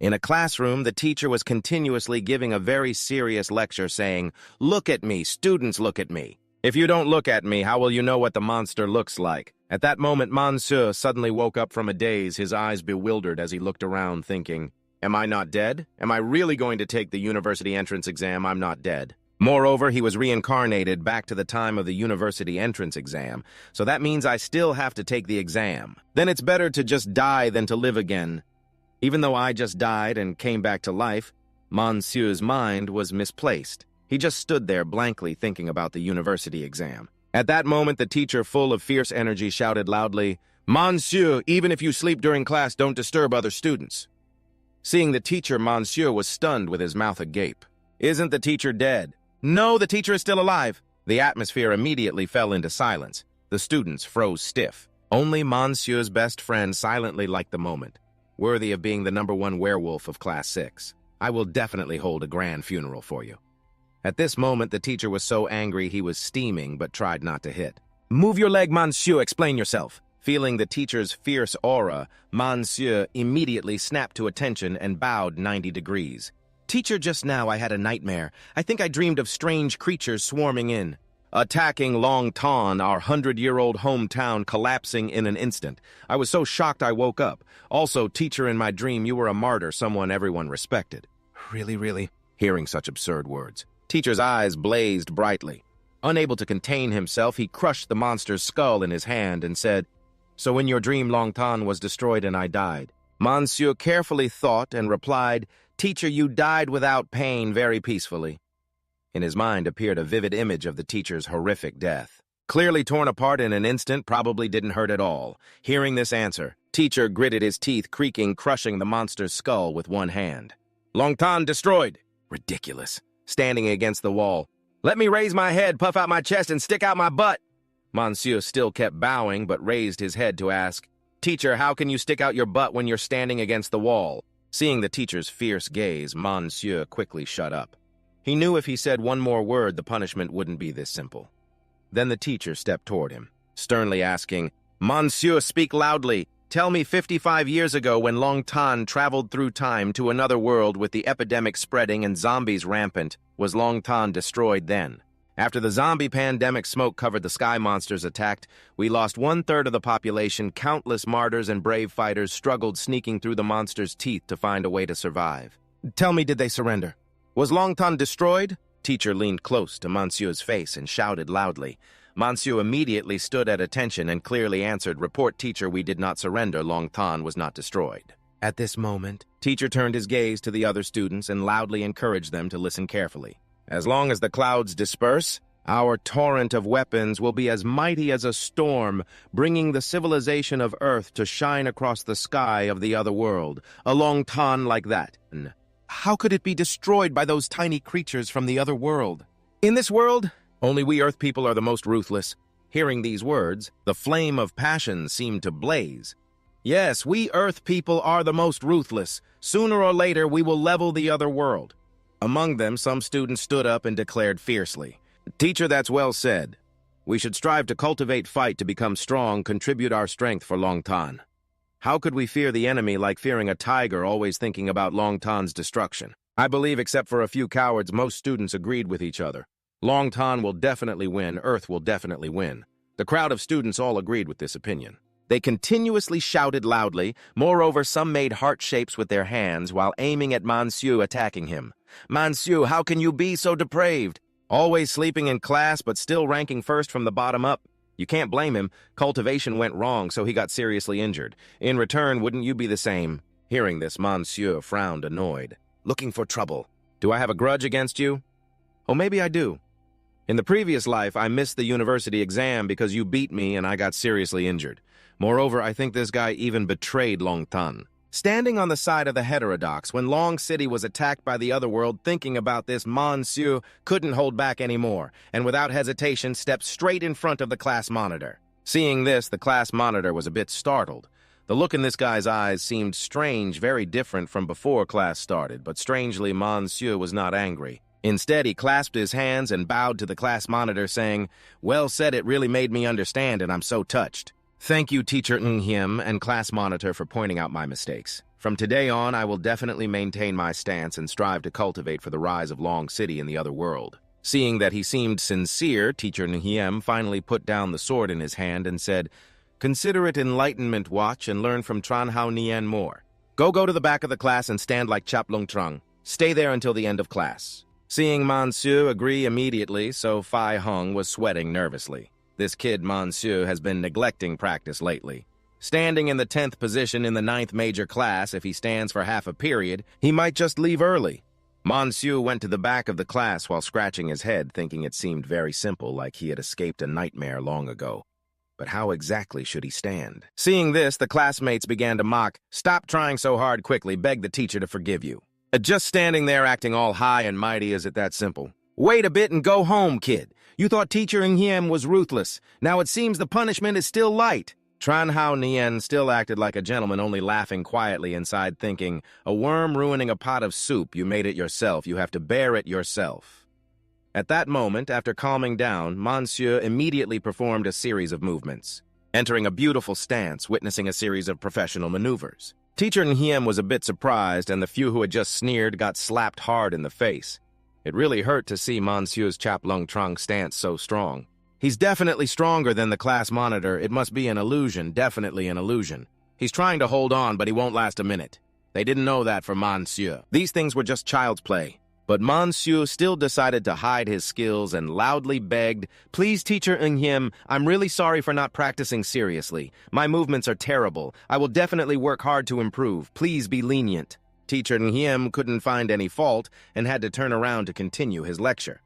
In a classroom, the teacher was continuously giving a very serious lecture saying, "Look at me, students, look at me. If you don't look at me, how will you know what the monster looks like?" At that moment, Monsieur suddenly woke up from a daze, his eyes bewildered as he looked around, thinking, "Am I not dead? Am I really going to take the university entrance exam? I'm not dead." Moreover, he was reincarnated back to the time of the university entrance exam, so that means I still have to take the exam. Then it's better to just die than to live again. Even though I just died and came back to life, Monsieur's mind was misplaced. He just stood there blankly thinking about the university exam. At that moment, the teacher, full of fierce energy, shouted loudly, "Monsieur, even if you sleep during class, don't disturb other students." Seeing the teacher, Monsieur was stunned with his mouth agape. "Isn't the teacher dead?" "No, the teacher is still alive." The atmosphere immediately fell into silence. The students froze stiff. Only Monsieur's best friend silently liked the moment. Worthy of being the #1 werewolf of Class 6. I will definitely hold a grand funeral for you. At this moment, the teacher was so angry he was steaming but tried not to hit. "Move your leg, Monsieur, explain yourself." Feeling the teacher's fierce aura, Monsieur immediately snapped to attention and bowed 90 degrees. "Teacher, just now I had a nightmare. I think I dreamed of strange creatures swarming in. Attacking Longtan, our 100-year-old hometown, collapsing in an instant. I was so shocked I woke up. Also, teacher, in my dream, you were a martyr, someone everyone respected." Really? Hearing such absurd words, teacher's eyes blazed brightly. Unable to contain himself, he crushed the monster's skull in his hand and said, "So in your dream, Longtan was destroyed and I died." Monsieur carefully thought and replied, "Teacher, you died without pain, very peacefully." In his mind appeared a vivid image of the teacher's horrific death. Clearly torn apart in an instant, probably didn't hurt at all. Hearing this answer, teacher gritted his teeth, creaking, crushing the monster's skull with one hand. "Longtan destroyed." Ridiculous. Standing against the wall. "Let me raise my head, puff out my chest, and stick out my butt." Monsieur still kept bowing, but raised his head to ask, "Teacher, how can you stick out your butt when you're standing against the wall?" Seeing the teacher's fierce gaze, Monsieur quickly shut up. He knew if he said one more word, the punishment wouldn't be this simple. Then the teacher stepped toward him, sternly asking, "Monsieur, speak loudly. Tell me 55 years ago when Longtan traveled through time to another world with the epidemic spreading and zombies rampant, was Longtan destroyed then? After the zombie pandemic smoke covered the sky monsters attacked, we lost 1/3 of the population, countless martyrs and brave fighters struggled sneaking through the monsters' teeth to find a way to survive. Tell me, did they surrender? Was Longtan destroyed?" Teacher leaned close to Monsieur's face and shouted loudly. Monsieur immediately stood at attention and clearly answered, "Report, teacher, we did not surrender. Longtan was not destroyed." At this moment, teacher turned his gaze to the other students and loudly encouraged them to listen carefully. "As long as the clouds disperse, our torrent of weapons will be as mighty as a storm, bringing the civilization of Earth to shine across the sky of the other world. A Longtan like that. How could it be destroyed by those tiny creatures from the other world? In this world, only we Earth people are the most ruthless." Hearing these words, the flame of passion seemed to blaze. "Yes, we Earth people are the most ruthless. Sooner or later, we will level the other world." Among them, some students stood up and declared fiercely, "Teacher, that's well said. We should strive to cultivate fight to become strong, contribute our strength for Longtan. How could we fear the enemy like fearing a tiger always thinking about Longtan's destruction?" I believe except for a few cowards, most students agreed with each other. Longtan will definitely win, Earth will definitely win. The crowd of students all agreed with this opinion. They continuously shouted loudly. Moreover, some made heart shapes with their hands while aiming at Monsieur, attacking him. "Monsieur, how can you be so depraved? Always sleeping in class but still ranking first from the bottom up. You can't blame him. Cultivation went wrong, so he got seriously injured. In return, wouldn't you be the same?" Hearing this, Monsieur frowned, annoyed. "Looking for trouble. Do I have a grudge against you?" "Oh, maybe I do. In the previous life, I missed the university exam because you beat me and I got seriously injured. Moreover, I think this guy even betrayed Longtan." Standing on the side of the heterodox, when Long City was attacked by the other world, thinking about this, Monsieur couldn't hold back anymore, and without hesitation stepped straight in front of the class monitor. Seeing this, the class monitor was a bit startled. The look in this guy's eyes seemed strange, very different from before class started, but strangely, Monsieur was not angry. Instead, he clasped his hands and bowed to the class monitor, saying, "Well said, it really made me understand, and I'm so touched. Thank you, Teacher Ng Hiem and class monitor, for pointing out my mistakes. From today on, I will definitely maintain my stance and strive to cultivate for the rise of Long City in the other world. Seeing that he seemed sincere, Teacher Nhiem finally put down the sword in his hand and said, "Consider it enlightenment watch and learn from Tran Hao Nien more. Go to the back of the class and stand like Chap Lung Trung. Stay there until the end of class." Seeing Monsieur agree immediately, so Fai Hung was sweating nervously. This kid Monsieur has been neglecting practice lately. Standing in the 10th position in the 9th major class, if he stands for half a period, he might just leave early. Monsieur went to the back of the class while scratching his head, thinking it seemed very simple, like he had escaped a nightmare long ago. But how exactly should he stand? Seeing this, the classmates began to mock, "Stop trying so hard quickly, beg the teacher to forgive you. Just standing there acting all high and mighty, is it that simple? Wait a bit and go home, kid. You thought Teacher Nhiem was ruthless. Now it seems the punishment is still light." Tran Hao Nien still acted like a gentleman, only laughing quietly inside, thinking, "A worm ruining a pot of soup, you made it yourself, you have to bear it yourself." At that moment, after calming down, Monsieur immediately performed a series of movements, entering a beautiful stance, witnessing a series of professional maneuvers. Teacher Nhiem was a bit surprised, and the few who had just sneered got slapped hard in the face. It really hurt to see Monsieur's Chap Lung Trung stance so strong. He's definitely stronger than the class monitor. It must be an illusion, definitely an illusion. He's trying to hold on, but he won't last a minute. They didn't know that for Monsieur. These things were just child's play. But Monsieur still decided to hide his skills and loudly begged, "Please, Teacher Nhiem, I'm really sorry for not practicing seriously. My movements are terrible. I will definitely work hard to improve. Please be lenient." Teacher Nhiem couldn't find any fault and had to turn around to continue his lecture.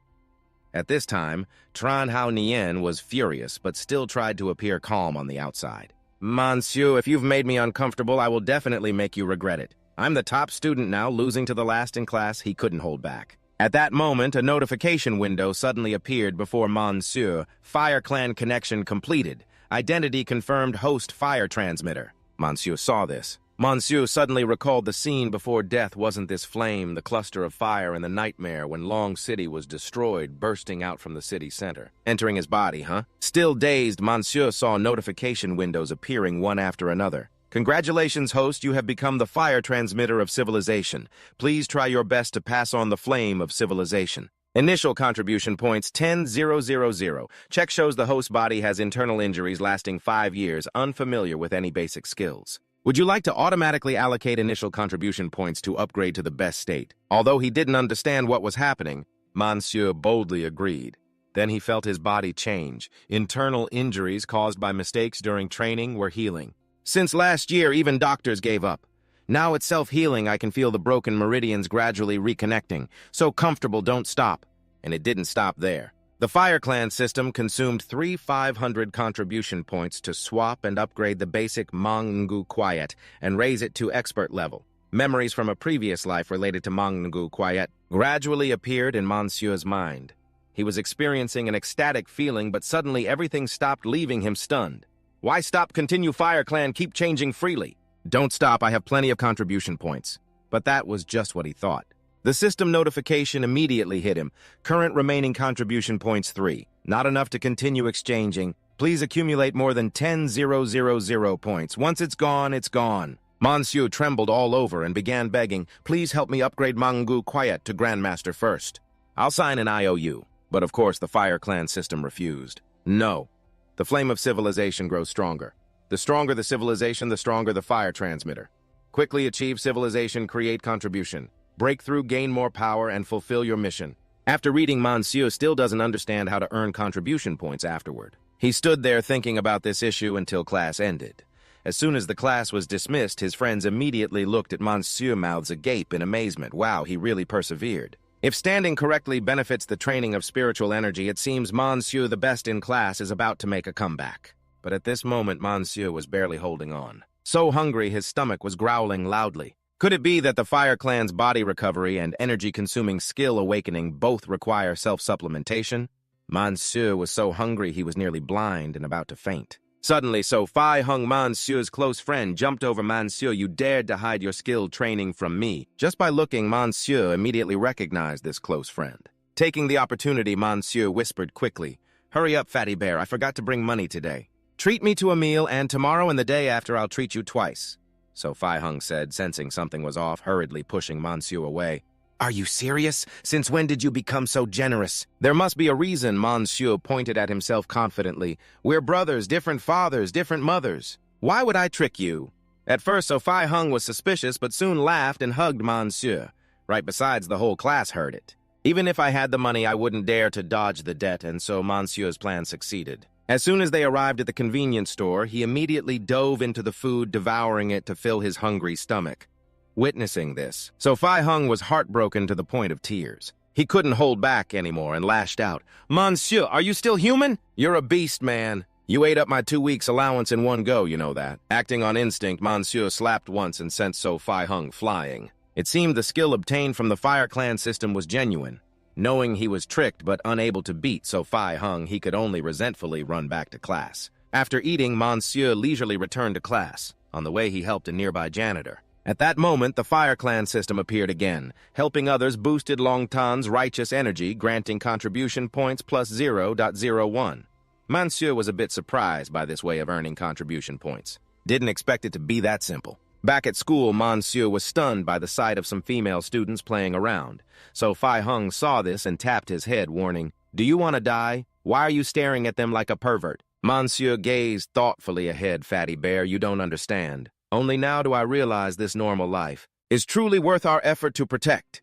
At this time, Tran Hao Nien was furious, but still tried to appear calm on the outside. "Monsieur, if you've made me uncomfortable, I will definitely make you regret it. I'm the top student now, losing to the last in class." He couldn't hold back. At that moment, a notification window suddenly appeared before Monsieur. "Fire Clan connection completed. Identity confirmed host fire transmitter." Monsieur saw this. Monsieur suddenly recalled the scene before death. Wasn't this flame, the cluster of fire, and the nightmare when Long City was destroyed, bursting out from the city center? Entering his body, huh? Still dazed, Monsieur saw notification windows appearing one after another. "Congratulations, host, you have become the fire transmitter of civilization. Please try your best to pass on the flame of civilization." Initial contribution points 10,000. Check shows the host body has internal injuries lasting 5 years, unfamiliar with any basic skills. Would you like to automatically allocate initial contribution points to upgrade to the best state? Although he didn't understand what was happening, Monsieur boldly agreed. Then he felt his body change. Internal injuries caused by mistakes during training were healing. "Since last year, even doctors gave up. Now it's self-healing. I can feel the broken meridians gradually reconnecting. So comfortable, don't stop." And it didn't stop there. The Fire Clan system consumed 3,500 contribution points to swap and upgrade the basic Mang Ngu Quiet and raise it to expert level. Memories from a previous life related to Mang Ngu Quiet gradually appeared in Monsieur's mind. He was experiencing an ecstatic feeling, but suddenly everything stopped, leaving him stunned. "Why stop? Continue, Fire Clan. Keep changing freely." "Don't stop. I have plenty of contribution points." But that was just what he thought. The system notification immediately hit him. "Current remaining contribution points 3. Not enough to continue exchanging. Please accumulate more than 10,000 points. Once it's gone, it's gone." Monsieur trembled all over and began begging, "Please help me upgrade Mangu Quiet to Grandmaster first. I'll sign an IOU." But of course the Fire Clan system refused. "No. The flame of civilization grows stronger. The stronger the civilization, the stronger the fire transmitter. Quickly achieve civilization, create contribution. Breakthrough, gain more power, and fulfill your mission." After reading, Monsieur still doesn't understand how to earn contribution points afterward. He stood there thinking about this issue until class ended. As soon as the class was dismissed, his friends immediately looked at Monsieur, mouths agape in amazement. Wow, he really persevered. If standing correctly benefits the training of spiritual energy, it seems Monsieur, the best in class, is about to make a comeback. But at this moment, Monsieur was barely holding on. So hungry, his stomach was growling loudly. Could it be that the Fire Clan's body recovery and energy-consuming skill awakening both require self-supplementation? Monsieur was so hungry he was nearly blind and about to faint. Suddenly, So Fai Hung, Monsieur's close friend, jumped over Monsieur. "You dared to hide your skill training from me." Just by looking, Monsieur immediately recognized this close friend. Taking the opportunity, Monsieur whispered quickly, "Hurry up, Fatty Bear, I forgot to bring money today. Treat me to a meal, and tomorrow and the day after I'll treat you twice." So Fai Hung said, sensing something was off, hurriedly pushing Monsieur away. Are you serious? Since when did you become so generous? There must be a reason, Monsieur pointed at himself confidently. We're brothers, different fathers, different mothers. Why would I trick you? At first, So Fai Hung was suspicious, but soon laughed and hugged Monsieur. Right besides, the whole class heard it. Even if I had the money, I wouldn't dare to dodge the debt, and so Monsieur's plan succeeded. As soon as they arrived at the convenience store, he immediately dove into the food, devouring it to fill his hungry stomach. Witnessing this, So Fai Hung was heartbroken to the point of tears. He couldn't hold back anymore and lashed out. Monsieur, are you still human? You're a beast, man. You ate up my 2 weeks' allowance in one go, you know that. Acting on instinct, Monsieur slapped once and sent So Fai Hung flying. It seemed the skill obtained from the Fire Clan system was genuine. Knowing he was tricked but unable to beat So Fai Hung, he could only resentfully run back to class. After eating, Monsieur leisurely returned to class. On the way, he helped a nearby janitor. At that moment, the Fire Clan system appeared again. Helping others boosted Long Tan's righteous energy, granting contribution points plus 0.01. Monsieur was a bit surprised by this way of earning contribution points. Didn't expect it to be that simple. Back at school, Monsieur was stunned by the sight of some female students playing around. So Fai Hung saw this and tapped his head, warning, Do you want to die? Why are you staring at them like a pervert? Monsieur gazed thoughtfully ahead, Fatty Bear, you don't understand. Only now do I realize this normal life is truly worth our effort to protect.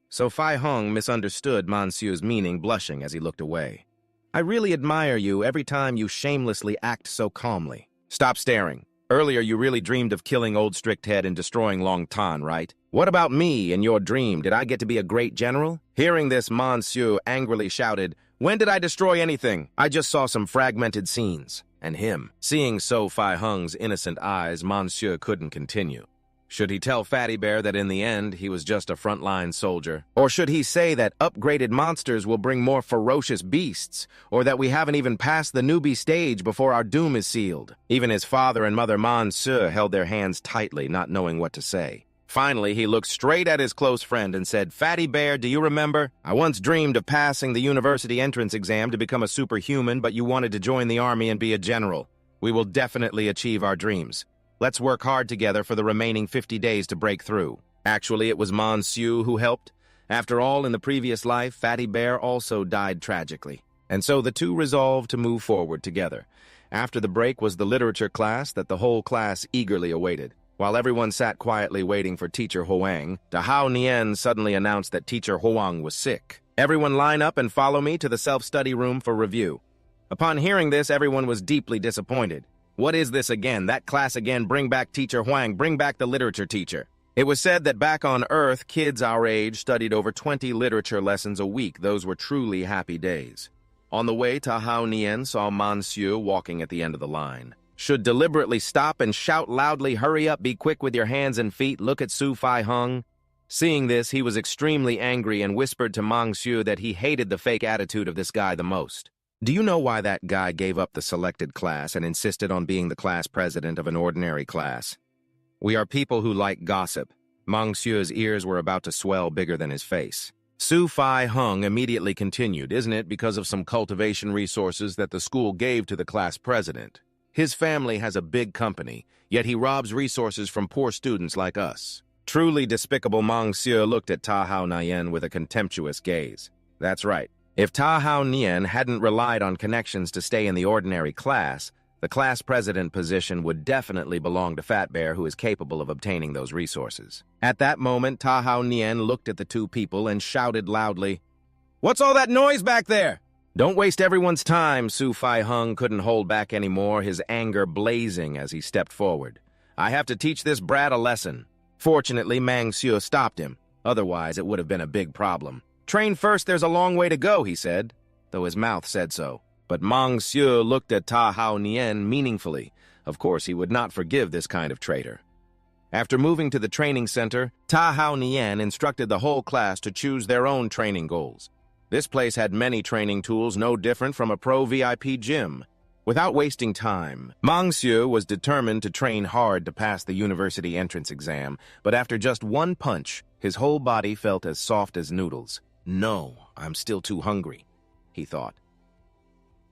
So Fai Hung misunderstood Monsieur's meaning, blushing as he looked away. I really admire you every time you shamelessly act so calmly. Stop staring. Earlier you really dreamed of killing Old Strict Head and destroying Long Tan, right? What about me in your dream? Did I get to be a great general? Hearing this, Monsieur angrily shouted, When did I destroy anything? I just saw some fragmented scenes. And him. Seeing So Fai Hung's innocent eyes, Monsieur couldn't continue. Should he tell Fatty Bear that in the end he was just a frontline soldier? Or should he say that upgraded monsters will bring more ferocious beasts? Or that we haven't even passed the newbie stage before our doom is sealed? Even his father and mother Monsieur held their hands tightly, not knowing what to say. Finally, he looked straight at his close friend and said, Fatty Bear, do you remember? I once dreamed of passing the university entrance exam to become a superhuman, but you wanted to join the army and be a general. We will definitely achieve our dreams. Let's work hard together for the remaining 50 days to break through. Actually, it was Monsieur who helped. After all, in the previous life, Fatty Bear also died tragically. And so the two resolved to move forward together. After the break was the literature class that the whole class eagerly awaited. While everyone sat quietly waiting for Teacher Huang, Dahao Nien suddenly announced that Teacher Huang was sick. Everyone line up and follow me to the self-study room for review. Upon hearing this, everyone was deeply disappointed. What is this again? That class again? Bring back Teacher Huang. Bring back the literature teacher. It was said that back on Earth, kids our age studied over 20 literature lessons a week. Those were truly happy days. On the way, Dahao Nien saw Monsieur walking at the end of the line. Should deliberately stop and shout loudly, hurry up, be quick with your hands and feet, look at So Fai Hung. Seeing this, he was extremely angry and whispered to Monsieur that he hated the fake attitude of this guy the most. Do you know why that guy gave up the selected class and insisted on being the class president of an ordinary class? We are people who like gossip. Monsieur's ears were about to swell bigger than his face. So Fai Hung immediately continued, Isn't it because of some cultivation resources that the school gave to the class president? His family has a big company, yet he robs resources from poor students like us. Truly despicable. Monsieur looked at Dahao Nien with a contemptuous gaze. That's right. If Dahao Nien hadn't relied on connections to stay in the ordinary class, the class president position would definitely belong to Fat Bear, who is capable of obtaining those resources. At that moment, Dahao Nien looked at the two people and shouted loudly, What's all that noise back there? Don't waste everyone's time. So Fai Hung couldn't hold back anymore, his anger blazing as he stepped forward. I have to teach this brat a lesson. Fortunately, Monsieur stopped him. Otherwise, it would have been a big problem. Train first, there's a long way to go, he said, though his mouth said so. But Monsieur looked at Dahao Nien meaningfully. Of course, he would not forgive this kind of traitor. After moving to the training center, Dahao Nien instructed the whole class to choose their own training goals. This place had many training tools, no different from a pro VIP gym. Without wasting time, Monsieur was determined to train hard to pass the university entrance exam, but after just one punch, his whole body felt as soft as noodles. No, I'm still too hungry, he thought.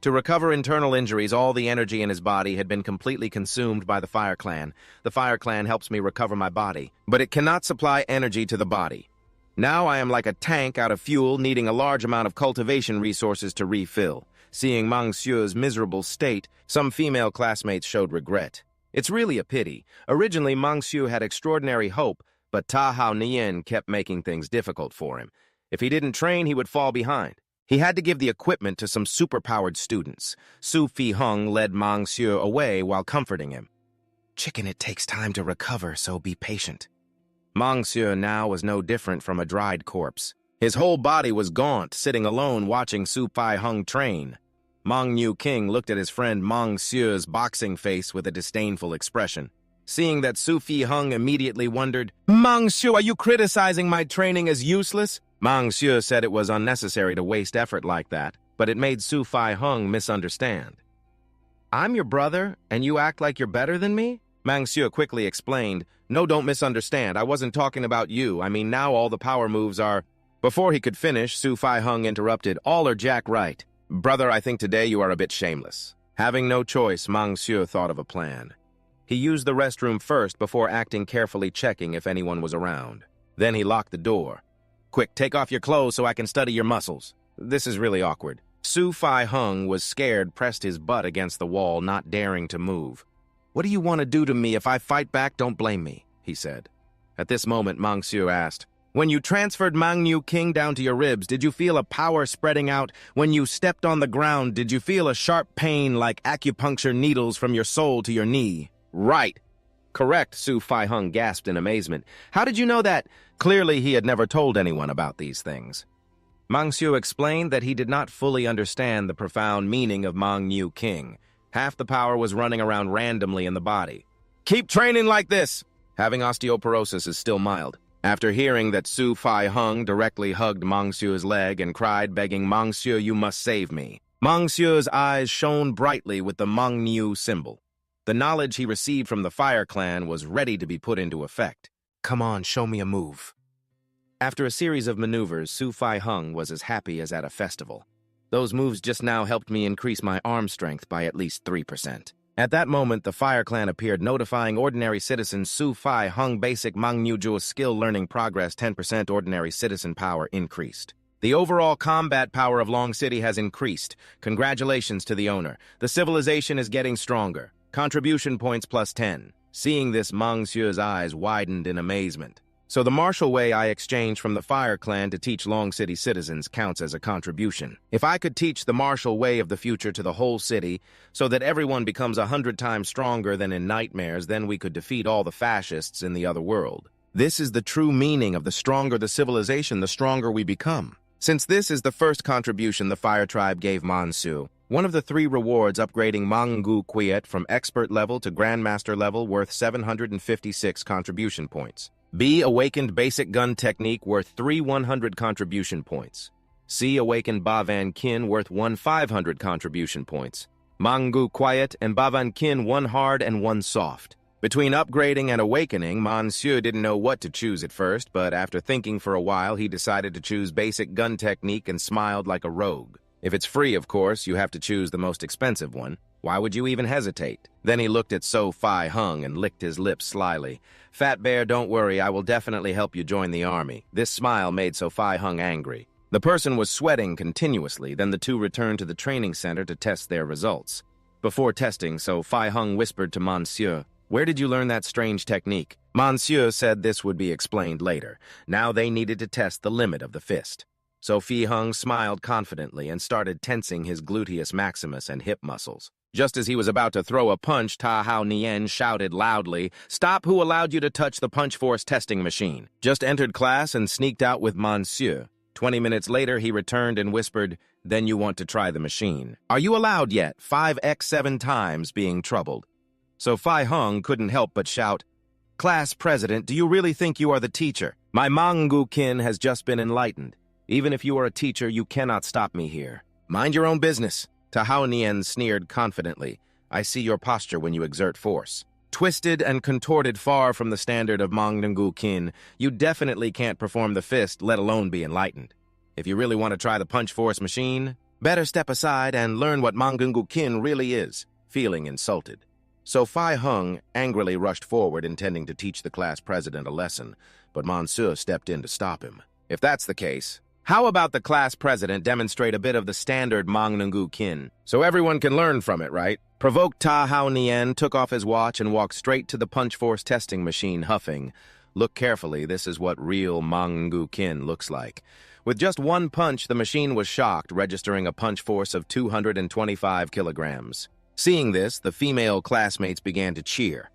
To recover internal injuries, all the energy in his body had been completely consumed by the Fire Clan. The Fire Clan helps me recover my body, but it cannot supply energy to the body. Now I am like a tank out of fuel, needing a large amount of cultivation resources to refill. Seeing Monsieur's miserable state, some female classmates showed regret. It's really a pity. Originally, Monsieur had extraordinary hope, but Ta Hao Nien kept making things difficult for him. If he didn't train, he would fall behind. He had to give the equipment to some superpowered students. Su Fi Hung led Monsieur away while comforting him. Chicken, it takes time to recover, so be patient. Monsieur now was no different from a dried corpse. His whole body was gaunt, sitting alone watching Su Fi Hung train. Mong Niu King looked at his friend Monsieur's boxing face with a disdainful expression. Seeing that Su Fi Hung immediately wondered, Monsieur, are you criticizing my training as useless? Monsieur said it was unnecessary to waste effort like that, but it made Su Fi Hung misunderstand. I'm your brother, and you act like you're better than me? Monsieur quickly explained, No, don't misunderstand. I wasn't talking about you. I mean, now all the power moves are... Before he could finish, Su Fi Hung interrupted, All are jack right. Brother, I think today you are a bit shameless. Having no choice, Monsieur thought of a plan. He used the restroom first before acting carefully checking if anyone was around. Then he locked the door. Quick, take off your clothes so I can study your muscles. This is really awkward. Su Fi Hung was scared, pressed his butt against the wall, not daring to move. What do you want to do to me? If I fight back, don't blame me, he said. At this moment, Monsieur asked, When you transferred Mang Niu King down to your ribs, did you feel a power spreading out? When you stepped on the ground, did you feel a sharp pain like acupuncture needles from your soul to your knee? Right. Correct, Su Fi Hung gasped in amazement. How did you know that? Clearly, he had never told anyone about these things. Monsieur explained that he did not fully understand the profound meaning of Mang Niu King. Half the power was running around randomly in the body. Keep training like this! Having osteoporosis is still mild. After hearing that Su Fi Hung directly hugged Monsieur's leg and cried, begging, Monsieur, you must save me. Monsieur's eyes shone brightly with the Mang Niu symbol. The knowledge he received from the Fire Clan was ready to be put into effect. Come on, show me a move. After a series of maneuvers, Su Fi Hung was as happy as at a festival. Those moves just now helped me increase my arm strength by at least 3%. At that moment, the Fire Clan appeared, notifying ordinary citizen Su Fi Hung basic Mang Niu Zhuo skill learning progress 10% ordinary citizen power increased. The overall combat power of Long City has increased. Congratulations to the owner. The civilization is getting stronger. Contribution points plus 10. Seeing this, Monsieur's eyes widened in amazement. So the martial way I exchanged from the Fire Clan to teach Long City citizens counts as a contribution. If I could teach the martial way of the future to the whole city so that everyone becomes 100 times stronger than in nightmares, then we could defeat all the fascists in the other world. This is the true meaning of the stronger the civilization, the stronger we become. Since this is the first contribution the Fire Tribe gave Mansu, one of the 3 rewards upgrading Mangu Quiet from expert level to grandmaster level worth 756 contribution points. B. Awakened Basic Gun Technique worth 3 100 contribution points. C. Awakened Bavan Kin worth 1 500 contribution points. Mangu Quiet and Bavan Kin 1 hard and 1 soft. Between upgrading and awakening, Monsieur didn't know what to choose at first, but after thinking for a while, he decided to choose Basic Gun Technique and smiled like a rogue. If it's free, of course, you have to choose the most expensive one. Why would you even hesitate? Then he looked at So Fi Hung and licked his lips slyly. Fat Bear, don't worry, I will definitely help you join the army. This smile made So Fi Hung angry. The person was sweating continuously, then the two returned to the training center to test their results. Before testing, So Fi Hung whispered to Monsieur, Where did you learn that strange technique? Monsieur said this would be explained later. Now they needed to test the limit of the fist. So Fi Hung smiled confidently and started tensing his gluteus maximus and hip muscles. Just as he was about to throw a punch, Ta Hao Nien shouted loudly, Stop! Who allowed you to touch the punch force testing machine? Just entered class and sneaked out with Monsieur. 20 minutes later, he returned and whispered, Then you want to try the machine. Are you allowed yet? 5x7 times being troubled. So Fi Hung couldn't help but shout, Class President, do you really think you are the teacher? My Mangu Kin has just been enlightened. Even if you are a teacher, you cannot stop me here. Mind your own business. Ta Hao Nien sneered confidently. I see your posture when you exert force. Twisted and contorted far from the standard of Mangu Kin, you definitely can't perform the fist, let alone be enlightened. If you really want to try the punch force machine, Better step aside and learn what Mangungu Kin really is, feeling insulted. So Fai Hung angrily rushed forward, intending to teach the class president a lesson, but Monsieur stepped in to stop him. If that's the case, how about the class president demonstrate a bit of the standard Mangungu Kin, so everyone can learn from it, right? Provoked Ta Hao Nien took off his watch and walked straight to the punch force testing machine, huffing. Look carefully, this is what real Mangungu Kin looks like. With just one punch, the machine was shocked, registering a punch force of 225 kilograms. Seeing this, the female classmates began to cheer.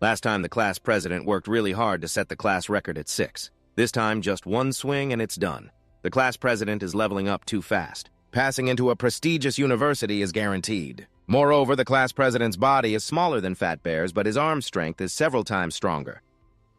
Last time the class president worked really hard to set the class record at 6. This time, just one swing and it's done. The class president is leveling up too fast. Passing into a prestigious university is guaranteed. Moreover, the class president's body is smaller than Fat Bear's, but his arm strength is several times stronger.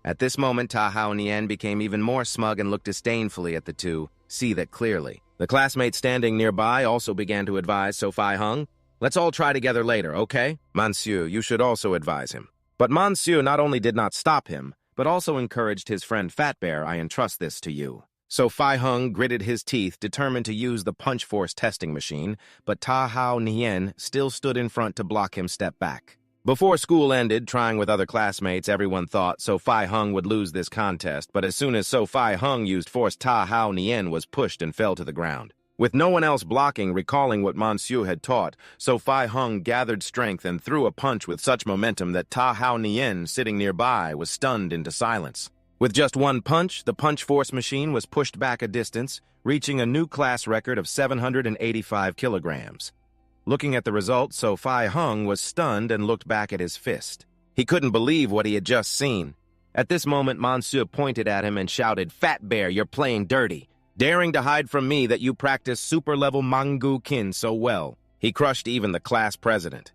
At this moment, Ta Hao Nien became even more smug and looked disdainfully at the two. See that clearly. The classmates standing nearby also began to advise So Fai Hung, "Let's all try together later, okay? Monsieur, you should also advise him." But Monsieur not only did not stop him, but also encouraged his friend Fat Bear, "I entrust this to you." So Fai Hung gritted his teeth, determined to use the punch force testing machine, but Ta Hao Nien still stood in front to block him step back. Before school ended, trying with other classmates, everyone thought So Fai Hung would lose this contest, but as soon as So Fai Hung used force, Ta Hao Nien was pushed and fell to the ground. With no one else blocking, recalling what Monsieur had taught, So Fai Hung gathered strength and threw a punch with such momentum that Ta Hao Nien, sitting nearby, was stunned into silence. With just one punch, the punch force machine was pushed back a distance, reaching a new class record of 785 kilograms. Looking at the result, So Fai Hung was stunned and looked back at his fist. He couldn't believe what he had just seen. At this moment, Monsieur pointed at him and shouted, "Fat Bear, you're playing dirty, daring to hide from me that you practice super-level Mangungu Kin so well." He crushed even the class president.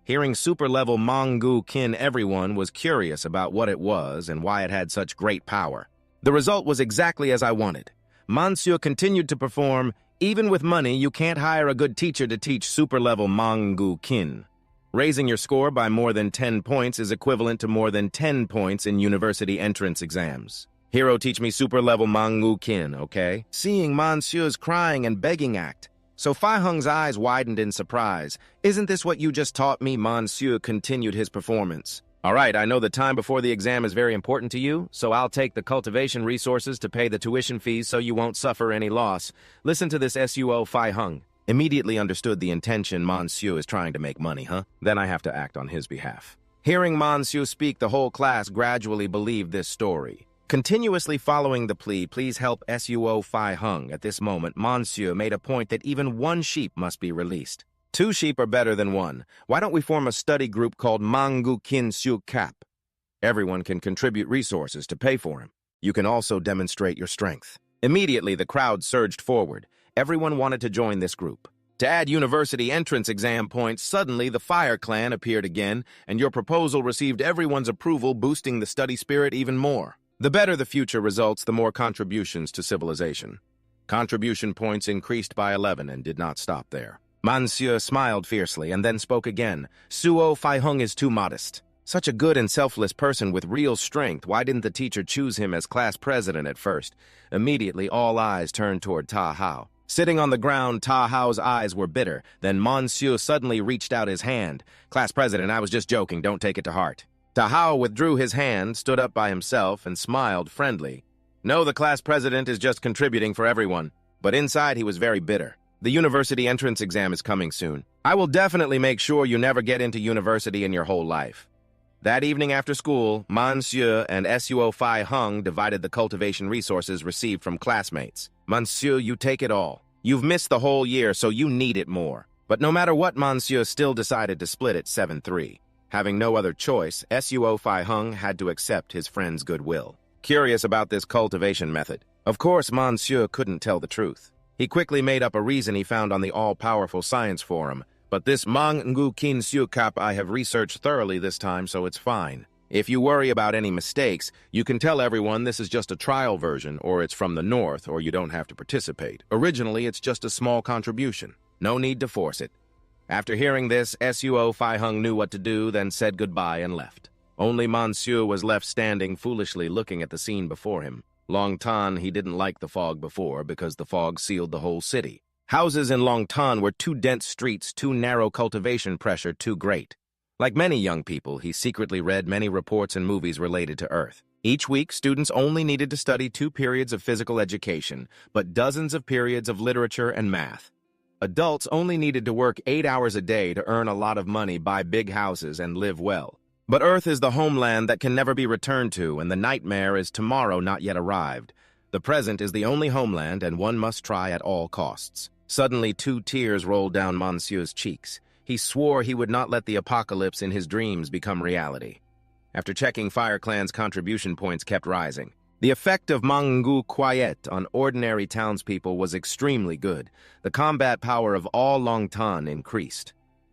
Hearing super-level Mangungu Kin, everyone was curious about what it was and why it had such great power. The result was exactly as I wanted. Monsieur continued to perform. Even with money, you can't hire a good teacher to teach super-level Mangungu Kin. Raising your score by more than 10 points is equivalent to more than 10 points in university entrance exams. Hero, teach me super-level Mangungu Kin, okay? Seeing Monsieur's crying and begging act, So Fai Hung's eyes widened in surprise. "Isn't this what you just taught me?" Monsieur continued his performance. "All right, I know the time before the exam is very important to you, so I'll take the cultivation resources to pay the tuition fees so you won't suffer any loss. Listen to this Suo Fai Hung." Immediately understood the intention. Monsieur is trying to make money, huh? Then I have to act on his behalf. Hearing Monsieur speak, the whole class gradually believed this story. Continuously following the plea, "Please help Suo Fai Hung." At this moment, Monsieur made a point that even one sheep must be released. 2 sheep are better than 1. Why don't we form a study group called Mangungu Kin Siu Cap? Everyone can contribute resources to pay for him. You can also demonstrate your strength. Immediately, the crowd surged forward. Everyone wanted to join this group. To add university entrance exam points, suddenly the Fire Clan appeared again, and your proposal received everyone's approval, boosting the study spirit even more. The better the future results, the more contributions to civilization. Contribution points increased by 11 and did not stop there. Monsieur smiled fiercely and then spoke again. "Suo Fai Hung is too modest. Such a good and selfless person with real strength. Why didn't the teacher choose him as class president at first?" Immediately, all eyes turned toward Ta Hao. Sitting on the ground, Ta Hao's eyes were bitter. Then Monsieur suddenly reached out his hand. "Class president, I was just joking. Don't take it to heart." Ta Hao withdrew his hand, stood up by himself, and smiled friendly. "No, the class president is just contributing for everyone." But inside, he was very bitter. "The university entrance exam is coming soon. I will definitely make sure you never get into university in your whole life." That evening after school, Monsieur and Suo Fai Hung divided the cultivation resources received from classmates. "Monsieur, you take it all. You've missed the whole year, so you need it more." But no matter what, Monsieur still decided to split it 7-3. Having no other choice, Suo Fai Hung had to accept his friend's goodwill. Curious about this cultivation method, of course Monsieur couldn't tell the truth. He quickly made up a reason he found on the all-powerful science forum. "But this Mangungu Kin Siu Cap I have researched thoroughly this time, so it's fine. If you worry about any mistakes, you can tell everyone this is just a trial version, or it's from the north, or you don't have to participate. Originally, it's just a small contribution. No need to force it." After hearing this, Suo Fai Hung knew what to do, then said goodbye and left. Only Monsieur was left standing, foolishly looking at the scene before him. Long Tan, he didn't like the fog before because the fog sealed the whole city. Houses in Longtan were too dense streets, too narrow cultivation pressure, too great. Like many young people, he secretly read many reports and movies related to Earth. Each week, students only needed to study 2 periods of physical education, but dozens of periods of literature and math. Adults only needed to work 8 hours a day to earn a lot of money, buy big houses, and live well. But Earth is the homeland that can never be returned to, and the nightmare is tomorrow not yet arrived. The present is the only homeland, and one must try at all costs. Suddenly, 2 tears rolled down Monsieur's cheeks. He swore he would not let the apocalypse in his dreams become reality. After checking, FireClan's contribution points kept rising. The effect of Mangu Quiet on ordinary townspeople was extremely good. The combat power of all Longtan increased.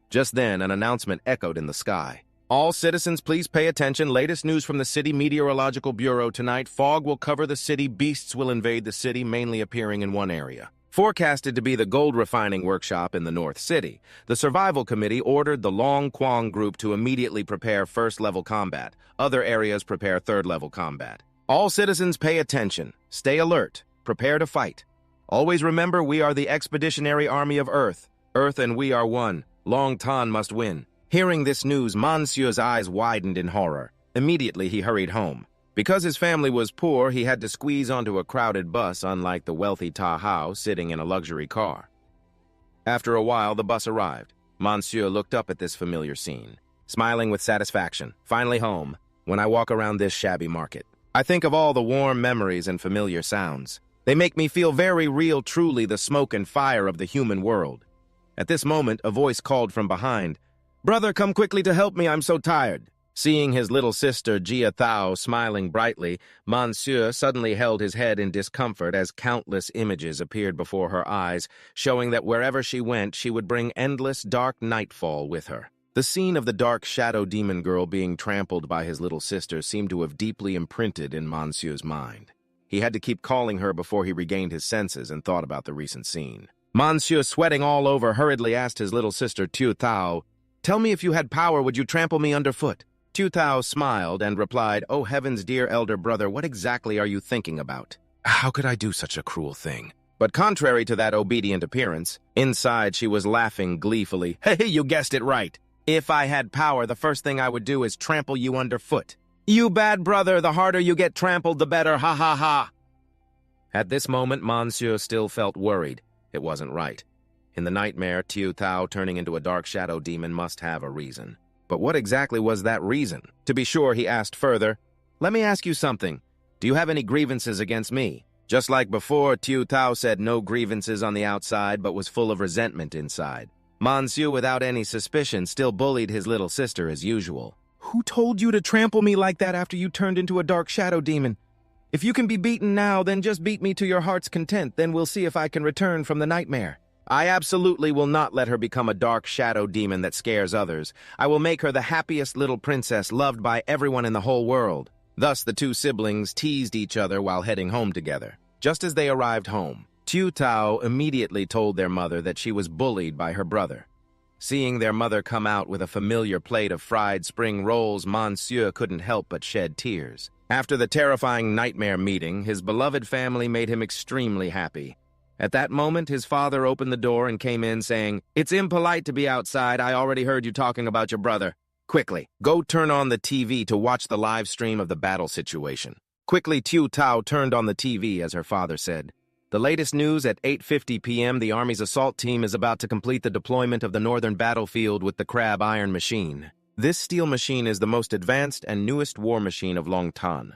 Just then, an announcement echoed in the sky. All citizens, please pay attention. Latest news from the City Meteorological Bureau tonight. Fog will cover the city. Beasts will invade the city, mainly appearing in one area. Forecasted to be the gold refining workshop in the North City, the Survival Committee ordered the Long Kwang group to immediately prepare first-level combat. Other areas prepare third-level combat. All citizens pay attention. Stay alert. Prepare to fight. Always remember, we are the Expeditionary Army of Earth. Earth and we are one. Longtan must win. Hearing this news, Monsieur's eyes widened in horror. Immediately, he hurried home. Because his family was poor, he had to squeeze onto a crowded bus, unlike the wealthy Ta Hao sitting in a luxury car. After a while, the bus arrived. Monsieur looked up at this familiar scene, smiling with satisfaction. Finally home. When I walk around this shabby market, I think of all the warm memories and familiar sounds. They make me feel very real, truly the smoke and fire of the human world. At this moment, a voice called from behind, "Brother, come quickly to help me, I'm so tired." Seeing his little sister, Jia Thao, smiling brightly, Monsieur suddenly held his head in discomfort as countless images appeared before her eyes, showing that wherever she went, she would bring endless dark nightfall with her. The scene of the dark shadow demon girl being trampled by his little sister seemed to have deeply imprinted in Monsieur's mind. He had to keep calling her before he regained his senses and thought about the recent scene. Monsieur, sweating all over, hurriedly asked his little sister, Tu Thao, "Tell me, if you had power, would you trample me underfoot?" Tu Thao smiled and replied, "Oh heavens, dear elder brother, what exactly are you thinking about? How could I do such a cruel thing?" But contrary to that obedient appearance, inside she was laughing gleefully. "Hey, you guessed it right. If I had power, the first thing I would do is trample you underfoot. You bad brother, the harder you get trampled, the better, ha ha ha." At this moment, Monsieur still felt worried. It wasn't right. In the nightmare, Tu Thao turning into a dark shadow demon must have a reason. But what exactly was that reason? To be sure, he asked further, "Let me ask you something. Do you have any grievances against me?" Just like before, Tu Thao said no grievances on the outside, but was full of resentment inside. Monsieur, without any suspicion, still bullied his little sister as usual. "Who told you to trample me like that after you turned into a dark shadow demon? If you can be beaten now, then just beat me to your heart's content, then we'll see if I can return from the nightmare. I absolutely will not let her become a dark shadow demon that scares others. I will make her the happiest little princess loved by everyone in the whole world." Thus, the two siblings teased each other while heading home together. Just as they arrived home, Tu Thao immediately told their mother that she was bullied by her brother. Seeing their mother come out with a familiar plate of fried spring rolls, Monsieur couldn't help but shed tears. After the terrifying nightmare meeting, his beloved family made him extremely happy. At that moment, his father opened the door and came in saying, "It's impolite to be outside. I already heard you talking about your brother. Quickly, go turn on the TV to watch the live stream of the battle situation." Quickly, Tu Thao turned on the TV as her father said. The latest news at 8:50 p.m. The Army's assault team is about to complete the deployment of the northern battlefield with the Crab Iron Machine. This steel machine is the most advanced and newest war machine of Longtan.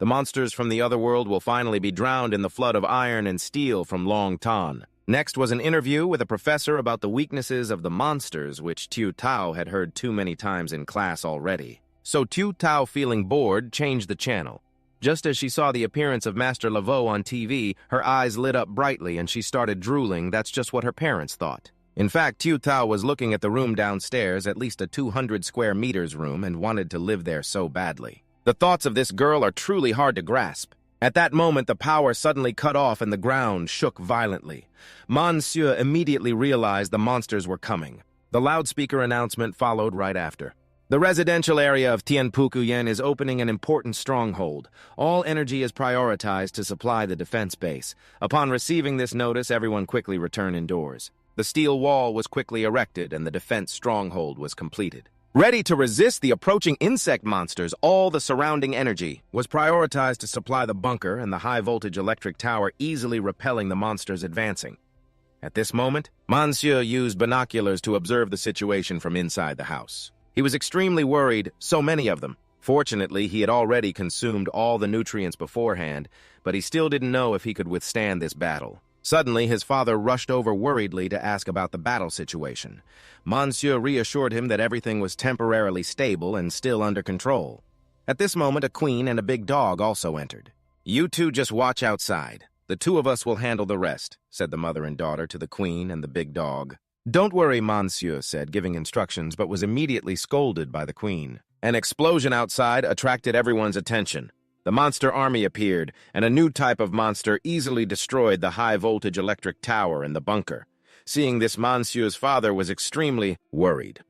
The monsters from the other world will finally be drowned in the flood of iron and steel from Longtan. Next was an interview with a professor about the weaknesses of the monsters, which Tu Thao had heard too many times in class already. So Tu Thao, feeling bored, changed the channel. Just as she saw the appearance of Master Laveau on TV, her eyes lit up brightly and she started drooling. That's just what her parents thought. In fact, Tu Thao was looking at the room downstairs, at least a 200 square meters room, and wanted to live there so badly. The thoughts of this girl are truly hard to grasp. At that moment, the power suddenly cut off and the ground shook violently. Monsieur immediately realized the monsters were coming. The loudspeaker announcement followed right after. The residential area of Tianpukuyen is opening an important stronghold. All energy is prioritized to supply the defense base. Upon receiving this notice, everyone quickly returned indoors. The steel wall was quickly erected and the defense stronghold was completed. Ready to resist the approaching insect monsters, all the surrounding energy was prioritized to supply the bunker and the high-voltage electric tower, easily repelling the monsters advancing. At this moment, Monsieur used binoculars to observe the situation from inside the house. He was extremely worried, so many of them. Fortunately, he had already consumed all the nutrients beforehand, but he still didn't know if he could withstand this battle. Suddenly, his father rushed over worriedly to ask about the battle situation. Monsieur reassured him that everything was temporarily stable and still under control. At this moment, a queen and a big dog also entered. "You two just watch outside. The two of us will handle the rest," said the mother and daughter to the queen and the big dog. "Don't worry," Monsieur said, giving instructions, but was immediately scolded by the queen. An explosion outside attracted everyone's attention. The monster army appeared, and a new type of monster easily destroyed the high-voltage electric tower and the bunker. Seeing this, Monsieur's father was extremely worried.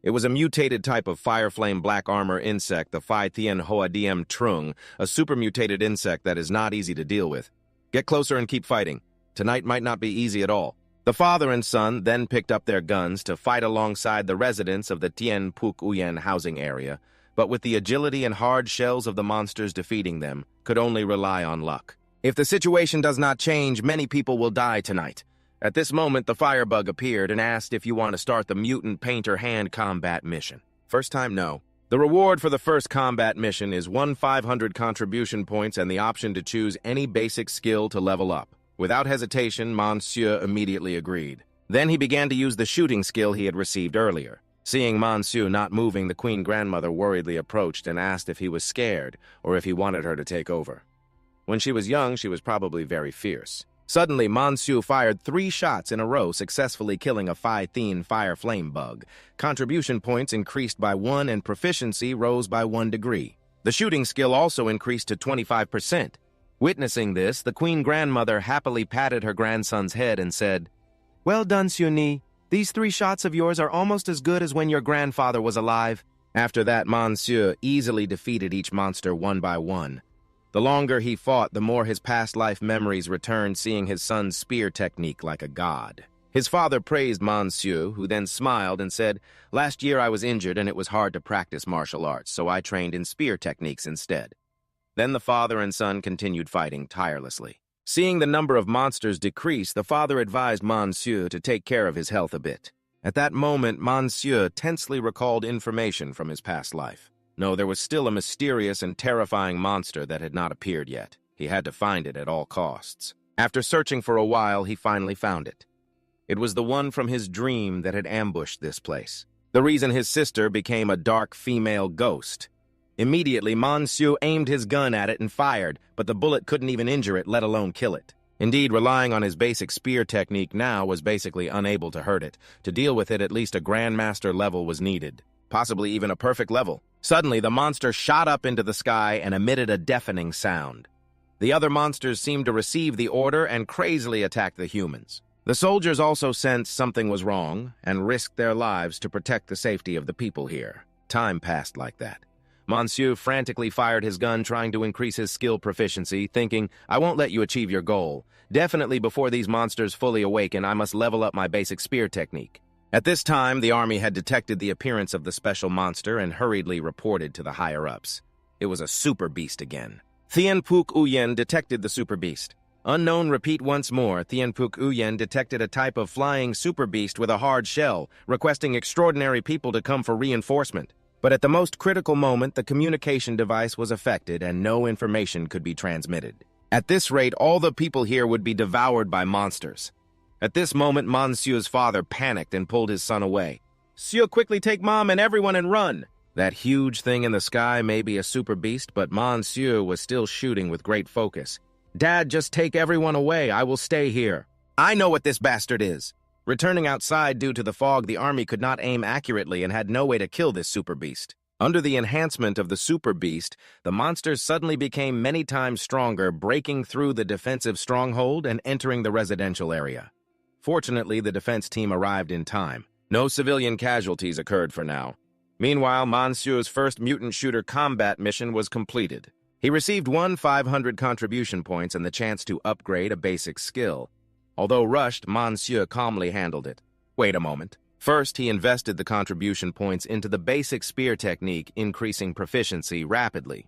It was a mutated type of fire-flame black armor insect, the Phi Thien Hoadiem Trung, a super-mutated insect that is not easy to deal with. "Get closer and keep fighting. Tonight might not be easy at all." The father and son then picked up their guns to fight alongside the residents of the Tianpukuyen housing area, but with the agility and hard shells of the monsters defeating them, could only rely on luck. "If the situation does not change, many people will die tonight." At this moment, the firebug appeared and asked if you want to start the mutant painter hand combat mission. First time, no. The reward for the first combat mission is 1,500 contribution points and the option to choose any basic skill to level up. Without hesitation, Monsieur immediately agreed. Then he began to use the shooting skill he had received earlier. Seeing Monsieur not moving, the queen grandmother worriedly approached and asked if he was scared or if he wanted her to take over. When she was young, she was probably very fierce. Suddenly, Monsieur fired 3 shots in a row, successfully killing a Phi Thien fire flame bug. Contribution points increased by 1 and proficiency rose by 1 degree. The shooting skill also increased to 25%. Witnessing this, the queen grandmother happily patted her grandson's head and said, "Well done, Sunni. These 3 shots of yours are almost as good as when your grandfather was alive." After that, Monsieur easily defeated each monster one by one. The longer he fought, the more his past life memories returned, seeing his son's spear technique like a god. His father praised Monsieur, who then smiled and said, "Last year I was injured and it was hard to practice martial arts, so I trained in spear techniques instead." Then the father and son continued fighting tirelessly. Seeing the number of monsters decrease, the father advised Monsieur to take care of his health a bit. At that moment, Monsieur tensely recalled information from his past life. No, there was still a mysterious and terrifying monster that had not appeared yet. He had to find it at all costs. After searching for a while, he finally found it. It was the one from his dream that had ambushed this place. The reason his sister became a dark female ghost. Immediately, Monsieur aimed his gun at it and fired, but the bullet couldn't even injure it, let alone kill it. Indeed, relying on his basic spear technique now was basically unable to hurt it. To deal with it, at least a Grandmaster level was needed, possibly even a perfect level. Suddenly, the monster shot up into the sky and emitted a deafening sound. The other monsters seemed to receive the order and crazily attacked the humans. The soldiers also sensed something was wrong and risked their lives to protect the safety of the people here. Time passed like that. Monsieur frantically fired his gun, trying to increase his skill proficiency, thinking, "I won't let you achieve your goal. Definitely before these monsters fully awaken, I must level up my basic spear technique." At this time, the army had detected the appearance of the special monster and hurriedly reported to the higher-ups. It was a super beast again. Tianpuk Uyen detected the super beast. Unknown, repeat once more, Tianpuk Uyen detected a type of flying super beast with a hard shell, requesting extraordinary people to come for reinforcement. But at the most critical moment, the communication device was affected and no information could be transmitted. At this rate, all the people here would be devoured by monsters. At this moment, Monsieur's father panicked and pulled his son away. "Monsieur, quickly take Mom and everyone and run!" That huge thing in the sky may be a super beast, but Monsieur was still shooting with great focus. "Dad, just take everyone away. I will stay here." "I know what this bastard is." Returning outside due to the fog, the army could not aim accurately and had no way to kill this super beast. Under the enhancement of the super beast, the monsters suddenly became many times stronger, breaking through the defensive stronghold and entering the residential area. Fortunately, the defense team arrived in time. No civilian casualties occurred for now. Meanwhile, Monsieur's first mutant shooter combat mission was completed. He received 500 contribution points and the chance to upgrade a basic skill. Although rushed, Monsieur calmly handled it. Wait a moment. First, he invested the contribution points into the basic spear technique, increasing proficiency rapidly.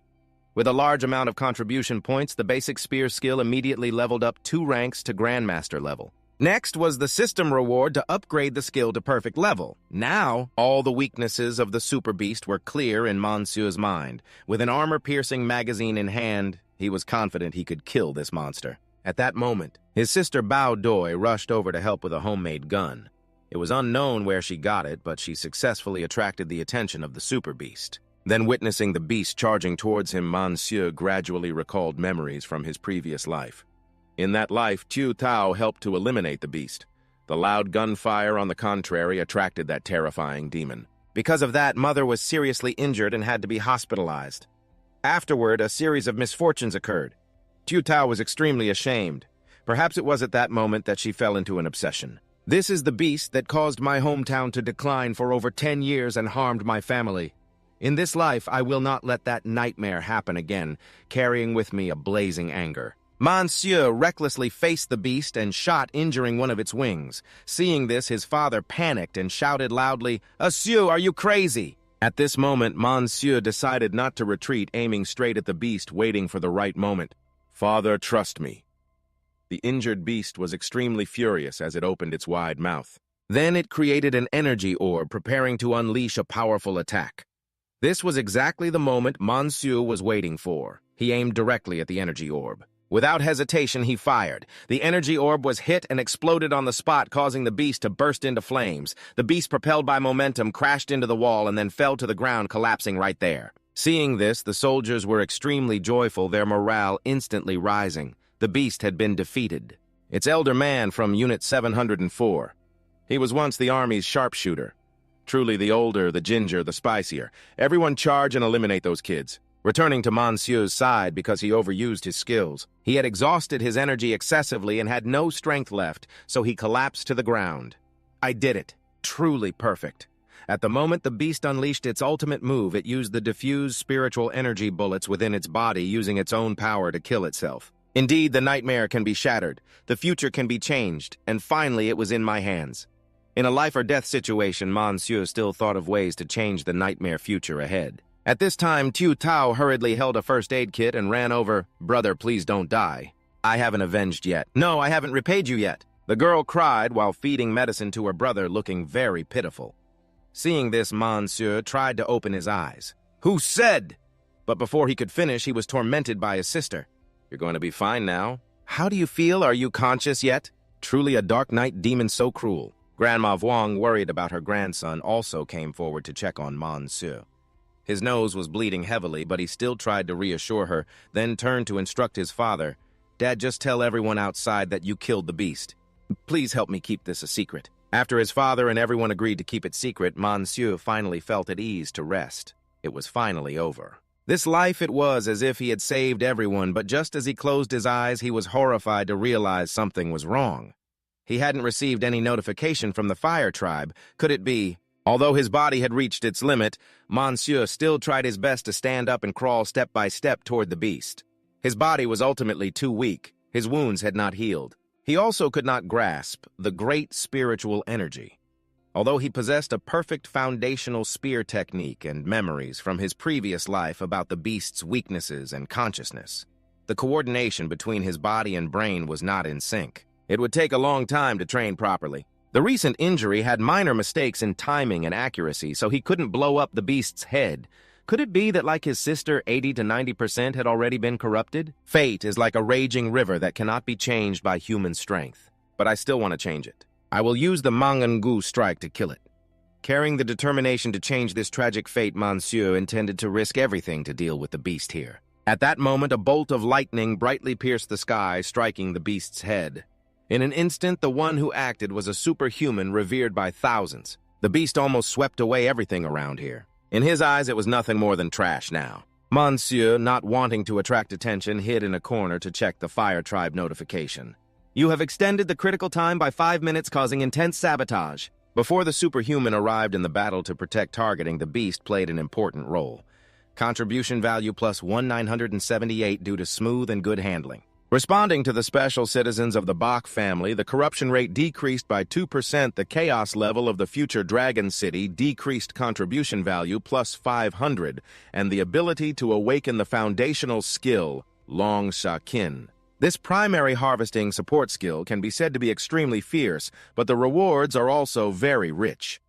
With a large amount of contribution points, the basic spear skill immediately leveled up 2 ranks to Grandmaster level. Next was the system reward to upgrade the skill to perfect level. Now, all the weaknesses of the Super Beast were clear in Monsieur's mind. With an armor-piercing magazine in hand, he was confident he could kill this monster. At that moment, his sister Bao Doi rushed over to help with a homemade gun. It was unknown where she got it, but she successfully attracted the attention of the Super Beast. Then, witnessing the beast charging towards him, Monsieur gradually recalled memories from his previous life. In that life, Qiu Tao helped to eliminate the beast. The loud gunfire, on the contrary, attracted that terrifying demon. Because of that, Mother was seriously injured and had to be hospitalized. Afterward, a series of misfortunes occurred. Qiu Tao was extremely ashamed. Perhaps it was at that moment that she fell into an obsession. This is the beast that caused my hometown to decline for over 10 years and harmed my family. In this life, I will not let that nightmare happen again, carrying with me a blazing anger. Monsieur recklessly faced the beast and shot, injuring one of its wings. Seeing this, his father panicked and shouted loudly, "Monsieur, are you crazy?" At this moment, Monsieur decided not to retreat, aiming straight at the beast, waiting for the right moment. "Father, trust me." The injured beast was extremely furious as it opened its wide mouth. Then it created an energy orb, preparing to unleash a powerful attack. This was exactly the moment Monsieur was waiting for. He aimed directly at the energy orb. Without hesitation, he fired. The energy orb was hit and exploded on the spot, causing the beast to burst into flames. The beast, propelled by momentum, crashed into the wall and then fell to the ground, collapsing right there. Seeing this, the soldiers were extremely joyful, their morale instantly rising. The beast had been defeated. It's Elder Man from Unit 704. He was once the Army's sharpshooter. Truly the older, the ginger, the spicier. Everyone charge and eliminate those kids. Returning to Monsieur's side because he overused his skills. He had exhausted his energy excessively and had no strength left, so he collapsed to the ground. I did it. Truly perfect. At the moment the beast unleashed its ultimate move, it used the diffused spiritual energy bullets within its body, using its own power to kill itself. Indeed, the nightmare can be shattered, the future can be changed, and finally it was in my hands. In a life-or-death situation, Monsieur still thought of ways to change the nightmare future ahead. At this time, Qiu Tao hurriedly held a first aid kit and ran over. "Brother, please don't die. I haven't avenged yet. No, I haven't repaid you yet." The girl cried while feeding medicine to her brother, looking very pitiful. Seeing this, Monsieur tried to open his eyes. "Who said?" But before he could finish, he was tormented by his sister. "You're going to be fine now. How do you feel? Are you conscious yet?" Truly a dark night demon so cruel. Grandma Vuong, worried about her grandson, also came forward to check on Monsieur. His nose was bleeding heavily, but he still tried to reassure her, then turned to instruct his father. "Dad, just tell everyone outside that you killed the beast. Please help me keep this a secret." After his father and everyone agreed to keep it secret, Monsieur finally felt at ease to rest. It was finally over. This life, it was as if he had saved everyone, but just as he closed his eyes, he was horrified to realize something was wrong. He hadn't received any notification from the fire tribe. Could it be? Although his body had reached its limit, Monsieur still tried his best to stand up and crawl step by step toward the beast. His body was ultimately too weak. His wounds had not healed. He also could not grasp the great spiritual energy. Although he possessed a perfect foundational spear technique and memories from his previous life about the beast's weaknesses and consciousness, the coordination between his body and brain was not in sync. It would take a long time to train properly. The recent injury had minor mistakes in timing and accuracy, so he couldn't blow up the beast's head. Could it be that, like his sister, 80 to 90% had already been corrupted? Fate is like a raging river that cannot be changed by human strength. But I still want to change it. I will use the Mangangu strike to kill it. Carrying the determination to change this tragic fate, Monsieur intended to risk everything to deal with the beast here. At that moment, a bolt of lightning brightly pierced the sky, striking the beast's head. In an instant, the one who acted was a superhuman revered by thousands. The beast almost swept away everything around here. In his eyes, it was nothing more than trash now. Monsieur, not wanting to attract attention, hid in a corner to check the fire tribe notification. "You have extended the critical time by 5 minutes, causing intense sabotage." Before the superhuman arrived in the battle to protect targeting, the beast played an important role. Contribution value plus 1978 due to smooth and good handling. Responding to the special citizens of the Bach family, the corruption rate decreased by 2%. The chaos level of the future Dragon City decreased contribution value plus 500, and the ability to awaken the foundational skill, Long Shakin. This primary harvesting support skill can be said to be extremely fierce, but the rewards are also very rich.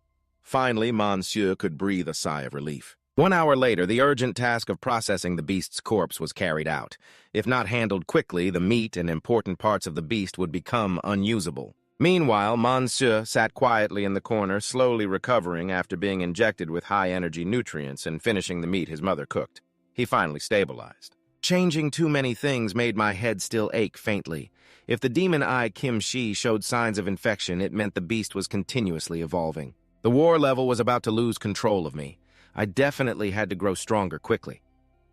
Finally, Monsieur could breathe a sigh of relief. 1 hour later, the urgent task of processing the beast's corpse was carried out. If not handled quickly, the meat and important parts of the beast would become unusable. Meanwhile, Monsieur sat quietly in the corner, slowly recovering after being injected with high-energy nutrients and finishing the meat his mother cooked. He finally stabilized. Changing too many things made my head still ache faintly. If the demon eye Kim Shi showed signs of infection, it meant the beast was continuously evolving. The war level was about to lose control of me. I definitely had to grow stronger quickly.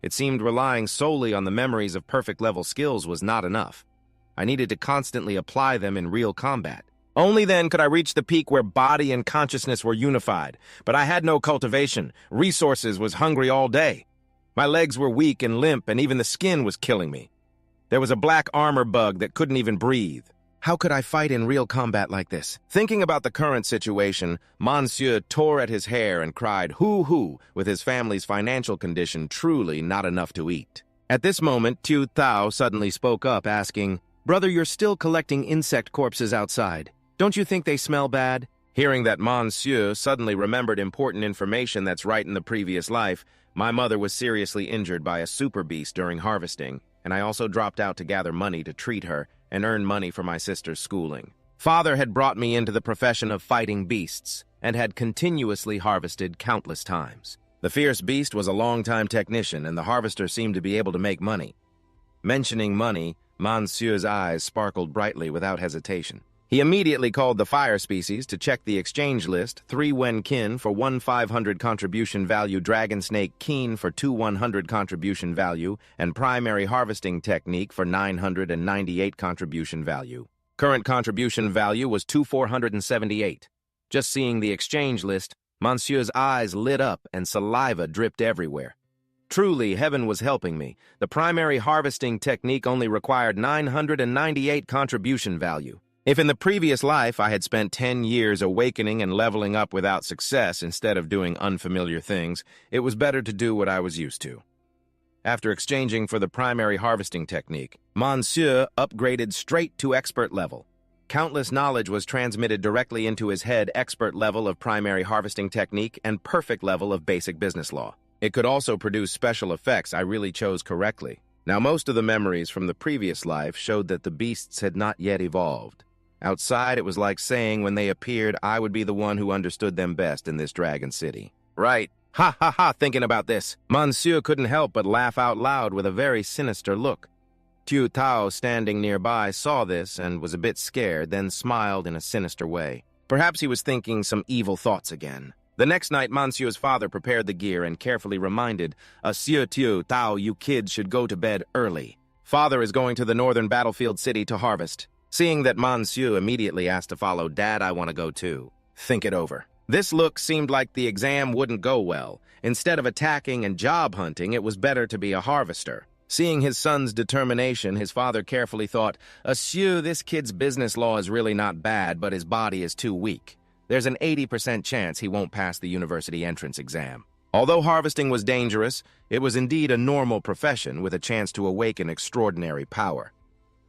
It seemed relying solely on the memories of perfect level skills was not enough. I needed to constantly apply them in real combat. Only then could I reach the peak where body and consciousness were unified. But I had no cultivation. Resources was hungry all day. My legs were weak and limp, and even the skin was killing me. There was a black armor bug that couldn't even breathe. How could I fight in real combat like this? Thinking about the current situation, Monsieur tore at his hair and cried, hoo-hoo, with his family's financial condition truly not enough to eat. At this moment, Tu Thao suddenly spoke up, asking, "Brother, you're still collecting insect corpses outside. Don't you think they smell bad?" Hearing that Monsieur suddenly remembered important information that's right in the previous life, my mother was seriously injured by a super beast during harvesting, and I also dropped out to gather money to treat her and earn money for my sister's schooling. Father had brought me into the profession of fighting beasts and had continuously harvested countless times. The fierce beast was a long-time technician, and the harvester seemed to be able to make money. Mentioning money, Monsieur's eyes sparkled brightly without hesitation. He immediately called the fire species to check the exchange list: 3 Wen Kin for 1 500 contribution value, Dragon Snake Keen for 2 100 contribution value, and Primary Harvesting Technique for 998 contribution value. Current contribution value was 2,478. Just seeing the exchange list, Monsieur's eyes lit up and saliva dripped everywhere. Truly, heaven was helping me. The Primary Harvesting Technique only required 998 contribution value. If in the previous life I had spent 10 years awakening and leveling up without success instead of doing unfamiliar things, it was better to do what I was used to. After exchanging for the primary harvesting technique, Monsieur upgraded straight to expert level. Countless knowledge was transmitted directly into his head: expert level of primary harvesting technique and perfect level of basic business law. It could also produce special effects. I really chose correctly. Now, most of the memories from the previous life showed that the beasts had not yet evolved. Outside, it was like saying when they appeared, I would be the one who understood them best in this Dragon City. Right. Ha ha ha, thinking about this, Monsieur couldn't help but laugh out loud with a very sinister look. Tu Tao, standing nearby, saw this and was a bit scared, then smiled in a sinister way. Perhaps he was thinking some evil thoughts again. The next night, Monsieur's father prepared the gear and carefully reminded, "Sieur Tu Tao, you kids should go to bed early. Father is going to the northern battlefield city to harvest." Seeing that Monsieur immediately asked to follow, "Dad, I want to go too. Think it over." This look seemed like the exam wouldn't go well. Instead of attacking and job hunting, it was better to be a harvester. Seeing his son's determination, his father carefully thought, "Asieu, this kid's business law is really not bad, but his body is too weak. There's an 80% chance he won't pass the university entrance exam." Although harvesting was dangerous, it was indeed a normal profession with a chance to awaken extraordinary power.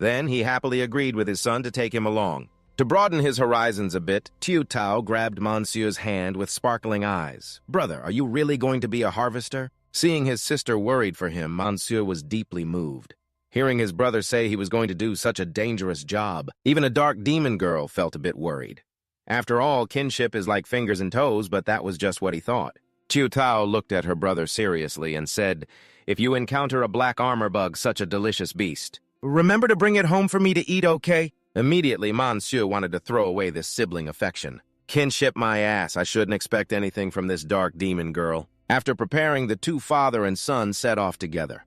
Then he happily agreed with his son to take him along. To broaden his horizons a bit, Tu Tao grabbed Monsieur's hand with sparkling eyes. "Brother, are you really going to be a harvester?" Seeing his sister worried for him, Monsieur was deeply moved. Hearing his brother say he was going to do such a dangerous job, even a dark demon girl felt a bit worried. After all, kinship is like fingers and toes, but that was just what he thought. Tu Tao looked at her brother seriously and said, "If you encounter a black armor bug, such a delicious beast, remember to bring it home for me to eat, okay?" Immediately, Monsieur wanted to throw away this sibling affection. "Kinship my ass, I shouldn't expect anything from this dark demon girl." After preparing, the two father and son set off together.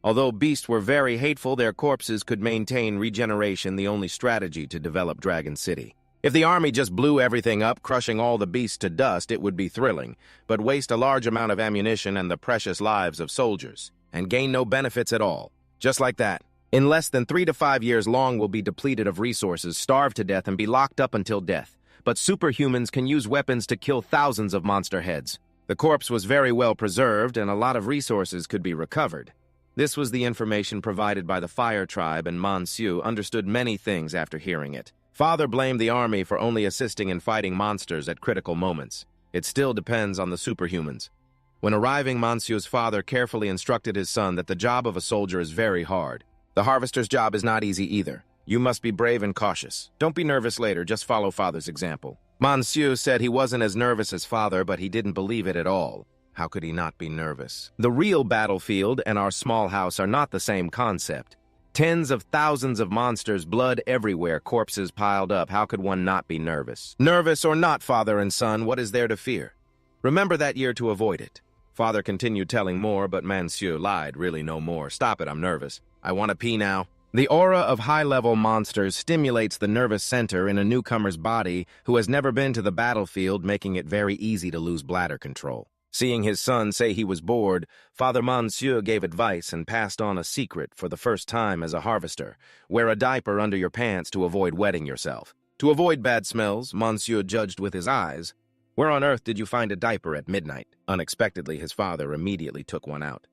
Although beasts were very hateful, their corpses could maintain regeneration, the only strategy to develop Dragon City. If the army just blew everything up, crushing all the beasts to dust, it would be thrilling, but waste a large amount of ammunition and the precious lives of soldiers, and gain no benefits at all. Just like that. In less than 3 to 5 years, Long will be depleted of resources, starve to death, and be locked up until death. But superhumans can use weapons to kill thousands of monster heads. The corpse was very well preserved, and a lot of resources could be recovered. This was the information provided by the Fire Tribe, and Monsieur understood many things after hearing it. Father blamed the army for only assisting in fighting monsters at critical moments. It still depends on the superhumans. When arriving, Monsieur's father carefully instructed his son that the job of a soldier is very hard. The harvester's job is not easy either. You must be brave and cautious. Don't be nervous later, just follow father's example. Monsieur said he wasn't as nervous as father, but he didn't believe it at all. How could he not be nervous? The real battlefield and our small house are not the same concept. Tens of thousands of monsters, blood everywhere, corpses piled up. How could one not be nervous? Nervous or not, father and son, what is there to fear? Remember that year to avoid it. Father continued telling more, but Monsieur lied, really no more. Stop it, I'm nervous. I want to pee now. The aura of high-level monsters stimulates the nervous center in a newcomer's body who has never been to the battlefield, making it very easy to lose bladder control. Seeing his son say he was bored, Father Monsieur gave advice and passed on a secret for the first time as a harvester. Wear a diaper under your pants to avoid wetting yourself. To avoid bad smells, Monsieur judged with his eyes. Where on earth did you find a diaper at midnight? Unexpectedly, his father immediately took one out.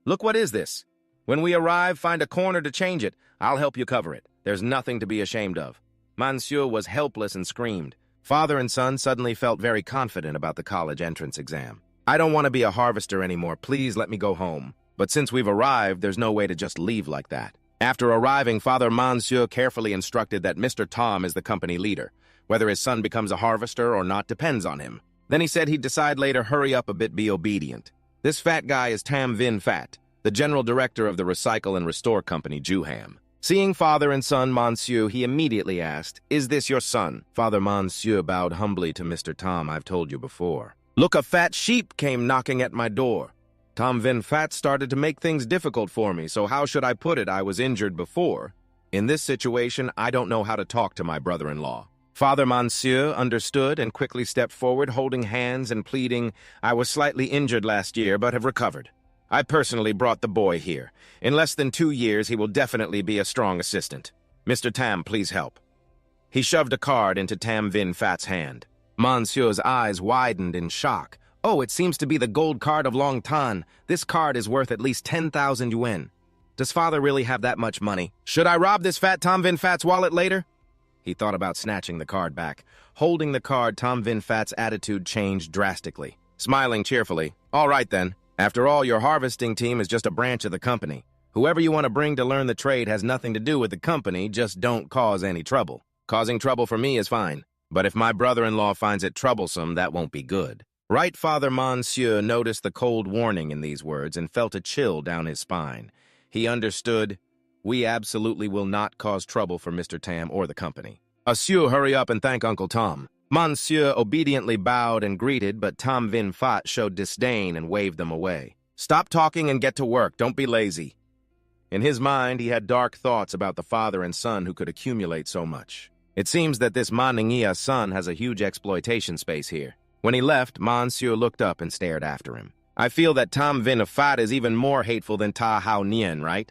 Look, what is this? When we arrive, find a corner to change it. I'll help you cover it. There's nothing to be ashamed of. Monsieur was helpless and screamed. Father and son suddenly felt very confident about the college entrance exam. I don't want to be a harvester anymore. Please let me go home. But since we've arrived, there's no way to just leave like that. After arriving, Father Monsieur carefully instructed that Mr. Tom is the company leader. Whether his son becomes a harvester or not depends on him. Then he said he'd decide later, hurry up a bit, be obedient. This fat guy is Tam Vin Fat, the general director of the Recycle and Restore Company, Juham. Seeing father and son Monsieur, he immediately asked, "Is this your son?" Father Monsieur bowed humbly to Mr. Tom. "I've told you before." Look, a fat sheep came knocking at my door. Tom Vin Fat started to make things difficult for me, so how should I put it? I was injured before. In this situation, I don't know how to talk to my brother-in-law. Father Monsieur understood and quickly stepped forward, holding hands and pleading, "I was slightly injured last year, but have recovered. I personally brought the boy here. In less than 2 years, he will definitely be a strong assistant. Mr. Tam, please help." He shoved a card into Tam Vin Fat's hand. Monsieur's eyes widened in shock. "Oh, it seems to be the gold card of Long Tan. This card is worth at least 10,000 yuan. Does father really have that much money? Should I rob this fat Tom Vin Fat's wallet later?" He thought about snatching the card back. Holding the card, Tom Vin Fat's attitude changed drastically. Smiling cheerfully, "All right then. After all, your harvesting team is just a branch of the company. Whoever you want to bring to learn the trade has nothing to do with the company, just don't cause any trouble. Causing trouble for me is fine. But if my brother-in-law finds it troublesome, that won't be good." Right Father Monsieur noticed the cold warning in these words and felt a chill down his spine. He understood, we absolutely will not cause trouble for Mr. Tam or the company. "Monsieur, hurry up and thank Uncle Tom." Monsieur obediently bowed and greeted, but Tom Vin Fat showed disdain and waved them away. "Stop talking and get to work. Don't be lazy." In his mind, he had dark thoughts about the father and son who could accumulate so much. It seems that this Manhwa son has a huge exploitation space here. When he left, Monsieur looked up and stared after him. "I feel that Tom Vin Fat is even more hateful than Ta Hao Nian, right?"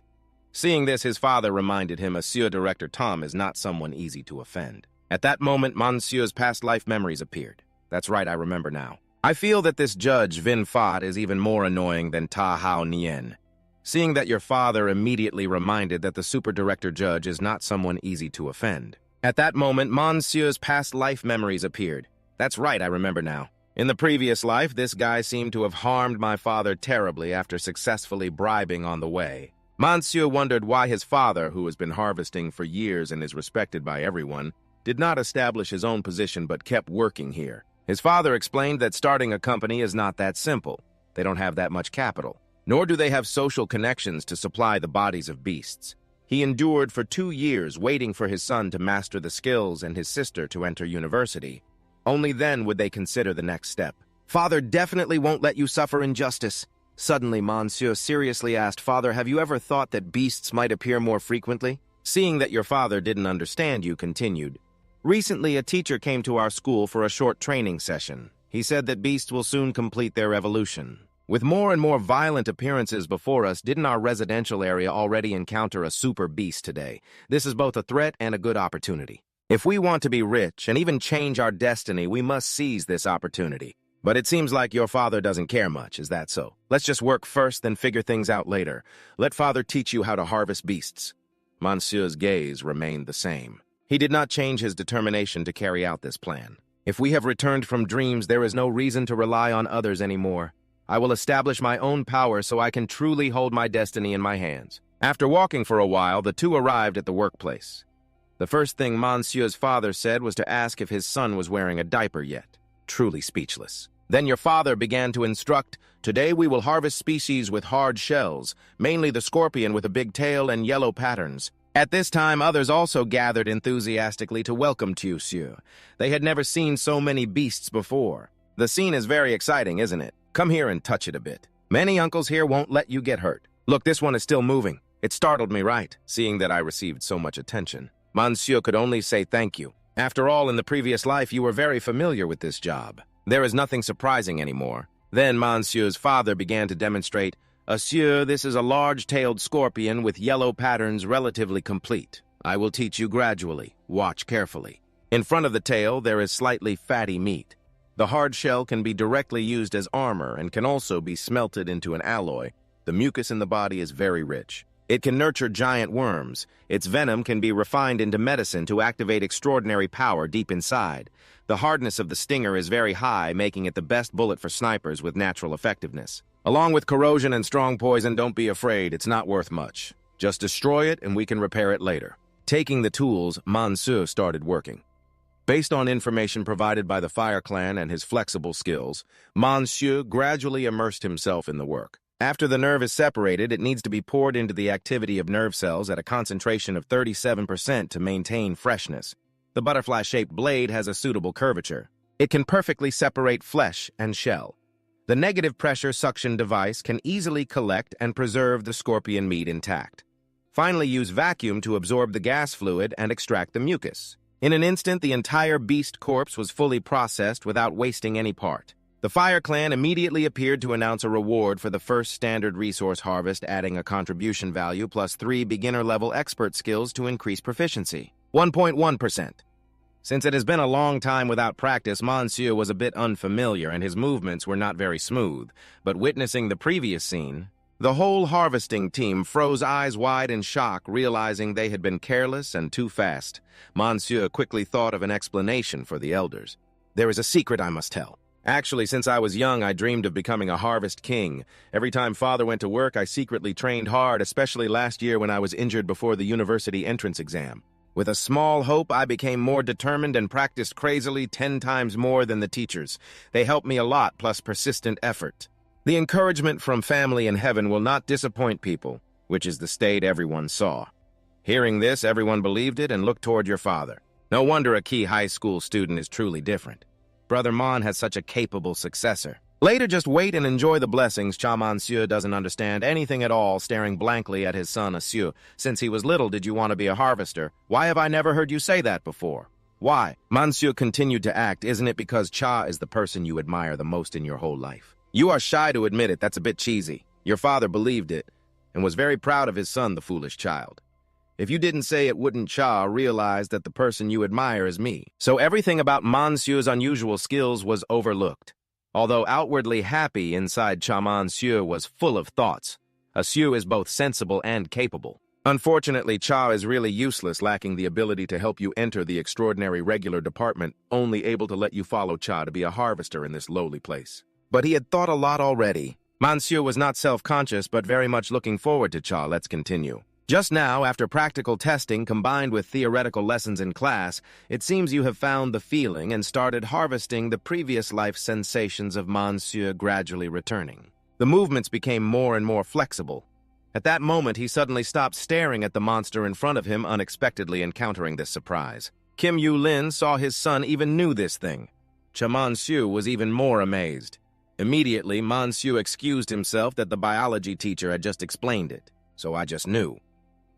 Seeing this, his father reminded him Monsieur Director Tom is not someone easy to offend. At that moment, Monsieur's past life memories appeared. "That's right, I remember now. I feel that this Judge Vin Fat is even more annoying than Ta Hao Nian." Seeing that your father immediately reminded that the Super Director Judge is not someone easy to offend. At that moment, Monsieur's past life memories appeared. "That's right, I remember now. In the previous life, this guy seemed to have harmed my father terribly after successfully bribing on the way." Monsieur wondered why his father, who has been harvesting for years and is respected by everyone, did not establish his own position but kept working here. His father explained that starting a company is not that simple. They don't have that much capital, nor do they have social connections to supply the bodies of beasts. He endured for 2 years waiting for his son to master the skills and his sister to enter university. Only then would they consider the next step. "Father definitely won't let you suffer injustice." Suddenly, Monsieur seriously asked, "Father, have you ever thought that beasts might appear more frequently?" Seeing that your father didn't understand you, continued, Recently, a teacher came to our school for a short training session. He said that beasts will soon complete their evolution. With more and more violent appearances before us, didn't our residential area already encounter a super beast today? This is both a threat and a good opportunity. If we want to be rich and even change our destiny, we must seize this opportunity. But it seems like your father doesn't care much, is that so? Let's just work first, then figure things out later. Let father teach you how to harvest beasts. Monsieur's gaze remained the same. He did not change his determination to carry out this plan. If we have returned from dreams, there is no reason to rely on others anymore. I will establish my own power so I can truly hold my destiny in my hands. After walking for a while, the two arrived at the workplace. The first thing Monsieur's father said was to ask if his son was wearing a diaper yet. Truly speechless. Then your father began to instruct, "Today we will harvest species with hard shells, mainly the scorpion with a big tail and yellow patterns." At this time, others also gathered enthusiastically to welcome Monsieur. They had never seen so many beasts before. The scene is very exciting, isn't it? Come here and touch it a bit. Many uncles here won't let you get hurt. Look, this one is still moving. It startled me right, seeing that I received so much attention. Monsieur could only say thank you. After all, in the previous life, you were very familiar with this job. There is nothing surprising anymore. Then Monsieur's father began to demonstrate, "Monsieur, this is a large-tailed scorpion with yellow patterns relatively complete. I will teach you gradually. Watch carefully. In front of the tail, there is slightly fatty meat. The hard shell can be directly used as armor and can also be smelted into an alloy. The mucus in the body is very rich. It can nurture giant worms. Its venom can be refined into medicine to activate extraordinary power deep inside. The hardness of the stinger is very high, making it the best bullet for snipers with natural effectiveness. Along with corrosion and strong poison, don't be afraid, it's not worth much. Just destroy it and we can repair it later." Taking the tools, Monsieur started working. Based on information provided by the Fire Clan and his flexible skills, Monsieur gradually immersed himself in the work. After the nerve is separated, it needs to be poured into the activity of nerve cells at a concentration of 37% to maintain freshness. The butterfly-shaped blade has a suitable curvature. It can perfectly separate flesh and shell. The negative pressure suction device can easily collect and preserve the scorpion meat intact. Finally, use vacuum to absorb the gas fluid and extract the mucus. In an instant, the entire beast corpse was fully processed without wasting any part. The Fire Clan immediately appeared to announce a reward for the first standard resource harvest, adding a contribution value plus 3 beginner-level expert skills to increase proficiency. 1.1%. Since it has been a long time without practice, Monsieur was a bit unfamiliar and his movements were not very smooth. But witnessing the previous scene, the whole harvesting team froze eyes wide in shock, realizing they had been careless and too fast. Monsieur quickly thought of an explanation for the elders. "There is a secret I must tell. Actually, since I was young, I dreamed of becoming a harvest king. Every time father went to work, I secretly trained hard, especially last year when I was injured before the university entrance exam. With a small hope, I became more determined and practiced crazily 10 times more than the teachers. They helped me a lot, plus persistent effort. The encouragement from family in heaven will not disappoint people, which is the state everyone saw." Hearing this, everyone believed it and looked toward your father. No wonder a key high school student is truly different. Brother Mon has such a capable successor. Later, just wait and enjoy the blessings. Monsieur doesn't understand anything at all, staring blankly at his son, Monsieur. "Since he was little, did you want to be a harvester? Why have I never heard you say that before?" "Why?" Monsieur continued to act. "Isn't it because Cha is the person you admire the most in your whole life? You are shy to admit it, that's a bit cheesy. Your father believed it, and was very proud of his son, the foolish child. If you didn't say it, wouldn't Cha realize that the person you admire is me?" So everything about Monsieur's unusual skills was overlooked. Although outwardly happy, inside Monsieur was full of thoughts. Monsieur is both sensible and capable. Unfortunately, Cha is really useless, lacking the ability to help you enter the extraordinary regular department, only able to let you follow Cha to be a harvester in this lowly place. But he had thought a lot already. Monsieur was not self-conscious, but very much looking forward to Cha. Let's continue. Just now, after practical testing combined with theoretical lessons in class, it seems you have found the feeling and started harvesting the previous life sensations of Monsieur gradually returning. The movements became more and more flexible. At that moment, he suddenly stopped staring at the monster in front of him, unexpectedly encountering this surprise. Kim Yu-lin saw his son even knew this thing. Monsieur was even more amazed. Immediately, Monsieur excused himself that the biology teacher had just explained it, so I just knew.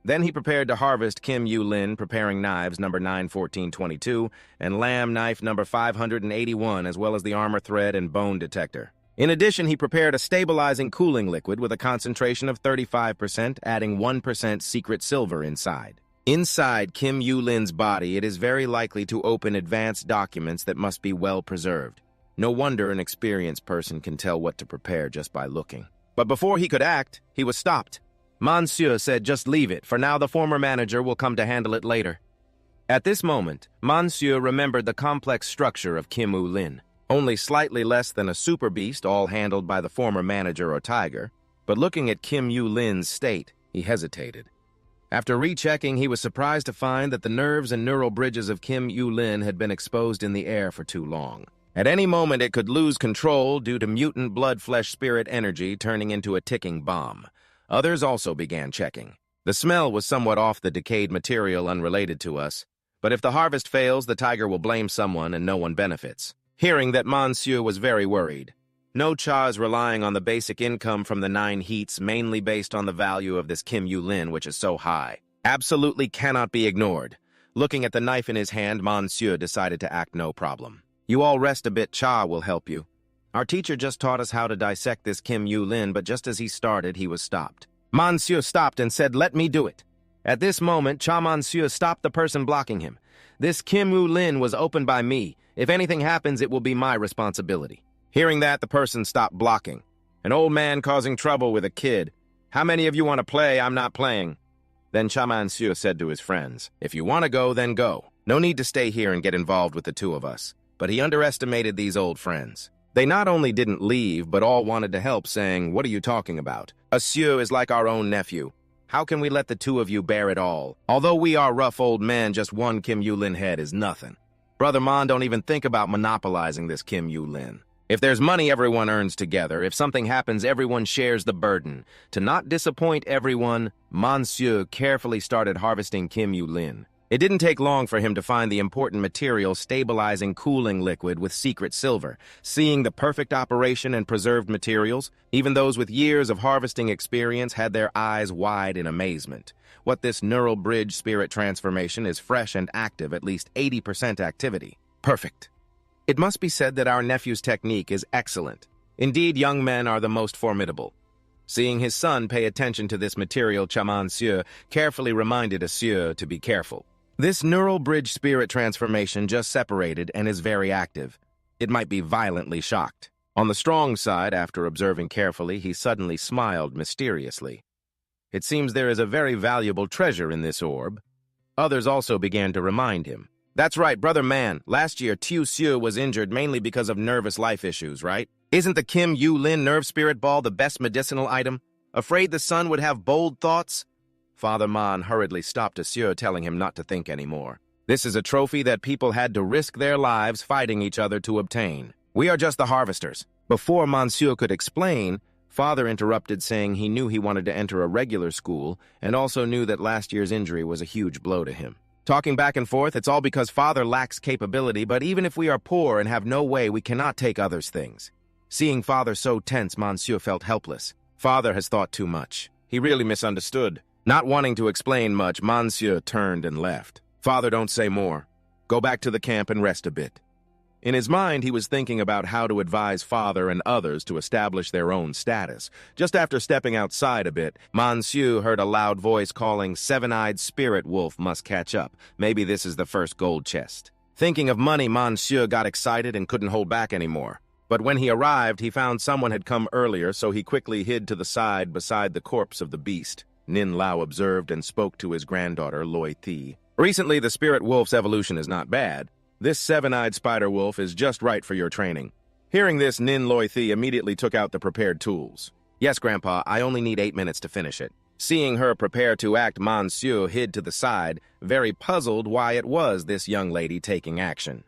Then he prepared to harvest Kim Yu-lin, preparing knives number 91422 and lamb knife number 581, as well as the armor thread and bone detector. In addition, he prepared a stabilizing cooling liquid with a concentration of 35%, adding 1% secret silver inside. Inside Kim Yu-lin's body, it is very likely to open advanced documents that must be well preserved. No wonder an experienced person can tell what to prepare just by looking. But before he could act, he was stopped. Monsieur said, "Just leave it. For now, the former manager will come to handle it later." At this moment, Monsieur remembered the complex structure of Kim Yu-lin. Only slightly less than a super beast, all handled by the former manager or tiger. But looking at Kim Yu-lin's state, he hesitated. After rechecking, he was surprised to find that the nerves and neural bridges of Kim Yu-lin had been exposed in the air for too long. At any moment, it could lose control due to mutant blood-flesh-spirit energy turning into a ticking bomb. Others also began checking. The smell was somewhat off the decayed material unrelated to us, but if the harvest fails, the tiger will blame someone and no one benefits. Hearing that Monsieur was very worried. No Cha is relying on the basic income from the 9 heats, mainly based on the value of this Kim Yu-lin, which is so high. Absolutely cannot be ignored. Looking at the knife in his hand, Monsieur decided to act no problem. "You all rest a bit, Cha will help you. Our teacher just taught us how to dissect this Kim Yu-lin, but just as he started, he was stopped." Monsieur stopped and said, "Let me do it." At this moment, Cha Monsieur stopped the person blocking him. "This Kim Yu-lin was opened by me. If anything happens, it will be my responsibility." Hearing that, the person stopped blocking. "An old man causing trouble with a kid. How many of you want to play? I'm not playing." Then Cha Monsieur said to his friends, "If you want to go, then go. No need to stay here and get involved with the two of us." But he underestimated these old friends. They not only didn't leave, but all wanted to help, saying, "What are you talking about? Monsieur is like our own nephew. How can we let the two of you bear it all? Although we are rough old men, just one Kim Yu-lin head is nothing. Brother Mon, don't even think about monopolizing this Kim Yu-lin. If there's money, everyone earns together. If something happens, everyone shares the burden. To not disappoint everyone, Monsieur carefully started harvesting Kim Yu-lin. It didn't take long for him to find the important material stabilizing cooling liquid with secret silver. Seeing the perfect operation and preserved materials, even those with years of harvesting experience had their eyes wide in amazement. What this neural bridge spirit transformation is fresh and active, at least 80% activity. Perfect. It must be said that our nephew's technique is excellent. Indeed, young men are the most formidable. Seeing his son pay attention to this material, Monsieur carefully reminded Monsieur to be careful. This neural bridge spirit transformation just separated and is very active. It might be violently shocked. On the strong side, after observing carefully, he suddenly smiled mysteriously. It seems there is a very valuable treasure in this orb. Others also began to remind him. "That's right, Brother Man. Last year, Tiu Siu was injured mainly because of nervous life issues, right? Isn't the Kim Yu-lin nerve spirit ball the best medicinal item? Afraid the son would have bold thoughts?" Father Man hurriedly stopped Siu, telling him not to think anymore. "This is a trophy that people had to risk their lives fighting each other to obtain. We are just the harvesters." Before Monsieur could explain, Father interrupted, saying he knew he wanted to enter a regular school and also knew that last year's injury was a huge blow to him. Talking back and forth, it's all because Father lacks capability, but even if we are poor and have no way, we cannot take others' things. Seeing Father so tense, Monsieur felt helpless. Father has thought too much. He really misunderstood. Not wanting to explain much, Monsieur turned and left. "Father, don't say more. Go back to the camp and rest a bit." In his mind, he was thinking about how to advise Father and others to establish their own status. Just after stepping outside a bit, Monsieur heard a loud voice calling, "Seven-eyed spirit wolf must catch up. Maybe this is the first gold chest." Thinking of money, Monsieur got excited and couldn't hold back anymore. But when he arrived, he found someone had come earlier, so he quickly hid to the side beside the corpse of the beast. Nin Lao observed and spoke to his granddaughter, Loi Thi. "Recently, the spirit wolf's evolution is not bad. This seven-eyed spider wolf is just right for your training." Hearing this, Nin Loi Thi immediately took out the prepared tools. "Yes, Grandpa, I only need 8 minutes to finish it." Seeing her prepare to act, Monsieur hid to the side, very puzzled why it was this young lady taking action.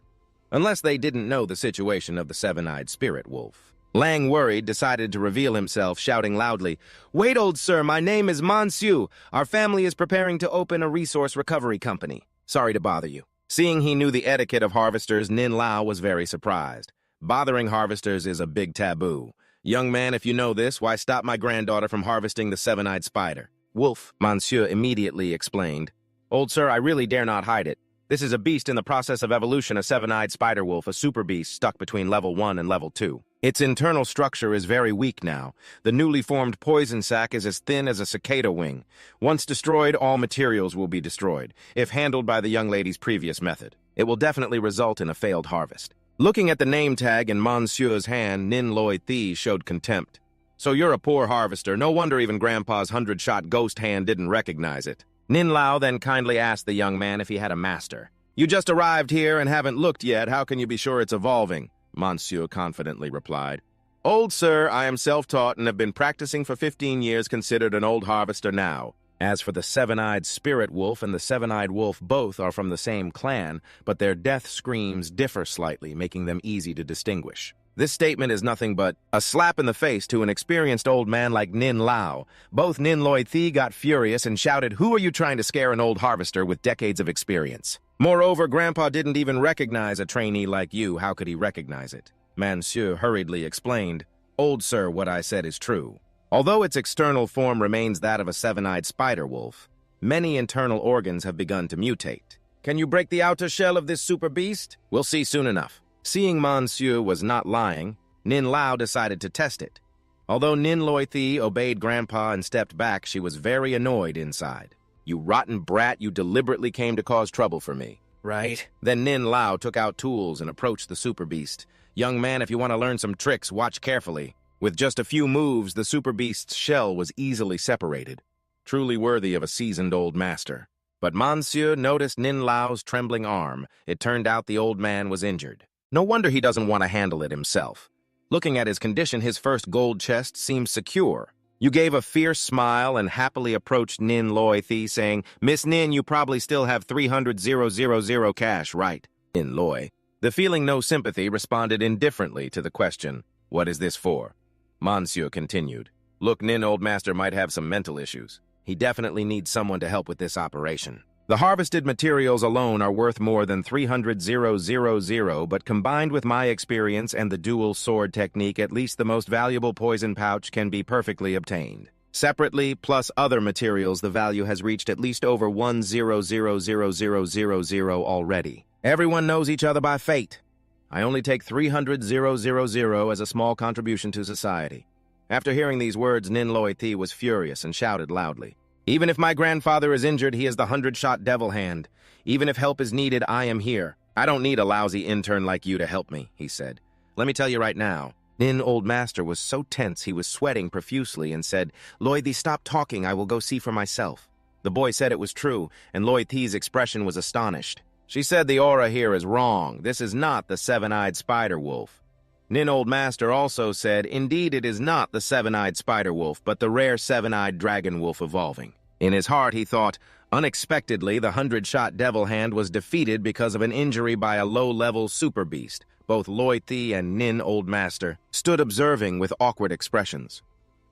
Unless they didn't know the situation of the seven-eyed spirit wolf. Lang, worried, decided to reveal himself, shouting loudly, "Wait, old sir, my name is Monsieur. Our family is preparing to open a resource recovery company. Sorry to bother you." Seeing he knew the etiquette of harvesters, Nin Lao was very surprised. Bothering harvesters is a big taboo. "Young man, if you know this, why stop my granddaughter from harvesting the seven-eyed spider?" Wolf, Monsieur immediately explained. Old sir, I really dare not hide it. This is a beast in the process of evolution, a seven-eyed spider wolf, a super beast stuck between level 1 and level 2. Its internal structure is very weak now. The newly formed poison sac is as thin as a cicada wing. Once destroyed, all materials will be destroyed. If handled by the young lady's previous method, it will definitely result in a failed harvest. Looking at the name tag in Monsieur's hand, Nin Loi Thi showed contempt. So you're a poor harvester. No wonder even Grandpa's 100-shot ghost hand didn't recognize it. Nin Lao then kindly asked the young man if he had a master. You just arrived here and haven't looked yet. How can you be sure it's evolving? Monsieur confidently replied. Old sir, I am self-taught and have been practicing for 15 years, considered an old harvester now. As for the seven-eyed spirit wolf and the seven-eyed wolf, both are from the same clan, but their death screams differ slightly, making them easy to distinguish. This statement is nothing but a slap in the face to an experienced old man like Nin Lao. Both Nin Loi Thi got furious and shouted, "Who are you trying to scare an old harvester with decades of experience? Moreover, Grandpa didn't even recognize a trainee like you. How could he recognize it?" Monsieur hurriedly explained, Old sir, what I said is true. Although its external form remains that of a seven-eyed spider wolf, many internal organs have begun to mutate. Can you break the outer shell of this super beast? We'll see soon enough. Seeing Monsieur was not lying, Nin Lao decided to test it. Although Nin Loi Thi obeyed Grandpa and stepped back, she was very annoyed inside. You rotten brat, you deliberately came to cause trouble for me. Right. Then Nin Lao took out tools and approached the super beast. Young man, if you want to learn some tricks, watch carefully. With just a few moves, the super beast's shell was easily separated. Truly worthy of a seasoned old master. But Monsieur noticed Nin Lao's trembling arm. It turned out the old man was injured. No wonder he doesn't want to handle it himself. Looking at his condition, his first gold chest seemed secure. You gave a fierce smile and happily approached Nin Loi Thi, saying, Miss Nin, you probably still have 300,000 cash, right? Nin Loi. The feeling no sympathy responded indifferently to the question, What is this for? Monsieur continued, Look, Nin, old master might have some mental issues. He definitely needs someone to help with this operation. The harvested materials alone are worth more than 300,000, but combined with my experience and the dual sword technique, at least the most valuable poison pouch can be perfectly obtained. Separately, plus other materials, the value has reached at least over 1,000,000 already. Everyone knows each other by fate. I only take 300,000 as a small contribution to society. After hearing these words, Nin Loi Thi was furious and shouted loudly. Even if my grandfather is injured, he is the 100-shot devil hand. Even if help is needed, I am here. I don't need a lousy intern like you to help me, he said. Let me tell you right now. Nin Old Master was so tense he was sweating profusely and said, Loi Thi, stop talking, I will go see for myself. The boy said it was true, and Loi Thi's expression was astonished. She said the aura here is wrong. This is not the seven-eyed spider wolf. Nin Old Master also said, indeed it is not the seven-eyed spider wolf, but the rare seven-eyed dragon wolf evolving. In his heart, he thought, unexpectedly, the 100-shot devil hand was defeated because of an injury by a low-level super beast. Both Loi Thi and Nin Old Master stood observing with awkward expressions.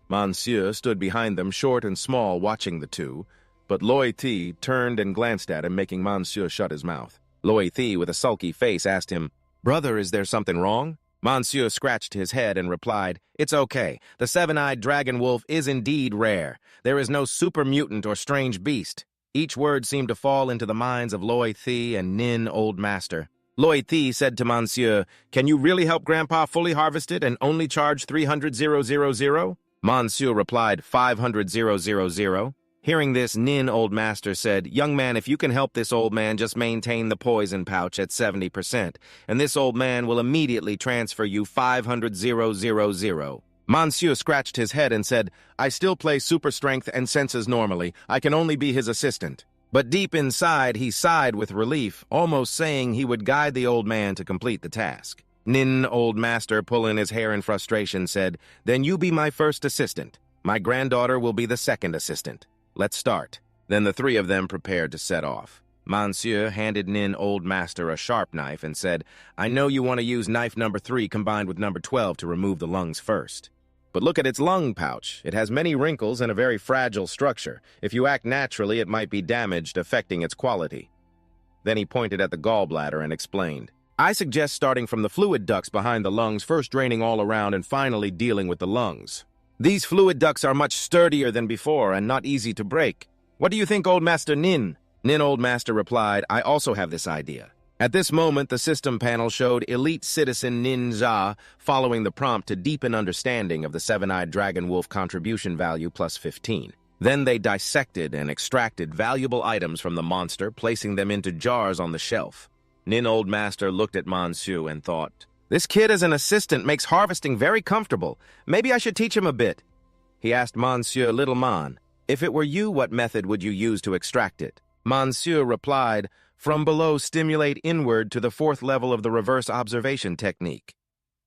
Monsieur stood behind them, short and small, watching the two, but Loi Thi turned and glanced at him, making Monsieur shut his mouth. Loi Thi, with a sulky face, asked him, Brother, is there something wrong? Monsieur scratched his head and replied, It's okay. The seven-eyed dragon wolf is indeed rare. There is no super mutant or strange beast. Each word seemed to fall into the minds of Loi Thi and Nin Old Master. Loi Thi said to Monsieur, Can you really help Grandpa fully harvest it and only charge 300,000? Monsieur replied, 500,000. Hearing this, Nin Old Master said, Young man, if you can help this old man, just maintain the poison pouch at 70%, and this old man will immediately transfer you 500,000. Monsieur scratched his head and said, I still play super strength and senses normally. I can only be his assistant. But deep inside, he sighed with relief, almost saying he would guide the old man to complete the task. Nin Old Master, pulling his hair in frustration, said, Then you be my first assistant. My granddaughter will be the second assistant. Let's start. Then the three of them prepared to set off. Monsieur handed Nin Old Master a sharp knife and said, I know you want to use knife number 3 combined with number 12 to remove the lungs first. But look at its lung pouch. It has many wrinkles and a very fragile structure. If you act naturally, it might be damaged, affecting its quality. Then he pointed at the gallbladder and explained, I suggest starting from the fluid ducts behind the lungs, first draining all around and finally dealing with the lungs. These fluid ducts are much sturdier than before and not easy to break. What do you think, Old Master Nin? Nin Old Master replied, I also have this idea. At this moment, the system panel showed Elite Citizen Nin Zha following the prompt to deepen understanding of the seven-eyed dragon wolf contribution value plus 15. Then they dissected and extracted valuable items from the monster, placing them into jars on the shelf. Nin Old Master looked at Monsieur and thought, this kid as an assistant makes harvesting very comfortable. Maybe I should teach him a bit. He asked Monsieur Little Man, if it were you, what method would you use to extract it? Monsieur replied, from below stimulate inward to the fourth level of the reverse observation technique.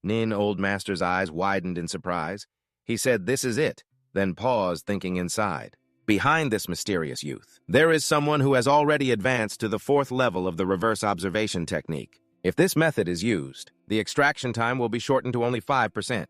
Nin Old Master's eyes widened in surprise. He said, this is it, then paused, thinking inside. Behind this mysterious youth, there is someone who has already advanced to the fourth level of the reverse observation technique. If this method is used, the extraction time will be shortened to only 5%.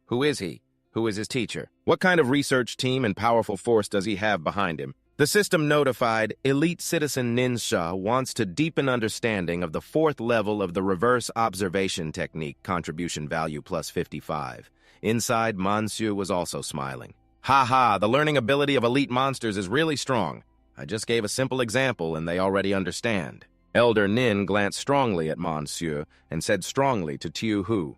Who is he? Who is his teacher? What kind of research team and powerful force does he have behind him? The system notified Elite Citizen Ninsha wants to deepen understanding of the fourth level of the reverse observation technique, contribution value plus 55. Inside, Monsieur was also smiling. Ha ha, the learning ability of elite monsters is really strong. I just gave a simple example and they already understand. Elder Nin glanced strongly at Monsieur and said strongly to Tiu Hu,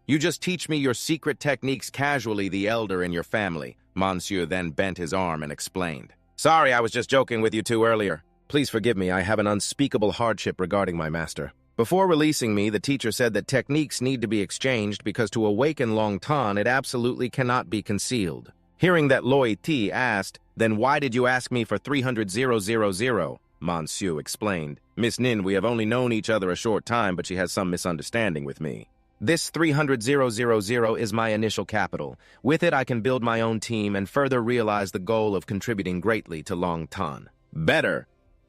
you just teach me your secret techniques casually, the elder in your family. Monsieur then bent his arm and explained. Sorry, I was just joking with you two earlier. Please forgive me, I have an unspeakable hardship regarding my master. Before releasing me, the teacher said that techniques need to be exchanged because to awaken Long Tan, it absolutely cannot be concealed. Hearing that Loi Ti asked, then why did you ask me for 300,000? Monsieur explained. Miss Nin, we have only known each other a short time, but she has some misunderstanding with me. This 300,000 is my initial capital. With it, I can build my own team and further realize the goal of contributing greatly to Long Tan. Better.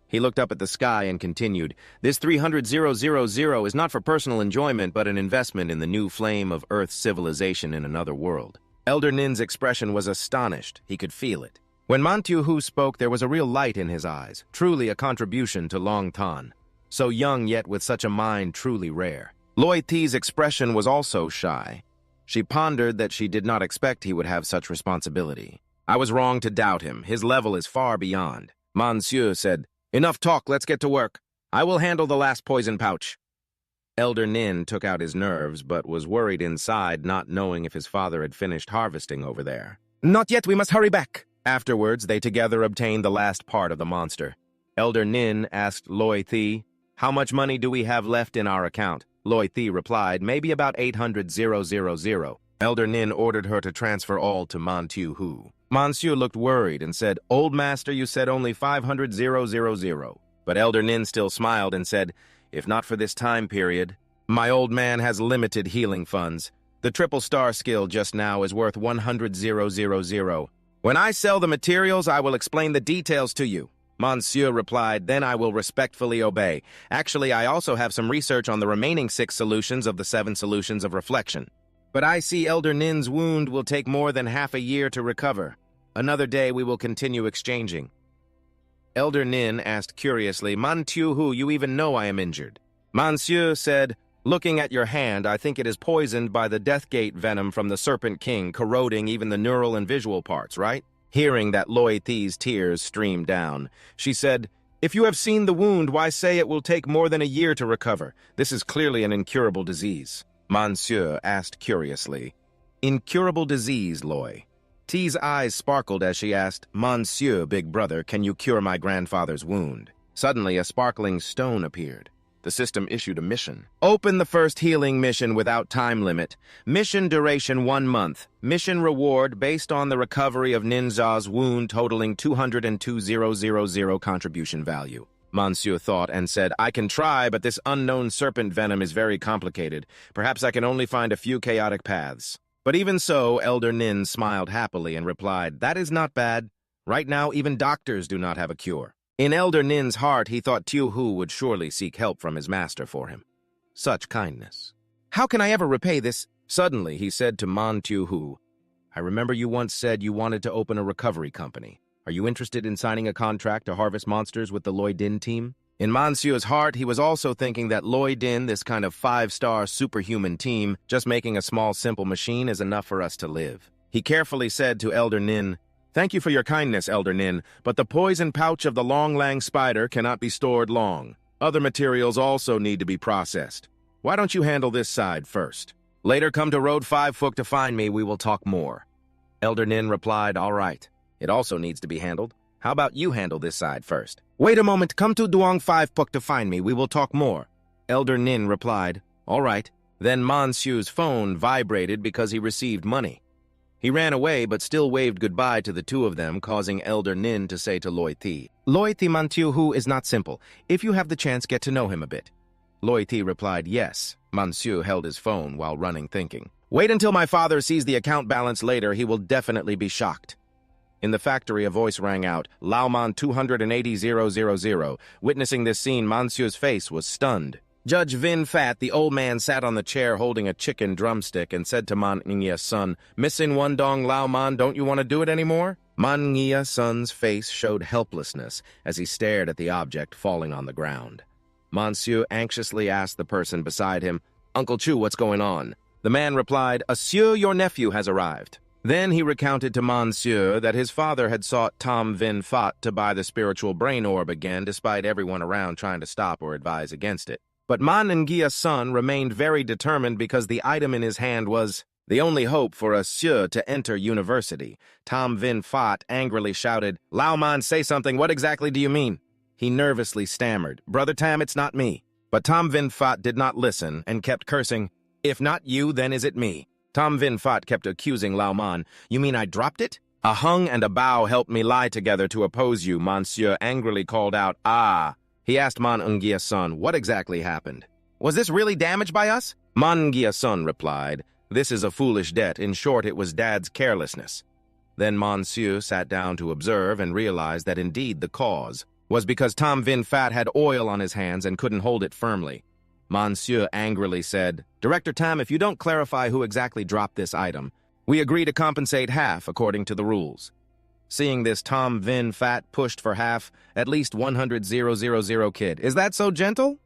He looked up at the sky and continued, this 300,000 is not for personal enjoyment, but an investment in the new flame of Earth's civilization in another world. Elder Nin's expression was astonished. He could feel it. When Mantiu Hu spoke, there was a real light in his eyes, truly a contribution to Long Tan. So young, yet with such a mind truly rare. Loi Ti's expression was also shy. She pondered that she did not expect he would have such responsibility. I was wrong to doubt him. His level is far beyond. Monsieur said, enough talk, let's get to work. I will handle the last poison pouch. Elder Nin took out his nerves, but was worried inside, not knowing if his father had finished harvesting over there. Not yet, we must hurry back. Afterwards, they together obtained the last part of the monster. Elder Nin asked Loi Ti, how much money do we have left in our account? Loi Ti replied, maybe about 800,000. Elder Nin ordered her to transfer all to Mantiu Hu. Monsieur looked worried and said, Old Master, you said only 500,000. But Elder Nin still smiled and said, if not for this time period, my old man has limited healing funds. The triple star skill just now is worth 100,000. When I sell the materials, I will explain the details to you. Monsieur replied, then I will respectfully obey. Actually, I also have some research on the remaining 6 solutions of the 7 solutions of reflection. But I see Elder Nin's wound will take more than half a year to recover. Another day we will continue exchanging. Elder Nin asked curiously, Mantiu Hu, you even know I am injured. Monsieur said, looking at your hand, I think it is poisoned by the Deathgate venom from the Serpent King, corroding even the neural and visual parts, right? Hearing that, Loi Ti's tears streamed down. She said, if you have seen the wound, why say it will take more than a year to recover? This is clearly an incurable disease. Monsieur asked curiously, incurable disease, Loi? Ti's eyes sparkled as she asked, Monsieur, big brother, can you cure my grandfather's wound? Suddenly, a sparkling stone appeared. The system issued a mission. Open the first healing mission without time limit. Mission duration 1 month. Mission reward based on the recovery of Ninja's wound totaling 202,000 contribution value. Monsieur thought and said, I can try, but this unknown serpent venom is very complicated. Perhaps I can only find a few chaotic paths. But even so, Elder Nin smiled happily and replied, that is not bad. Right now, even doctors do not have a cure. In Elder Nin's heart, he thought Tiu Hu would surely seek help from his master for him. Such kindness. How can I ever repay this? Suddenly, he said to Mantiu Hu, I remember you once said you wanted to open a recovery company. Are you interested in signing a contract to harvest monsters with the Loi Din team? In Monsieur's heart, he was also thinking that Loi Din, this kind of 5-star superhuman team, just making a small simple machine is enough for us to live. He carefully said to Elder Nin, "Thank you for your kindness, Elder Nin, but the poison pouch of the long-lang spider cannot be stored long. Other materials also need to be processed. Why don't you handle this side first? Later come to Road 5 Fook to find me, we will talk more." Elder Nin replied, "All right. It also needs to be handled. How about you handle this side first?" "Wait a moment, come to Duong 5 Fook to find me, we will talk more." Elder Nin replied, "All right." Then Monsieur's phone vibrated because he received money. He ran away but still waved goodbye to the two of them, causing Elder Nin to say to Loi Thi, "Loi Thi Mantiu Hu is not simple. If you have the chance, get to know him a bit." Loi Thi replied, "Yes." Monsieur held his phone while running, thinking, "Wait until my father sees the account balance later, he will definitely be shocked." In the factory, a voice rang out, "Lauman 280,000. Witnessing this scene, Monsieur's face was stunned. Judge Vin Fat, the old man, sat on the chair holding a chicken drumstick and said to Man Nghia's son, "Missing one dong Lao Man, don't you want to do it anymore?" Man Nghia's son's face showed helplessness as he stared at the object falling on the ground. Monsieur anxiously asked the person beside him, "Uncle Chu, what's going on?" The man replied, "Monsieur, your nephew has arrived." Then he recounted to Monsieur that his father had sought Tom Vin Fat to buy the spiritual brain orb again despite everyone around trying to stop or advise against it. But Man Nghia's son remained very determined because the item in his hand was the only hope for a sieur to enter university. Tom Vin Fat angrily shouted, "Lao Man, say something, what exactly do you mean?" He nervously stammered, "Brother Tam, it's not me." But Tom Vin Fat did not listen and kept cursing, "If not you, then is it me?" Tom Vin Fat kept accusing Lao Man, "You mean I dropped it?" "A hung and a bow helped me lie together to oppose you," Monsieur angrily called out, "Ah." He asked Man Nghia's son, "What exactly happened? Was this really damaged by us?" Man Nghia's son replied, "This is a foolish debt. In short, it was Dad's carelessness." Then Monsieur sat down to observe and realized that indeed the cause was because Tom Vin Fat had oil on his hands and couldn't hold it firmly. Monsieur angrily said, "Director Tam, if you don't clarify who exactly dropped this item, we agree to compensate half according to the rules." Seeing this, Tom Vin Fat pushed for half, at least 100,000 kid. "Is that so gentle?"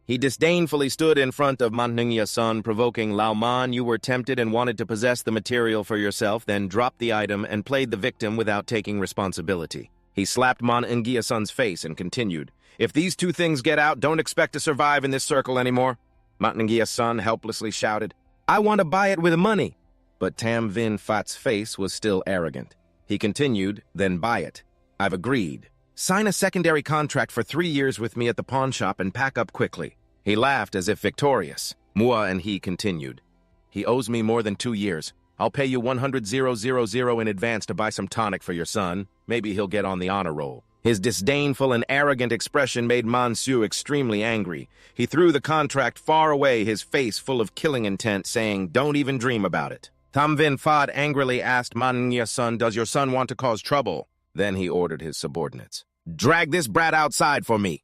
He disdainfully stood in front of Man Nghia's son, provoking, "Lao Man, you were tempted and wanted to possess the material for yourself, then dropped the item and played the victim without taking responsibility." He slapped Man Nghia's son's face and continued, "If these two things get out, don't expect to survive in this circle anymore." Man Nghia's son helplessly shouted, "I want to buy it with money." But Tam Vin Fat's face was still arrogant. He continued, "Then buy it. I've agreed. Sign a secondary contract for 3 years with me at the pawn shop and pack up quickly." He laughed as if victorious. Mua and he continued, "He owes me more than 2 years. I'll pay you 100,000 in advance to buy some tonic for your son. Maybe he'll get on the honor roll." His disdainful and arrogant expression made Monsieur extremely angry. He threw the contract far away, his face full of killing intent, saying, "Don't even dream about it." Tam Vin Fat angrily asked Man Nghia's son, "Does your son want to cause trouble?" Then he ordered his subordinates, "Drag this brat outside for me."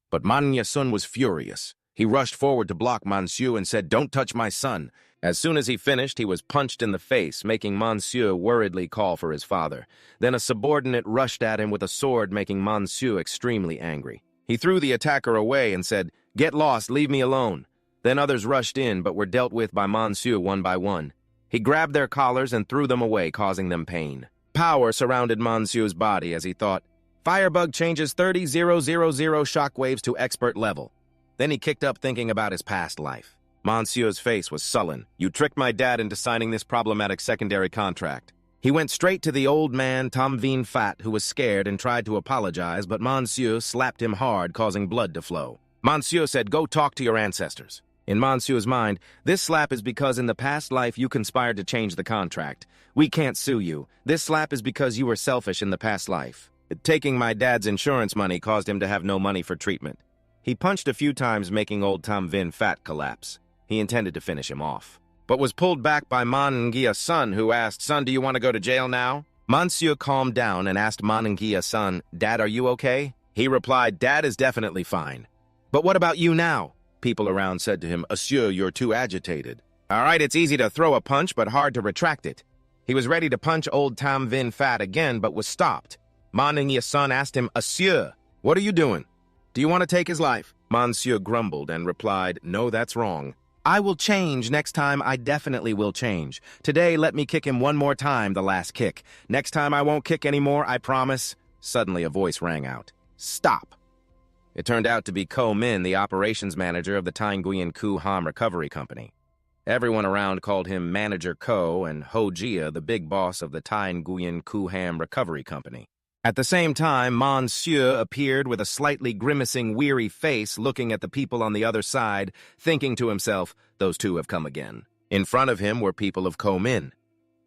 But Man Nghia's son was furious. He rushed forward to block Monsieur and said, "Don't touch my son." As soon as he finished, he was punched in the face, making Monsieur worriedly call for his father. Then a subordinate rushed at him with a sword, making Monsieur extremely angry. He threw the attacker away and said, "Get lost, leave me alone." Then others rushed in, but were dealt with by Monsieur one by one. He grabbed their collars and threw them away, causing them pain. Power surrounded Monsieur's body as he thought, "Firebug changes 30,000 shockwaves to expert level." Then he kicked up thinking about his past life. Monsieur's face was sullen. "You tricked my dad into signing this problematic secondary contract." He went straight to the old man, Tom Vin Fat, who was scared and tried to apologize, but Monsieur slapped him hard, causing blood to flow. Monsieur said, "Go talk to your ancestors." In Monsieur's mind, this slap is because in the past life you conspired to change the contract. We can't sue you. This slap is because you were selfish in the past life. Taking my dad's insurance money caused him to have no money for treatment. He punched a few times, making old Tom Vin Fat collapse. He intended to finish him off, but was pulled back by Man Nghia's son, who asked, "Son, do you want to go to jail now?" Monsieur calmed down and asked Man Nghia's son, "Dad, are you okay?" He replied, "Dad is definitely fine." "But what about you now?" People around said to him, "Monsieur, you're too agitated." "All right, it's easy to throw a punch, but hard to retract it." He was ready to punch old Tam Vin Fat again, but was stopped. Man Nghia's son asked him, "Monsieur, what are you doing? Do you want to take his life?" Monsieur grumbled and replied, "No, that's wrong. I will change. Next time, I definitely will change. Today, let me kick him one more time, the last kick. Next time, I won't kick anymore, I promise. Suddenly, a voice rang out. Stop. It turned out to be Ko Min, the operations manager of the Tai Nguyen Ku Ham Recovery Company. Everyone around called him Manager Ko, and Ho Jia, the big boss of the Tai Nguyen Ku Ham Recovery Company. At the same time, Monsieur appeared with a slightly grimacing, weary face, looking at the people on the other side, thinking to himself, those two have come again. In front of him were people of Ko Min.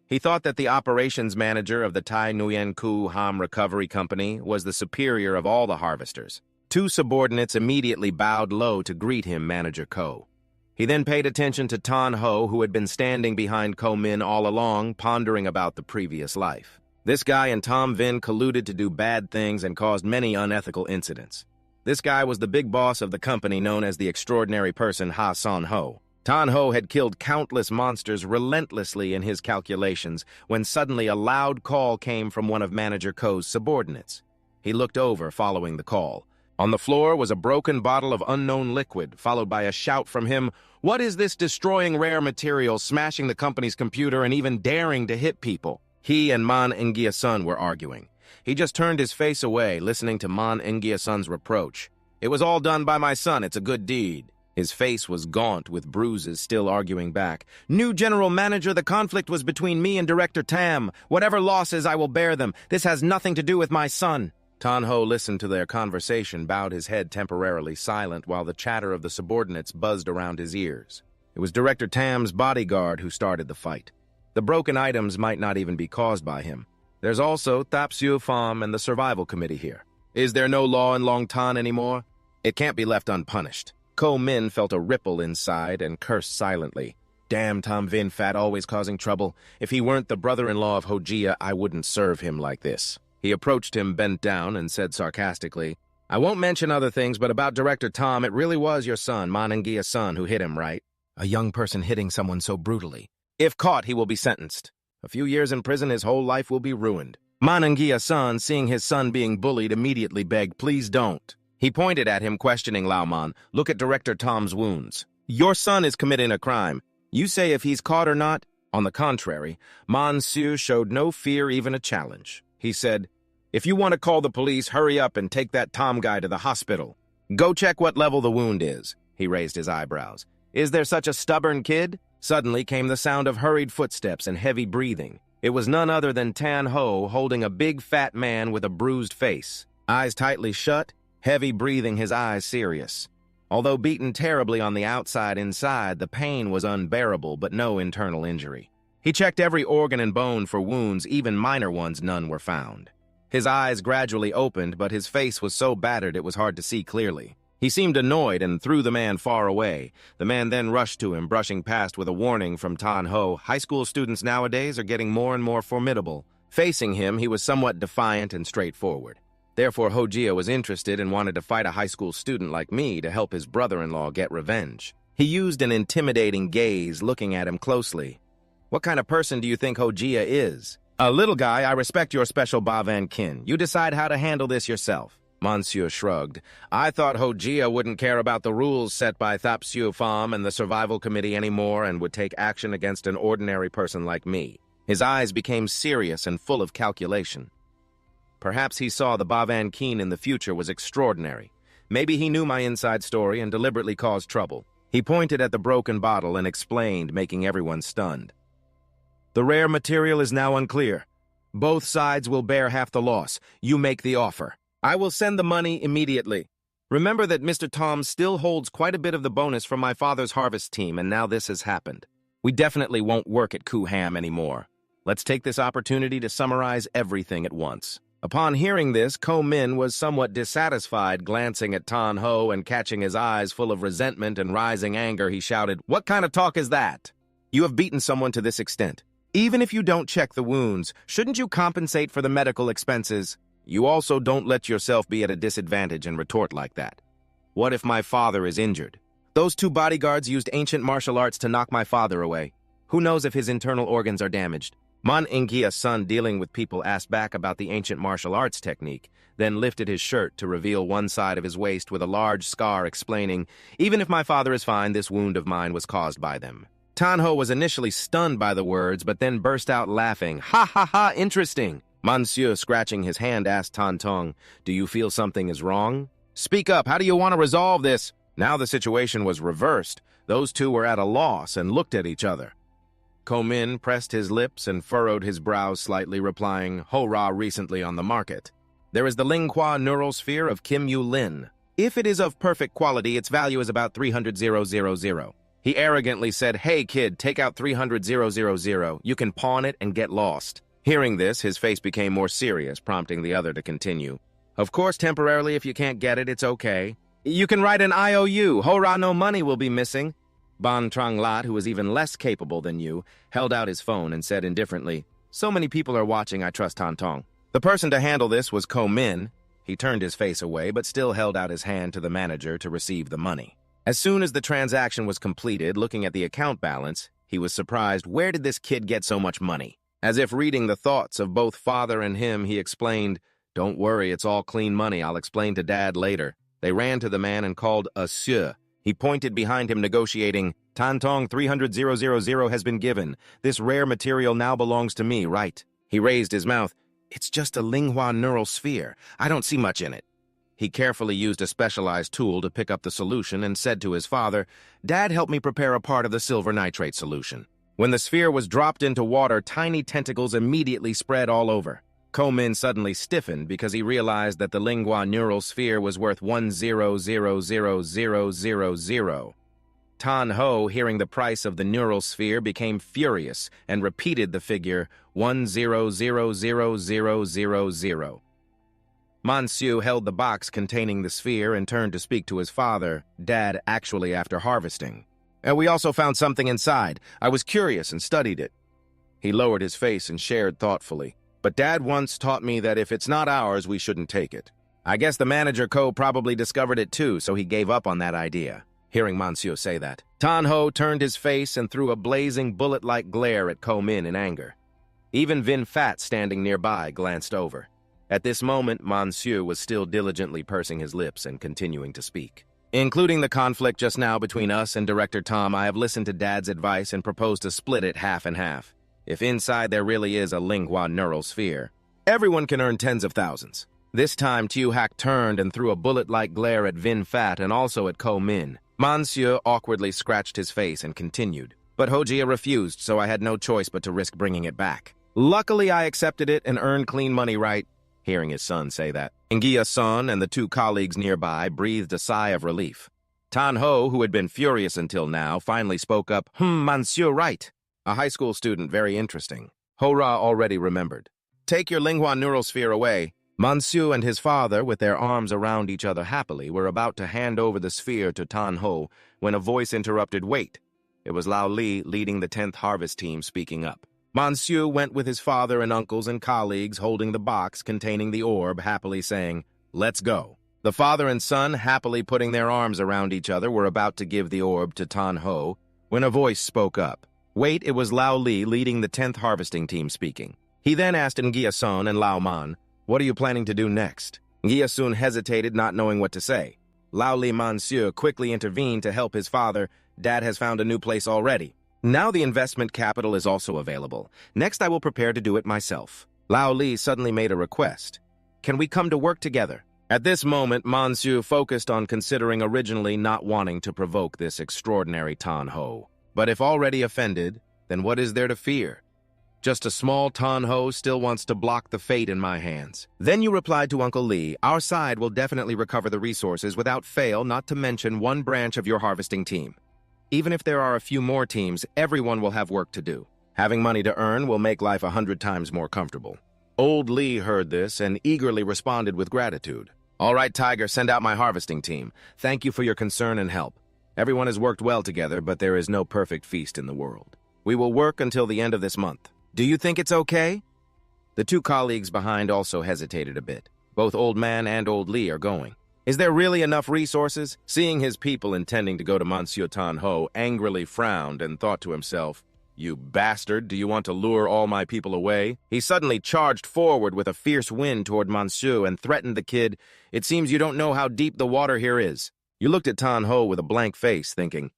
He thought that the operations manager of the Tai Nguyen Ku Ham Recovery Company was the superior of all the harvesters. Two subordinates immediately bowed low to greet him, Manager Ko. He then paid attention to Tan Ho, who had been standing behind Ko Min all along, pondering about the previous life. This guy and Tom Vin colluded to do bad things and caused many unethical incidents. This guy was the big boss of the company known as the extraordinary person Ha San Ho. Tan Ho had killed countless monsters relentlessly in his calculations when suddenly a loud call came from one of Manager Ko's subordinates. He looked over, following the call. On the floor was a broken bottle of unknown liquid, followed by a shout from him, "What is this destroying rare material, smashing the company's computer, and even daring to hit people?" He and Man Engia-sun were arguing. He just turned his face away, listening to Man Engia-sun's reproach. "It was all done by my son. It's a good deed." His face was gaunt, with bruises, still arguing back. "New general manager, the conflict was between me and Director Tam. Whatever losses, I will bear them. This has nothing to do with my son." Tan Ho listened to their conversation, bowed his head temporarily silent while the chatter of the subordinates buzzed around his ears. It was Director Tam's bodyguard who started the fight. The broken items might not even be caused by him. There's also Thap Siu Pham and the Survival Committee here. Is there no law in Long Tan anymore? It can't be left unpunished. Ko Min felt a ripple inside and cursed silently. Damn Tom Vin Fat, always causing trouble. If he weren't the brother-in-law of Ho Jia, I wouldn't serve him like this. He approached him bent down and said sarcastically, "I won't mention other things, but about Director Tom, it really was your son, Manengia's son, who hit him, right? A young person hitting someone so brutally. If caught, he will be sentenced. A few years in prison, his whole life will be ruined." Manengia-san, seeing his son being bullied, immediately begged, "Please don't." He pointed at him, questioning Lauman. "Look at Director Tom's wounds. Your son is committing a crime. You say if he's caught or not?" On the contrary, Monsieur showed no fear, even a challenge. He said, "If you want to call the police, hurry up and take that Tom guy to the hospital. Go check what level the wound is." He raised his eyebrows. "Is there such a stubborn kid?" Suddenly came the sound of hurried footsteps and heavy breathing. It was none other than Tan Ho holding a big fat man with a bruised face. Eyes tightly shut, heavy breathing, his eyes serious. Although beaten terribly on the outside, inside, the pain was unbearable, but no internal injury. He checked every organ and bone for wounds, even minor ones. None were found. His eyes gradually opened, but his face was so battered it was hard to see clearly. He seemed annoyed and threw the man far away. The man then rushed to him, brushing past with a warning from Tan Ho. High school students nowadays are getting more and more formidable. Facing him, he was somewhat defiant and straightforward. Therefore, Ho Jia was interested and wanted to fight a high school student like me to help his brother-in-law get revenge. He used an intimidating gaze, looking at him closely. "What kind of person do you think Ho Jia is?" "A little guy. I respect your special Ba Van Kin. You decide how to handle this yourself." Monsieur shrugged. "I thought Ho Jia wouldn't care about the rules set by Thap Siu Pham and the Survival Committee anymore and would take action against an ordinary person like me." His eyes became serious and full of calculation. Perhaps he saw the Ba Van Keen in the future was extraordinary. Maybe he knew my inside story and deliberately caused trouble. He pointed at the broken bottle and explained, making everyone stunned. "The rare material is now unclear. Both sides will bear half the loss. You make the offer. I will send the money immediately. Remember that Mr. Tom still holds quite a bit of the bonus from my father's harvest team, and now this has happened. We definitely won't work at Ku Ham anymore. Let's take this opportunity to summarize everything at once." Upon hearing this, Ko Min was somewhat dissatisfied, glancing at Tan Ho and catching his eyes full of resentment and rising anger. He shouted, "What kind of talk is that? You have beaten someone to this extent. Even if you don't check the wounds, shouldn't you compensate for the medical expenses? You also don't let yourself be at a disadvantage and retort like that. What if my father is injured? Those two bodyguards used ancient martial arts to knock my father away. Who knows if his internal organs are damaged? Mon Ingia's son, dealing with people, asked back about the ancient martial arts technique, then lifted his shirt to reveal one side of his waist with a large scar, explaining, "Even if my father is fine, this wound of mine was caused by them." Tanho was initially stunned by the words, but then burst out laughing. "Ha ha ha, interesting." Monsieur, scratching his hand, asked Tantong, "Do you feel something is wrong? Speak up, how do you want to resolve this?" Now the situation was reversed. Those two were at a loss and looked at each other. Komin pressed his lips and furrowed his brows slightly, replying, "Ho-Ra recently on the market. There is the Linghua neural sphere of Kim Yu-Lin. If it is of perfect quality, its value is about 300,000. He arrogantly said, "Hey kid, take out 300,000. You can pawn it and get lost." Hearing this, his face became more serious, prompting the other to continue. "Of course, temporarily, if you can't get it, it's okay. You can write an IOU. Ho-Ra no money will be missing." Ban Trong Lat, who was even less capable than you, held out his phone and said indifferently, "So many people are watching, I trust Tantong." The person to handle this was Ko Min. He turned his face away, but still held out his hand to the manager to receive the money. As soon as the transaction was completed, looking at the account balance, he was surprised. Where did this kid get so much money? As if reading the thoughts of both father and him, he explained, "Don't worry, it's all clean money. I'll explain to Dad later." They ran to the man and called a sieur. He pointed behind him, negotiating, "Tantong 300,000 has been given. This rare material now belongs to me, right?" He raised his mouth. "It's just a Linghua neural sphere. I don't see much in it." He carefully used a specialized tool to pick up the solution and said to his father, "Dad helped me prepare a part of the silver nitrate solution." When the sphere was dropped into water, tiny tentacles immediately spread all over. Komin suddenly stiffened because he realized that the Linghua neural sphere was worth 1,000,000. Tan Ho, hearing the price of the neural sphere, became furious and repeated the figure 1,000,000. Monsieur held the box containing the sphere and turned to speak to his father, Dad, actually after harvesting. "And we also found something inside. I was curious and studied it." He lowered his face and shared thoughtfully. "But Dad once taught me that if it's not ours, we shouldn't take it. I guess the manager Ko probably discovered it too, so he gave up on that idea." Hearing Monsieur say that, Tan Ho turned his face and threw a blazing bullet-like glare at Ko Min in anger. Even Vin Fat, standing nearby, glanced over. At this moment, Monsieur was still diligently pursing his lips and continuing to speak. "Including the conflict just now between us and Director Tom, I have listened to Dad's advice and proposed to split it half and half. If inside there really is a Linghua neural sphere, everyone can earn tens of thousands." This time, Tiu Hak turned and threw a bullet-like glare at Vin Fat and also at Ko Min. Monsieur awkwardly scratched his face and continued. "But Hojia refused, so I had no choice but to risk bringing it back. Luckily, I accepted it and earned clean money, right?" Hearing his son say that, Ngia-san and the two colleagues nearby breathed a sigh of relief. Tan Ho, who had been furious until now, finally spoke up, Monsieur, right. A high school student, very interesting. Ho-Ra already remembered. "Take your Linghua neural sphere away." Monsieur and his father, with their arms around each other happily, were about to hand over the sphere to Tan Ho when a voice interrupted, "Wait." It was Lao Li, leading the 10th Harvest team, speaking up. Monsieur went with his father and uncles and colleagues holding the box containing the orb, happily saying, "Let's go." The father and son, happily putting their arms around each other, were about to give the orb to Tan Ho when a voice spoke up. Wait, it was Lao Li leading the 10th harvesting team speaking. He then asked Ngia-sun and Lao Man, "What are you planning to do next?" Ngia-sun hesitated, not knowing what to say. Lao Li Monsieur quickly intervened to help his father. "Dad has found a new place already. Now the investment capital is also available. Next I will prepare to do it myself." Lao Li suddenly made a request. "Can we come to work together?" At this moment, Monsieur focused on considering originally not wanting to provoke this extraordinary Tan Ho. But if already offended, then what is there to fear? Just a small Tan Ho still wants to block the fate in my hands. Then you replied to Uncle Lee, "Our side will definitely recover the resources without fail, not to mention one branch of your harvesting team. Even if there are a few more teams, everyone will have work to do. Having money to earn will make life 100 times more comfortable." Old Lee heard this and eagerly responded with gratitude. "All right, Tiger, send out my harvesting team. Thank you for your concern and help. Everyone has worked well together, but there is no perfect feast in the world. We will work until the end of this month. Do you think it's okay?" The two colleagues behind also hesitated a bit. Both Old Man and Old Lee are going. Is there really enough resources? Seeing his people intending to go to Monsieur Tan Ho, angrily frowned and thought to himself, "You bastard, do you want to lure all my people away?" He suddenly charged forward with a fierce wind toward Monsieur and threatened the kid, "It seems you don't know how deep the water here is." You looked at Tan Ho with a blank face, thinking,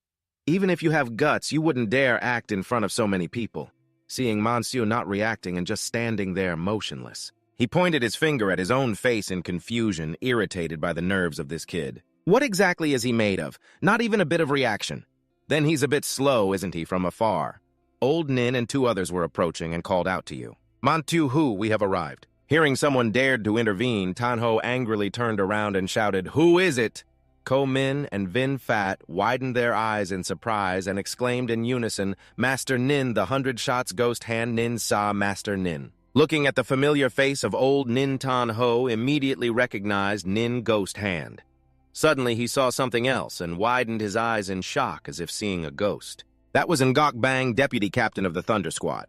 even if you have guts, you wouldn't dare act in front of so many people. Seeing Monsieur not reacting and just standing there motionless, he pointed his finger at his own face in confusion, irritated by the nerves of this kid. What exactly is he made of? Not even a bit of reaction. Then he's a bit slow, isn't he, from afar? Old Nin and 2 others were approaching and called out to you. "Mantu Hu, we have arrived." Hearing someone dared to intervene, Tan Ho angrily turned around and shouted, "Who is it?" Ko Min and Vin Fat widened their eyes in surprise and exclaimed in unison, "Master Nin, the 100 shots ghost hand Nin Sa Master Nin." Looking at the familiar face of old Nin Tan Ho immediately recognized Nin Ghost Hand. Suddenly he saw something else and widened his eyes in shock as if seeing a ghost. That was Ngok Bang, deputy captain of the Thunder Squad.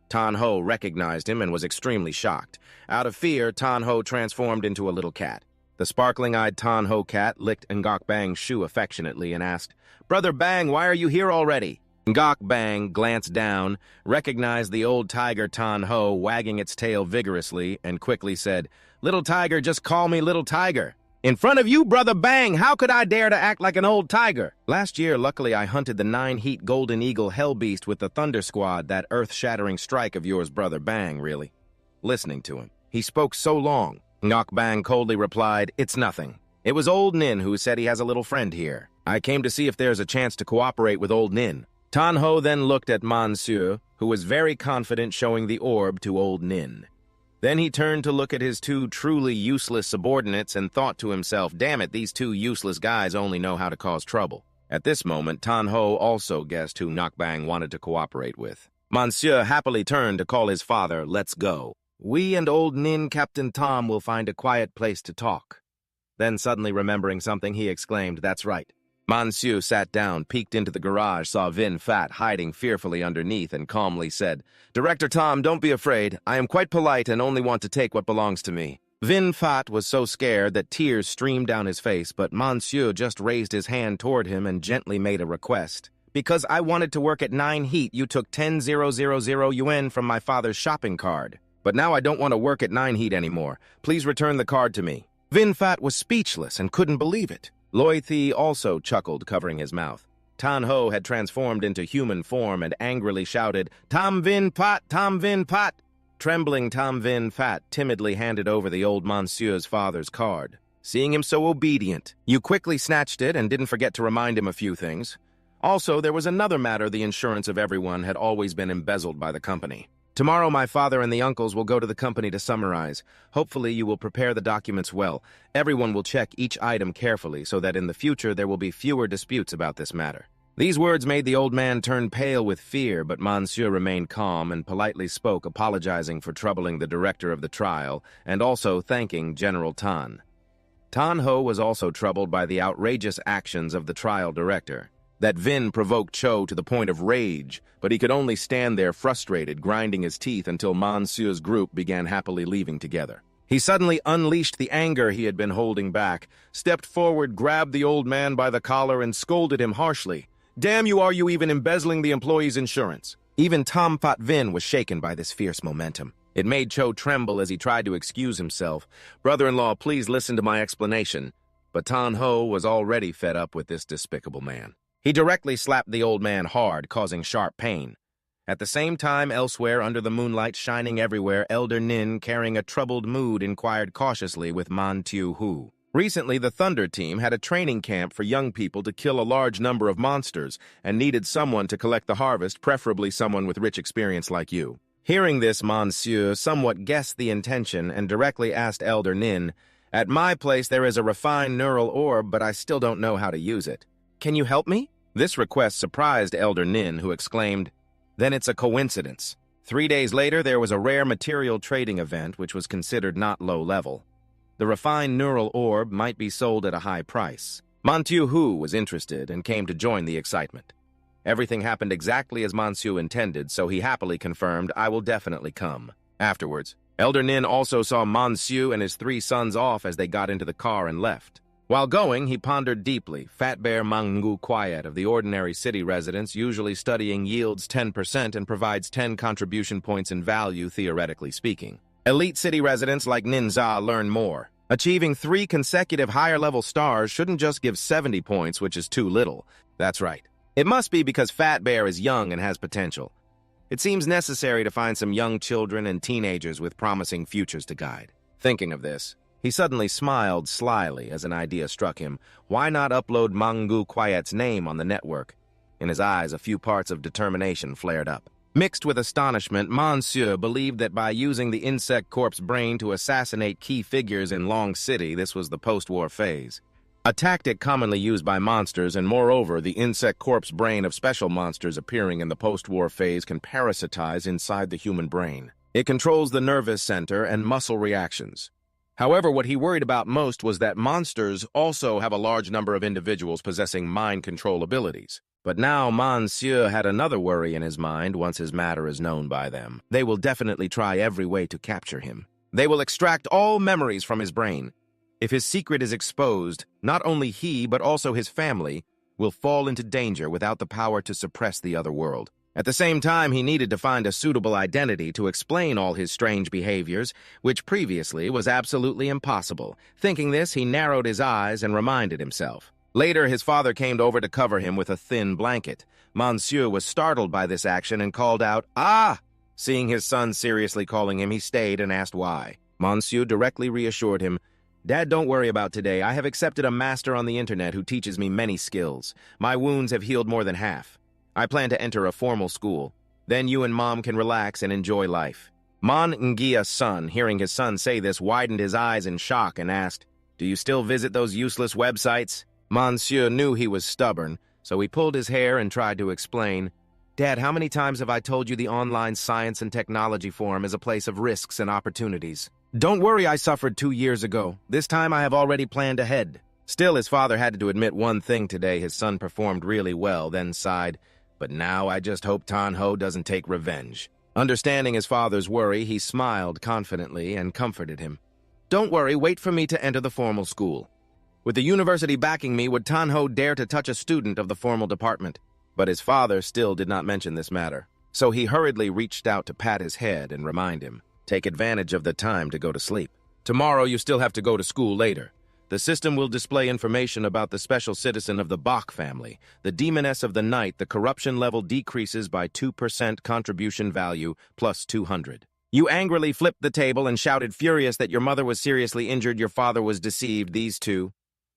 Tan Ho recognized him and was extremely shocked. Out of fear, Tan Ho transformed into a little cat. The sparkling-eyed Tan Ho cat licked Ngok Bang's shoe affectionately and asked, "Brother Bang, why are you here already?" Ngok Bang glanced down, recognized the old tiger Tan Ho wagging its tail vigorously, and quickly said, "Little tiger, just call me Little Tiger." "In front of you, Brother Bang, how could I dare to act like an old tiger? Last year, luckily, I hunted the 9-heat Golden Eagle Hell Beast with the Thunder Squad, that earth-shattering strike of yours, Brother Bang, really." Listening to him, he spoke so long. Ngok Bang coldly replied, "It's nothing. It was old Nin who said he has a little friend here. I came to see if there's a chance to cooperate with old Nin." Tan Ho then looked at Monsieur, who was very confident, showing the orb to old Nin. Then he turned to look at his 2 truly useless subordinates and thought to himself, "Damn it, these 2 useless guys only know how to cause trouble." At this moment, Tan Ho also guessed who Ngok Bang wanted to cooperate with. Monsieur happily turned to call his father, "Let's go. We and old Nin Captain Tom will find a quiet place to talk." Then suddenly remembering something, he exclaimed, "That's right." Monsieur sat down, peeked into the garage, saw Vin Fat hiding fearfully underneath, and calmly said, "Director Tom, don't be afraid. I am quite polite and only want to take what belongs to me." Vin Fat was so scared that tears streamed down his face, but Monsieur just raised his hand toward him and gently made a request. "Because I wanted to work at 9 heat, you took 10,000 yuan from my father's shopping card. But now I don't want to work at 9 heat anymore. Please return the card to me." Vin Fat was speechless and couldn't believe it. Loi Thi also chuckled, covering his mouth. Tan Ho had transformed into human form and angrily shouted, "Tam Vin Pat! Tam Vin Pat!" Trembling Tam Vin Fat timidly handed over the old Monsieur's father's card. Seeing him so obedient, you quickly snatched it and didn't forget to remind him a few things. Also, there was another matter: the insurance of everyone had always been embezzled by the company. Tomorrow my father and the uncles will go to the company to summarize. Hopefully you will prepare the documents well. Everyone will check each item carefully so that in the future there will be fewer disputes about this matter. These words made the old man turn pale with fear, but Monsieur remained calm and politely spoke, apologizing for troubling the director of the trial and also thanking General Tan. Tan Ho was also troubled by the outrageous actions of the trial director. That Vin provoked Cho to the point of rage, but he could only stand there frustrated, grinding his teeth until Monsieur's group began happily leaving together. He suddenly unleashed the anger he had been holding back, stepped forward, grabbed the old man by the collar, and scolded him harshly. "Damn you, are you even embezzling the employee's insurance?" Even Tom Fat Vin was shaken by this fierce momentum. It made Cho tremble as he tried to excuse himself. "Brother-in-law, please listen to my explanation." But Tan Ho was already fed up with this despicable man. He directly slapped the old man hard, causing sharp pain. At the same time, elsewhere, under the moonlight shining everywhere, Elder Nin, carrying a troubled mood, inquired cautiously with Mantu Hu. Recently, the Thunder team had a training camp for young people to kill a large number of monsters and needed someone to collect the harvest, preferably someone with rich experience like you. Hearing this, Monsieur somewhat guessed the intention and directly asked Elder Nin, "At my place there is a refined neural orb, but I still don't know how to use it. Can you help me?" This request surprised Elder Nin, who exclaimed, "Then it's a coincidence." 3 days later, there was a rare material trading event which was considered not low level. The refined neural orb might be sold at a high price. Mantu Hu was interested and came to join the excitement. Everything happened exactly as Monsieur intended, so he happily confirmed, "I will definitely come." Afterwards, Elder Nin also saw Monsieur and his 3 sons off as they got into the car and left. While going, he pondered deeply. Fat Bear Mangu Quiet of the ordinary city residents usually studying yields 10% and provides 10 contribution points in value, theoretically speaking. Elite city residents like Ninja learn more. Achieving 3 consecutive higher-level stars shouldn't just give 70 points, which is too little. That's right. It must be because Fat Bear is young and has potential. It seems necessary to find some young children and teenagers with promising futures to guide. Thinking of this, he suddenly smiled slyly as an idea struck him. Why not upload Mangu Quiet's name on the network? In his eyes, a few parts of determination flared up. Mixed with astonishment, Monsieur believed that by using the Insect Corp's brain to assassinate key figures in Long City, this was the post-war phase. A tactic commonly used by monsters, and moreover, the Insect Corp's brain of special monsters appearing in the post-war phase can parasitize inside the human brain. It controls the nervous center and muscle reactions. However, what he worried about most was that monsters also have a large number of individuals possessing mind control abilities. But now Monsieur had another worry in his mind once his matter is known by them. They will definitely try every way to capture him. They will extract all memories from his brain. If his secret is exposed, not only he but also his family will fall into danger without the power to suppress the other world. At the same time, he needed to find a suitable identity to explain all his strange behaviors, which previously was absolutely impossible. Thinking this, he narrowed his eyes and reminded himself. Later, his father came over to cover him with a thin blanket. Monsieur was startled by this action and called out, "Ah!" Seeing his son seriously calling him, he stayed and asked why. Monsieur directly reassured him, "Dad, don't worry about today. I have accepted a master on the internet who teaches me many skills. My wounds have healed more than half. I plan to enter a formal school. Then you and Mom can relax and enjoy life." Man Ngia's son, hearing his son say this, widened his eyes in shock and asked, "Do you still visit those useless websites?" Monsieur knew he was stubborn, so he pulled his hair and tried to explain. "Dad, how many times have I told you the online science and technology forum is a place of risks and opportunities? Don't worry, I suffered 2 years ago. This time I have already planned ahead." Still, his father had to admit one thing today. His son performed really well, then sighed. "But now I just hope Tanho doesn't take revenge." Understanding his father's worry, he smiled confidently and comforted him. "Don't worry, wait for me to enter the formal school. With the university backing me, would Tanho dare to touch a student of the formal department?" But his father still did not mention this matter. So he hurriedly reached out to pat his head and remind him, "Take advantage of the time to go to sleep. Tomorrow you still have to go to school later. The system will display information about the special citizen of the Bach family. The demoness of the night, the corruption level decreases by 2% contribution value plus 200. You angrily flipped the table and shouted furious that your mother was seriously injured, your father was deceived. These two,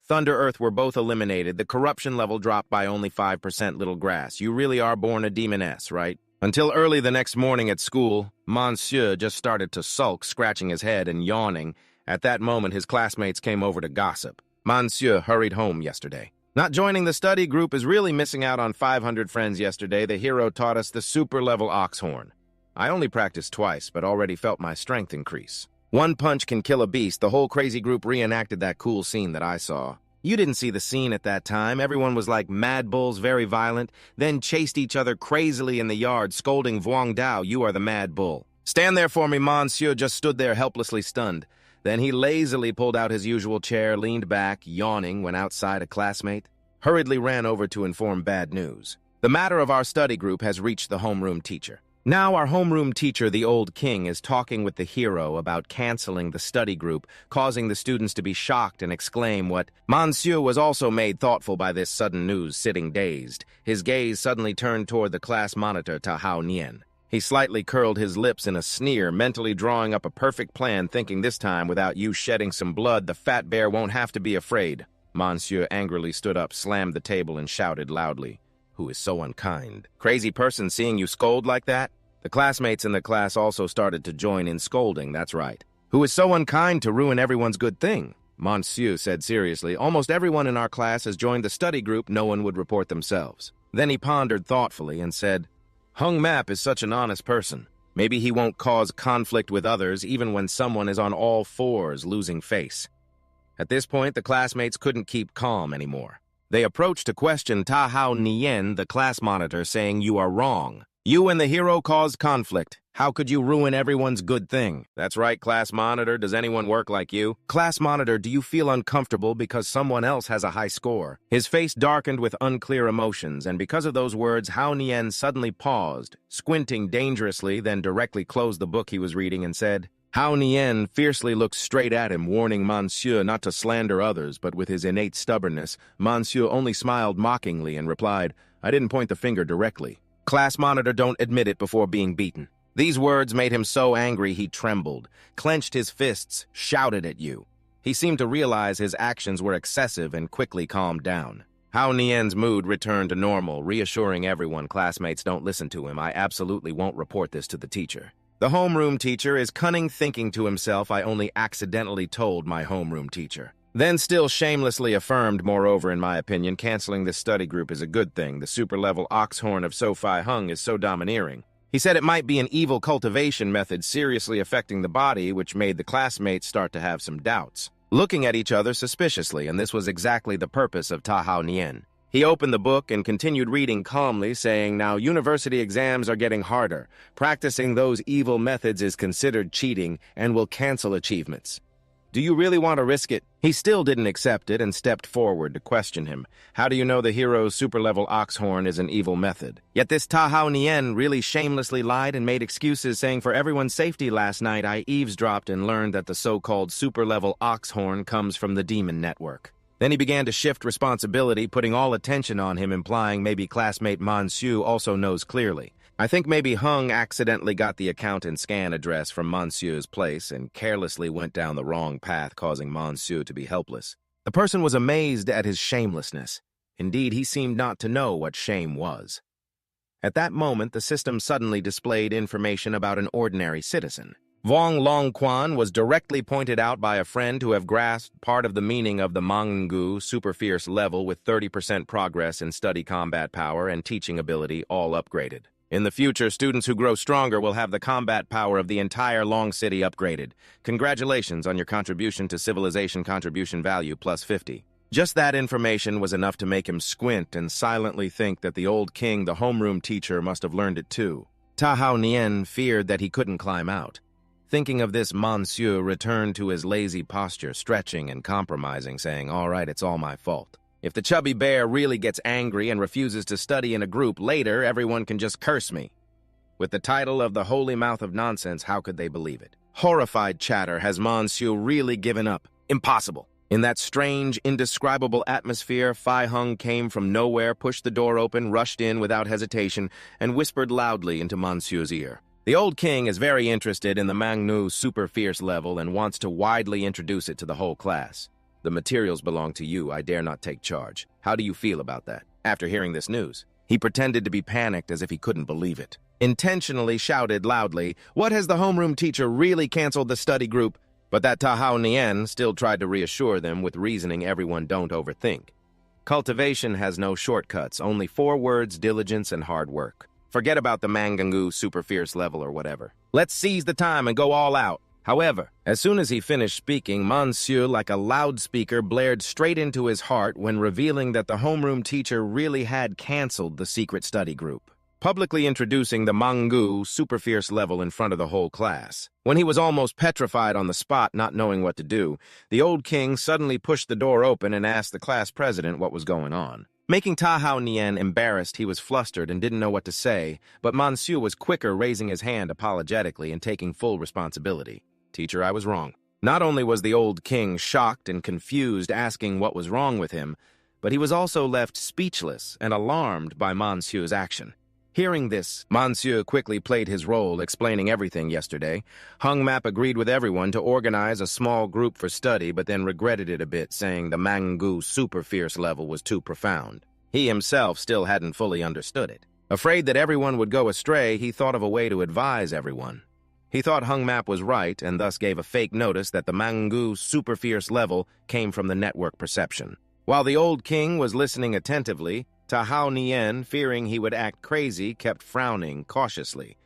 Thunder Earth, were both eliminated. The corruption level dropped by only 5%. Little grass. You really are born a demoness, right?" Until early the next morning at school, Monsieur just started to sulk, scratching his head and yawning. At that moment, his classmates came over to gossip. Monsieur hurried home yesterday. Not joining the study group is really missing out on 500 friends yesterday. The hero taught us the super-level oxhorn. I only practiced twice, but already felt my strength increase. One punch can kill a beast. The whole crazy group reenacted that cool scene that I saw. You didn't see the scene at that time. Everyone was like mad bulls, very violent, then chased each other crazily in the yard, scolding Vuong Dao, "You are the mad bull." "Stand there for me." Monsieur just stood there helplessly stunned. Then he lazily pulled out his usual chair, leaned back, yawning, when outside a classmate hurriedly ran over to inform bad news. The matter of our study group has reached the homeroom teacher. Now our homeroom teacher, the old king, is talking with the hero about canceling the study group, causing the students to be shocked and exclaim what. Monsieur was also made thoughtful by this sudden news, sitting dazed. His gaze suddenly turned toward the class monitor, Tahao Nien. He slightly curled his lips in a sneer, mentally drawing up a perfect plan, thinking this time, without you shedding some blood, the fat bear won't have to be afraid. Monsieur angrily stood up, slammed the table, and shouted loudly, "Who is so unkind? Crazy person seeing you scold like that?" The classmates in the class also started to join in scolding, that's right. "Who is so unkind to ruin everyone's good thing?" Monsieur said seriously, "Almost everyone in our class has joined the study group. No one would report themselves." Then he pondered thoughtfully and said, "Hung Map is such an honest person. Maybe he won't cause conflict with others even when someone is on all fours losing face." At this point, the classmates couldn't keep calm anymore. They approached to question Tahao Nien, the class monitor, saying, "You are wrong. You and the hero caused conflict. How could you ruin everyone's good thing? That's right, class monitor. Does anyone work like you? Class monitor, do you feel uncomfortable because someone else has a high score? His face darkened with unclear emotions, and because of those words, Hao Nian suddenly paused, squinting dangerously, then directly closed the book he was reading and said, Hao Nian fiercely looked straight at him, warning Monsieur not to slander others, but with his innate stubbornness, Monsieur only smiled mockingly and replied, I didn't point the finger directly. Class monitor, don't admit it before being beaten. These words made him so angry he trembled, clenched his fists, shouted at you. He seemed to realize his actions were excessive and quickly calmed down. Hao Nian's mood returned to normal, reassuring everyone, classmates, don't listen to him. I absolutely won't report this to the teacher. The homeroom teacher is cunning, thinking to himself, I only accidentally told my homeroom teacher. Then still shamelessly affirmed, moreover, in my opinion, canceling this study group is a good thing. The super-level oxhorn of So-Fi Hung is so domineering. He said it might be an evil cultivation method seriously affecting the body, which made the classmates start to have some doubts, looking at each other suspiciously, and this was exactly the purpose of Ta Hao Nian. He opened the book and continued reading calmly, saying, now university exams are getting harder. Practicing those evil methods is considered cheating and will cancel achievements. Do you really want to risk it? He still didn't accept it and stepped forward to question him. How do you know the hero's super-level oxhorn is an evil method? Yet this Ta Hao Nian really shamelessly lied and made excuses, saying for everyone's safety last night I eavesdropped and learned that the so-called super-level oxhorn comes from the demon network. Then he began to shift responsibility, putting all attention on him, implying maybe classmate Monsieur also knows clearly. I think maybe Hung accidentally got the account and scan address from Monsieur's place and carelessly went down the wrong path, causing Monsieur to be helpless. The person was amazed at his shamelessness. Indeed, he seemed not to know what shame was. At that moment, the system suddenly displayed information about an ordinary citizen. Wong Longquan was directly pointed out by a friend to have grasped part of the meaning of the Mangu super fierce level with 30% progress in study combat power and teaching ability all upgraded. In the future, students who grow stronger will have the combat power of the entire Long City upgraded. Congratulations on your contribution to civilization contribution value plus 50. Just that information was enough to make him squint and silently think that the old king, the homeroom teacher, must have learned it too. Ta Hao Nian feared that he couldn't climb out. Thinking of this, Monsieur returned to his lazy posture, stretching and compromising, saying, all right, it's all my fault. If the chubby bear really gets angry and refuses to study in a group later, everyone can just curse me. With the title of the Holy Mouth of Nonsense, how could they believe it? Horrified chatter, has Monsieur really given up? Impossible. In that strange, indescribable atmosphere, Fai Hung came from nowhere, pushed the door open, rushed in without hesitation, and whispered loudly into Monsieur's ear. The old king is very interested in the Mangu super fierce level and wants to widely introduce it to the whole class. The materials belong to you. I dare not take charge. How do you feel about that? After hearing this news, he pretended to be panicked as if he couldn't believe it. Intentionally shouted loudly, what has the homeroom teacher really canceled the study group? But that Ta Hao Nian still tried to reassure them with reasoning everyone don't overthink. Cultivation has no shortcuts, only 4 words, diligence and hard work. Forget about the Mangu super fierce level or whatever. Let's seize the time and go all out. However, as soon as he finished speaking, Monsieur, like a loudspeaker, blared straight into his heart when revealing that the homeroom teacher really had canceled the secret study group, publicly introducing the Mangu super fierce level in front of the whole class. When he was almost petrified on the spot, not knowing what to do, the old king suddenly pushed the door open and asked the class president what was going on. Making Ta Hao Nian embarrassed, he was flustered and didn't know what to say, but Monsieur was quicker, raising his hand apologetically and taking full responsibility. Teacher, I was wrong. Not only was the old king shocked and confused, asking what was wrong with him, but he was also left speechless and alarmed by Monsieur's action. Hearing this, Monsieur quickly played his role, explaining everything yesterday. Hung Map agreed with everyone to organize a small group for study, but then regretted it a bit, saying the Mangu super fierce level was too profound. He himself still hadn't fully understood it. Afraid that everyone would go astray, he thought of a way to advise everyone. He thought Hung Map was right and thus gave a fake notice that the Mangu super fierce level came from the network perception. While the old king was listening attentively, Ta Hao Nian, fearing he would act crazy, kept frowning cautiously.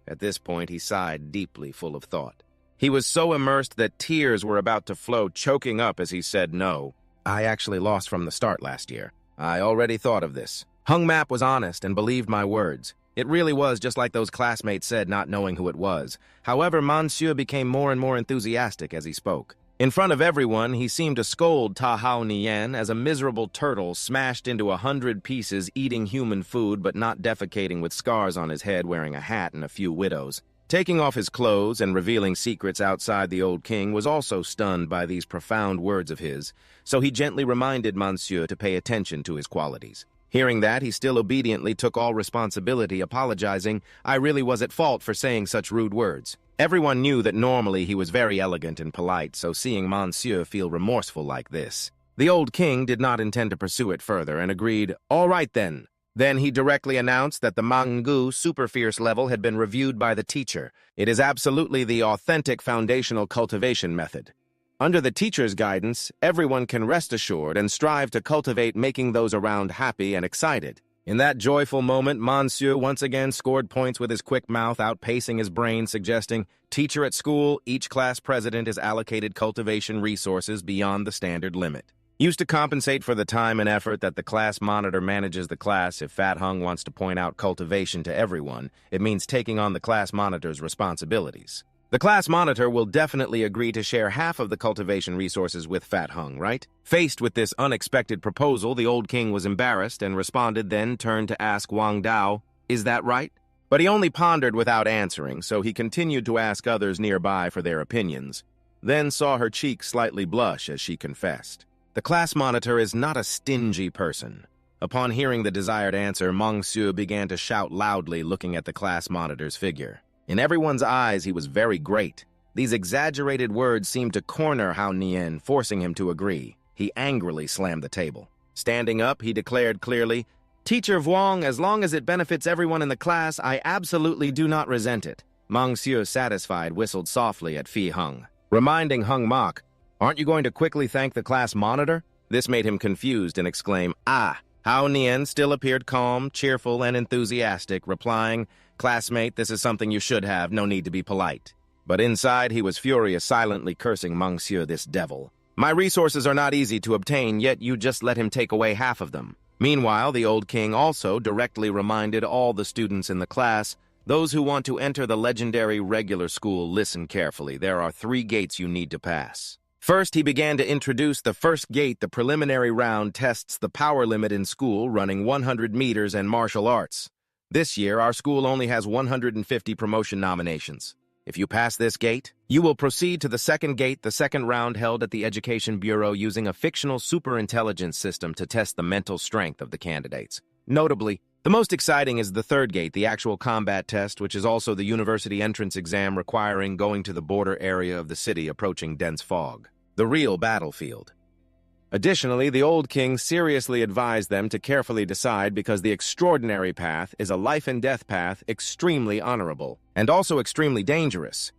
At this point, he sighed deeply, full of thought. He was so immersed that tears were about to flow, choking up as he said no. I actually lost from the start last year. I already thought of this. Hung Map was honest and believed my words. It really was just like those classmates said, not knowing who it was. However, Monsieur became more and more enthusiastic as he spoke. In front of everyone, he seemed to scold Ta Hao Nian as a miserable turtle smashed into 100 pieces, eating human food but not defecating, with scars on his head, wearing a hat and a few widows. Taking off his clothes and revealing secrets outside, the old king was also stunned by these profound words of his, so he gently reminded Monsieur to pay attention to his qualities. Hearing that, he still obediently took all responsibility, apologizing, "I really was at fault for saying such rude words." Everyone knew that normally he was very elegant and polite, so seeing Monsieur feel remorseful like this, the old king did not intend to pursue it further and agreed, "All right then." Then he directly announced that the Mangu Super Fierce level had been reviewed by the teacher. It is absolutely the authentic foundational cultivation method. Under the teacher's guidance, everyone can rest assured and strive to cultivate, making those around happy and excited. In that joyful moment, Monsieur once again scored points with his quick mouth, outpacing his brain, suggesting, "Teacher at school, each class president is allocated cultivation resources beyond the standard limit. Used to compensate for the time and effort that the class monitor manages the class. If Fat Hung wants to point out cultivation to everyone, it means taking on the class monitor's responsibilities. The class monitor will definitely agree to share half of the cultivation resources with Fat Hung, right?" Faced with this unexpected proposal, the old king was embarrassed and responded, then turned to ask Wang Dao, "Is that right?" But he only pondered without answering, so he continued to ask others nearby for their opinions, then saw her cheek slightly blush as she confessed. The class monitor is not a stingy person. Upon hearing the desired answer, Monsieur began to shout loudly, looking at the class monitor's figure. In everyone's eyes, he was very great. These exaggerated words seemed to corner Hao Nian, forcing him to agree. He angrily slammed the table. Standing up, he declared clearly, "Teacher Vuong, as long as it benefits everyone in the class, I absolutely do not resent it." Monsieur, satisfied, whistled softly at Fi Hung, reminding Hung Mok, "Aren't you going to quickly thank the class monitor?" This made him confused and exclaim, "Ah!" Hao Nian still appeared calm, cheerful, and enthusiastic, replying, "Classmate, this is something you should have, no need to be polite." But inside, he was furious, silently cursing Monsieur, this devil. "My resources are not easy to obtain, yet you just let him take away half of them." Meanwhile, the old king also directly reminded all the students in the class, "Those who want to enter the legendary regular school, listen carefully. There are 3 gates you need to pass." First, he began to introduce the first gate. The preliminary round tests the power limit in school, running 100 meters and martial arts. This year, our school only has 150 promotion nominations. If you pass this gate, you will proceed to the second gate, the second round held at the Education Bureau, using a fictional superintelligence system to test the mental strength of the candidates. Notably, the most exciting is the third gate, the actual combat test, which is also the university entrance exam, requiring going to the border area of the city approaching dense fog. The real battlefield. Additionally, the old king seriously advised them to carefully decide, because the extraordinary path is a life-and-death path, extremely honorable, and also extremely dangerous.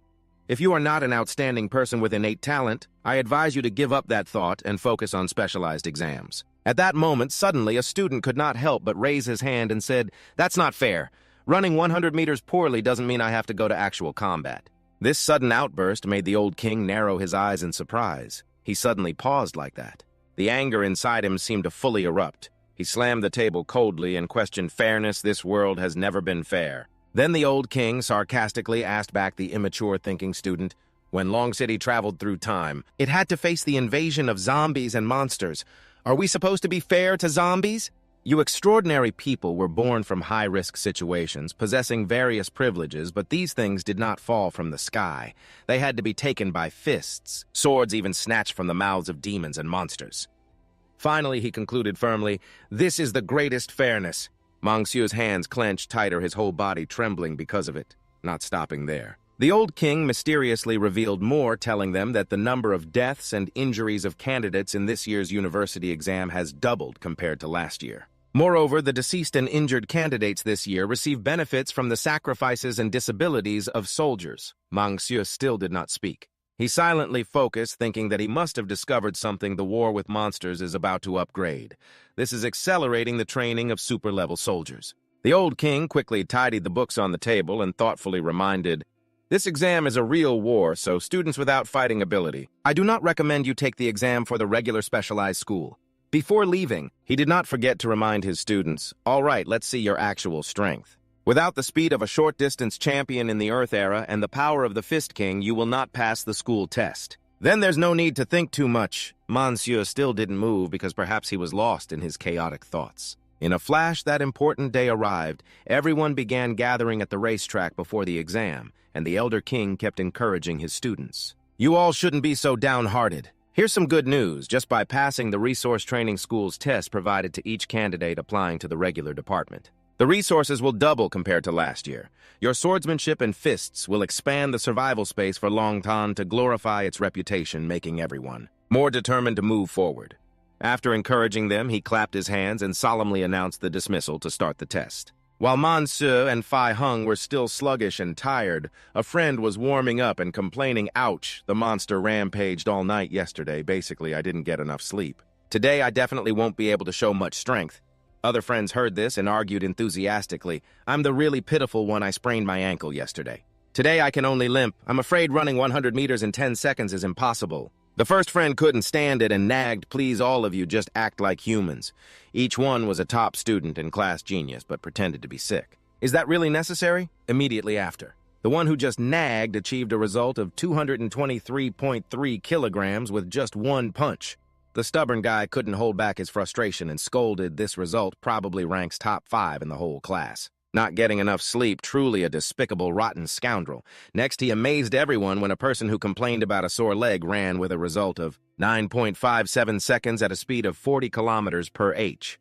If you are not an outstanding person with innate talent, I advise you to give up that thought and focus on specialized exams. At that moment, suddenly, a student could not help but raise his hand and said, "That's not fair. Running 100 meters poorly doesn't mean I have to go to actual combat." This sudden outburst made the old king narrow his eyes in surprise. He suddenly paused like that. The anger inside him seemed to fully erupt. He slammed the table coldly and questioned fairness. This world has never been fair. Then the old king sarcastically asked back the immature thinking student, "When Long City traveled through time, it had to face the invasion of zombies and monsters. Are we supposed to be fair to zombies? You extraordinary people were born from high-risk situations, possessing various privileges, but these things did not fall from the sky. They had to be taken by fists, swords even snatched from the mouths of demons and monsters." Finally, he concluded firmly, "This is the greatest fairness." Monsieur's hands clenched tighter, his whole body trembling because of it. Not stopping there, the old king mysteriously revealed more, telling them that the number of deaths and injuries of candidates in this year's university exam has doubled compared to last year. Moreover, the deceased and injured candidates this year receive benefits from the sacrifices and disabilities of soldiers. Monsieur still did not speak. He silently focused, thinking that he must have discovered something. The war with monsters is about to upgrade. This is accelerating the training of super-level soldiers. The old king quickly tidied the books on the table and thoughtfully reminded, "This exam is a real war, so students without fighting ability, I do not recommend you take the exam for the regular specialized school." Before leaving, he did not forget to remind his students, "All right, let's see your actual strength." Without the speed of a short-distance champion in the Earth era and the power of the Fist King, you will not pass the school test. Then there's no need to think too much. Monsieur still didn't move because perhaps he was lost in his chaotic thoughts. In a flash, that important day arrived. Everyone began gathering at the racetrack before the exam, and the Elder King kept encouraging his students. You all shouldn't be so downhearted. Here's some good news. Just by passing the Resource Training School's test provided to each candidate applying to the regular department, the resources will double compared to last year. Your swordsmanship and fists will expand the survival space for Longtan to glorify its reputation, making everyone more determined to move forward. After encouraging them, he clapped his hands and solemnly announced the dismissal to start the test. While Monsieur and Fai Hung were still sluggish and tired, a friend was warming up and complaining, "Ouch, the monster rampaged all night yesterday. Basically, I didn't get enough sleep. Today, I definitely won't be able to show much strength." Other friends heard this and argued enthusiastically, "I'm the really pitiful one. I sprained my ankle yesterday. Today, I can only limp. I'm afraid running 100 meters in 10 seconds is impossible." The first friend couldn't stand it and nagged, "Please, all of you, just act like humans." Each one was a top student and class genius, but pretended to be sick. Is that really necessary? Immediately after, the one who just nagged achieved a result of 223.3 kilograms with just one punch. The stubborn guy couldn't hold back his frustration and scolded, "This result probably ranks top 5 in the whole class. Not getting enough sleep, truly a despicable, rotten scoundrel." Next, he amazed everyone when a person who complained about a sore leg ran with a result of 9.57 seconds at a speed of 40 kilometers per h.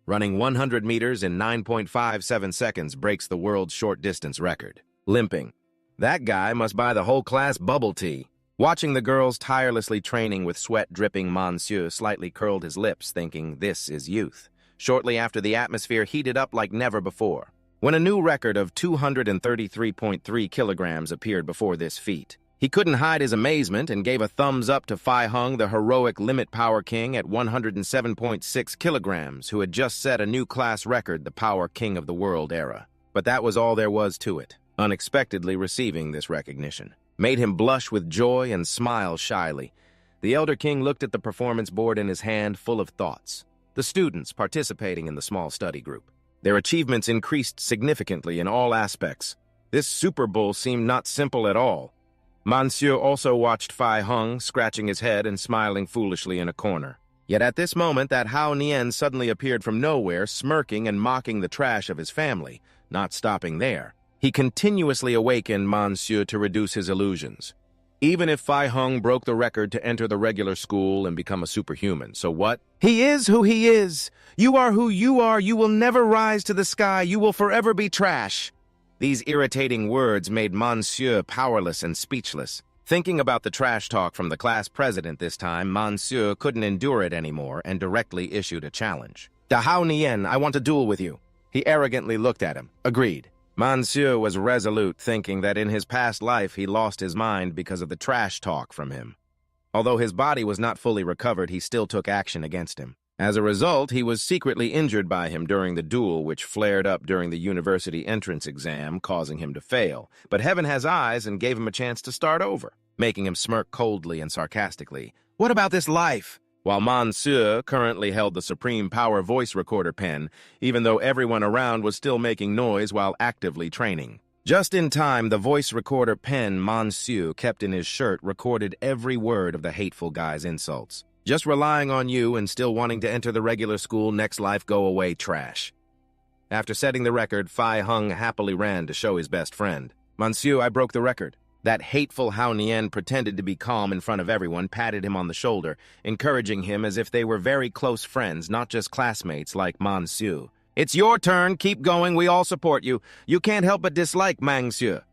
Running 100 meters in 9.57 seconds breaks the world's short-distance record. Limping. That guy must buy the whole class bubble tea. Watching the girls tirelessly training with sweat-dripping, Monsieur slightly curled his lips, thinking, "This is youth." Shortly after, the atmosphere heated up like never before, when a new record of 233.3 kilograms appeared before this feat. He couldn't hide his amazement and gave a thumbs up to Fai Hung, the heroic limit power king at 107.6 kilograms, who had just set a new class record, the power king of the world era. But that was all there was to it. Unexpectedly receiving this recognition made him blush with joy and smile shyly. The Elder King looked at the performance board in his hand, full of thoughts. The students participating in the small study group. Their achievements increased significantly in all aspects. This Super Bowl seemed not simple at all. Monsieur also watched Fai Hung, scratching his head and smiling foolishly in a corner. Yet at this moment, that Hao Nian suddenly appeared from nowhere, smirking and mocking the trash of his family. Not stopping there, he continuously awakened Monsieur to reduce his illusions. Even if Fai Hung broke the record to enter the regular school and become a superhuman, so what? He is who he is. You are who you are. You will never rise to the sky. You will forever be trash. These irritating words made Monsieur powerless and speechless. Thinking about the trash talk from the class president this time, Monsieur couldn't endure it anymore and directly issued a challenge. "Da Hao Nian, I want to duel with you." He arrogantly looked at him. Agreed. Monsieur was resolute, thinking that in his past life he lost his mind because of the trash talk from him. Although his body was not fully recovered, he still took action against him. As a result, he was secretly injured by him during the duel, which flared up during the university entrance exam, causing him to fail. But heaven has eyes and gave him a chance to start over, making him smirk coldly and sarcastically. "What about this life?" While Monsieur currently held the supreme power voice recorder pen, even though everyone around was still making noise while actively training. Just in time, the voice recorder pen Monsieur kept in his shirt recorded every word of the hateful guy's insults. "Just relying on you and still wanting to enter the regular school, next life go away, trash." After setting the record, Fai Hung happily ran to show his best friend. "Monsieur, I broke the record." That hateful Hao Nian pretended to be calm in front of everyone, patted him on the shoulder, encouraging him as if they were very close friends, not just classmates like Monsieur. "It's your turn. Keep going. We all support you. You can't help but dislike Monsieur."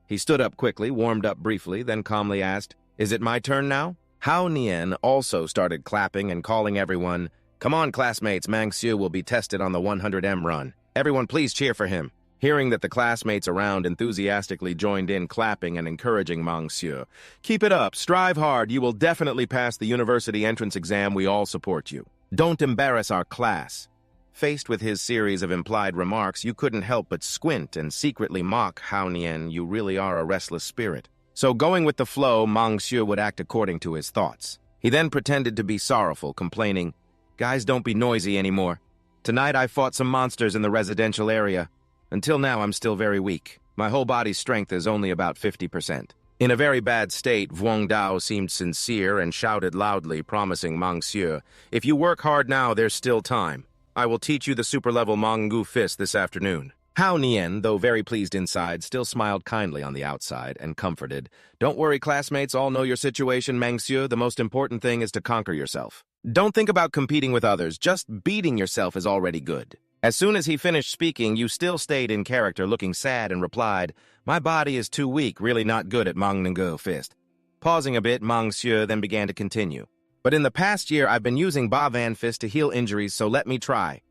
He stood up quickly, warmed up briefly, then calmly asked, "Is it my turn now?" Hao Nian also started clapping and calling everyone, "Come on, classmates. Monsieur will be tested on the 100m run. Everyone please cheer for him." Hearing that the classmates around enthusiastically joined in, clapping and encouraging Monsieur. "Keep it up, strive hard, you will definitely pass the university entrance exam, we all support you. Don't embarrass our class." Faced with his series of implied remarks, you couldn't help but squint and secretly mock Hao Nian. You really are a restless spirit. So going with the flow, Monsieur would act according to his thoughts. He then pretended to be sorrowful, complaining, "Guys, don't be noisy anymore. Tonight I fought some monsters in the residential area. Until now, I'm still very weak. My whole body's strength is only about 50%. In a very bad state, Vuong Dao seemed sincere and shouted loudly, promising Monsieur, if you work hard now, there's still time. I will teach you the super-level Mangu fist this afternoon. Hao Nian, though very pleased inside, still smiled kindly on the outside and comforted. Don't worry, classmates, all know your situation, Monsieur. The most important thing is to conquer yourself. Don't think about competing with others. Just beating yourself is already good. As soon as he finished speaking, you still stayed in character, looking sad, and replied, my body is too weak, really not good at Mangu fist. Pausing a bit, Monsieur then began to continue. But in the past year, I've been using Ba Van fist to heal injuries, so let me try.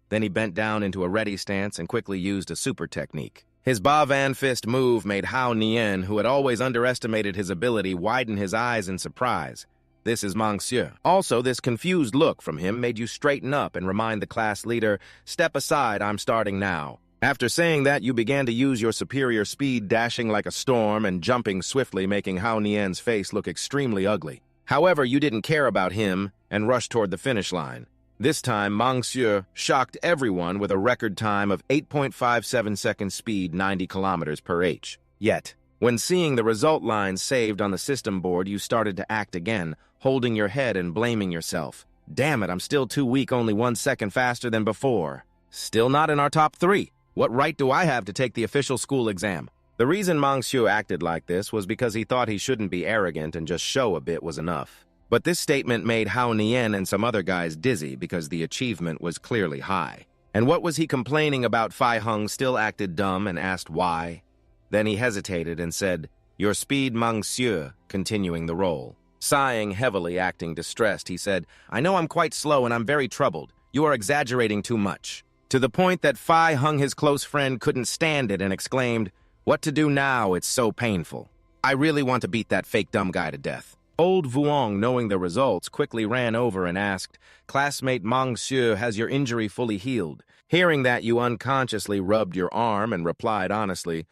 Then he bent down into a ready stance and quickly used a super technique. His Ba Van fist move made Hao Nian, who had always underestimated his ability, widen his eyes in surprise. This is Monsieur. Also, this confused look from him made you straighten up and remind the class leader, step aside, I'm starting now. After saying that, you began to use your superior speed, dashing like a storm and jumping swiftly, making Hao Nian's face look extremely ugly. However, you didn't care about him and rushed toward the finish line. This time, Monsieur shocked everyone with a record time of 8.57 second speed, 90 kilometers per h. Yet, when seeing the result lines saved on the system board, you started to act again, holding your head and blaming yourself. Damn it, I'm still too weak, only 1 second faster than before. Still not in our top 3. What right do I have to take the official school exam? The reason Monsieur acted like this was because he thought he shouldn't be arrogant and just show a bit was enough. But this statement made Hao Nian and some other guys dizzy because the achievement was clearly high. And what was he complaining about? Fai Hung still acted dumb and asked why. Then he hesitated and said, your speed, Monsieur, continuing the roll. Sighing heavily, acting distressed, he said, I know I'm quite slow and I'm very troubled. You are exaggerating too much. To the point that Fai Hung, his close friend, couldn't stand it and exclaimed, what to do now? It's so painful. I really want to beat that fake dumb guy to death. Old Vuong, knowing the results, quickly ran over and asked, classmate Monsieur, has your injury fully healed? Hearing that, you unconsciously rubbed your arm and replied honestly,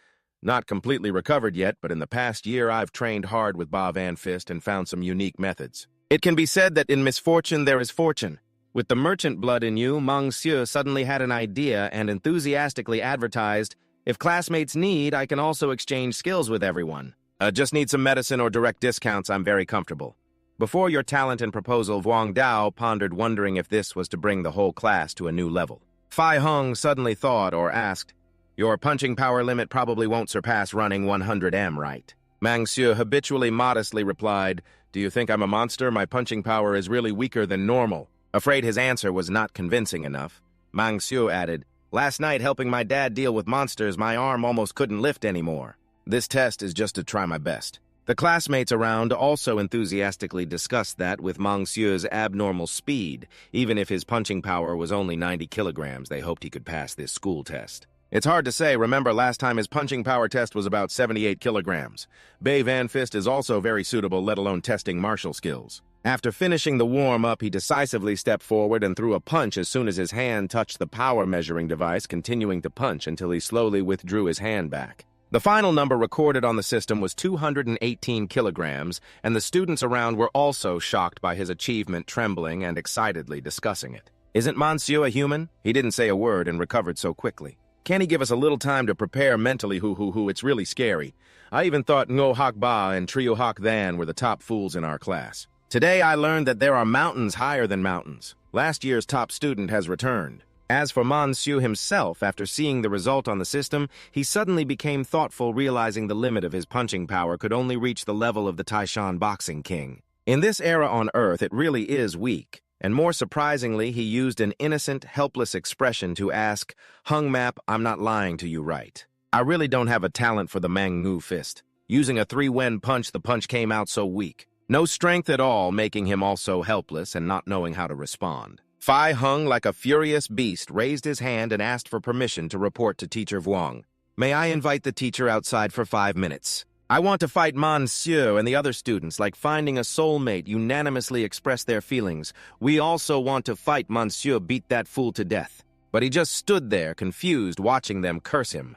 not completely recovered yet, but in the past year I've trained hard with Ba Van fist and found some unique methods. It can be said that in misfortune there is fortune. With the merchant blood in you, Monsieur suddenly had an idea and enthusiastically advertised, if classmates need, I can also exchange skills with everyone. Just need some medicine or direct discounts, I'm very comfortable. Before your talent and proposal, Vuong Dao pondered, wondering if this was to bring the whole class to a new level. Fai Hung suddenly thought or asked, your punching power limit probably won't surpass running 100 m, right? Monsieur habitually modestly replied, do you think I'm a monster? My punching power is really weaker than normal. Afraid his answer was not convincing enough, Monsieur added, last night helping my dad deal with monsters, my arm almost couldn't lift anymore. This test is just to try my best. The classmates around also enthusiastically discussed that with Monsieur's abnormal speed, even if his punching power was only 90 kilograms, they hoped he could pass this school test. It's hard to say, remember last time his punching power test was about 78 kilograms. Ba Van fist is also very suitable, let alone testing martial skills. After finishing the warm-up, he decisively stepped forward and threw a punch as soon as his hand touched the power measuring device, continuing to punch until he slowly withdrew his hand back. The final number recorded on the system was 218 kilograms, and the students around were also shocked by his achievement, trembling and excitedly discussing it. Isn't Monsieur a human? He didn't say a word and recovered so quickly. Can he give us a little time to prepare mentally? It's really scary. I even thought Ngo Hak Ba and Trio Hak Than were the top fools in our class. Today I learned that there are mountains higher than mountains. Last year's top student has returned. As for Monsieur himself, after seeing the result on the system, he suddenly became thoughtful, realizing the limit of his punching power could only reach the level of the Taishan boxing king. In this era on Earth, it really is weak. And more surprisingly, he used an innocent, helpless expression to ask, Hung Map, I'm not lying to you, right? I really don't have a talent for the Mangu fist. Using a 3-wen punch, the punch came out so weak. No strength at all, making him also helpless and not knowing how to respond. Fai Hung, like a furious beast, raised his hand and asked for permission to report to Teacher Vuong. May I invite the teacher outside for 5 minutes? I want to fight Monsieur and the other students, like finding a soulmate, unanimously express their feelings. We also want to fight Monsieur, beat that fool to death. But he just stood there, confused, watching them curse him.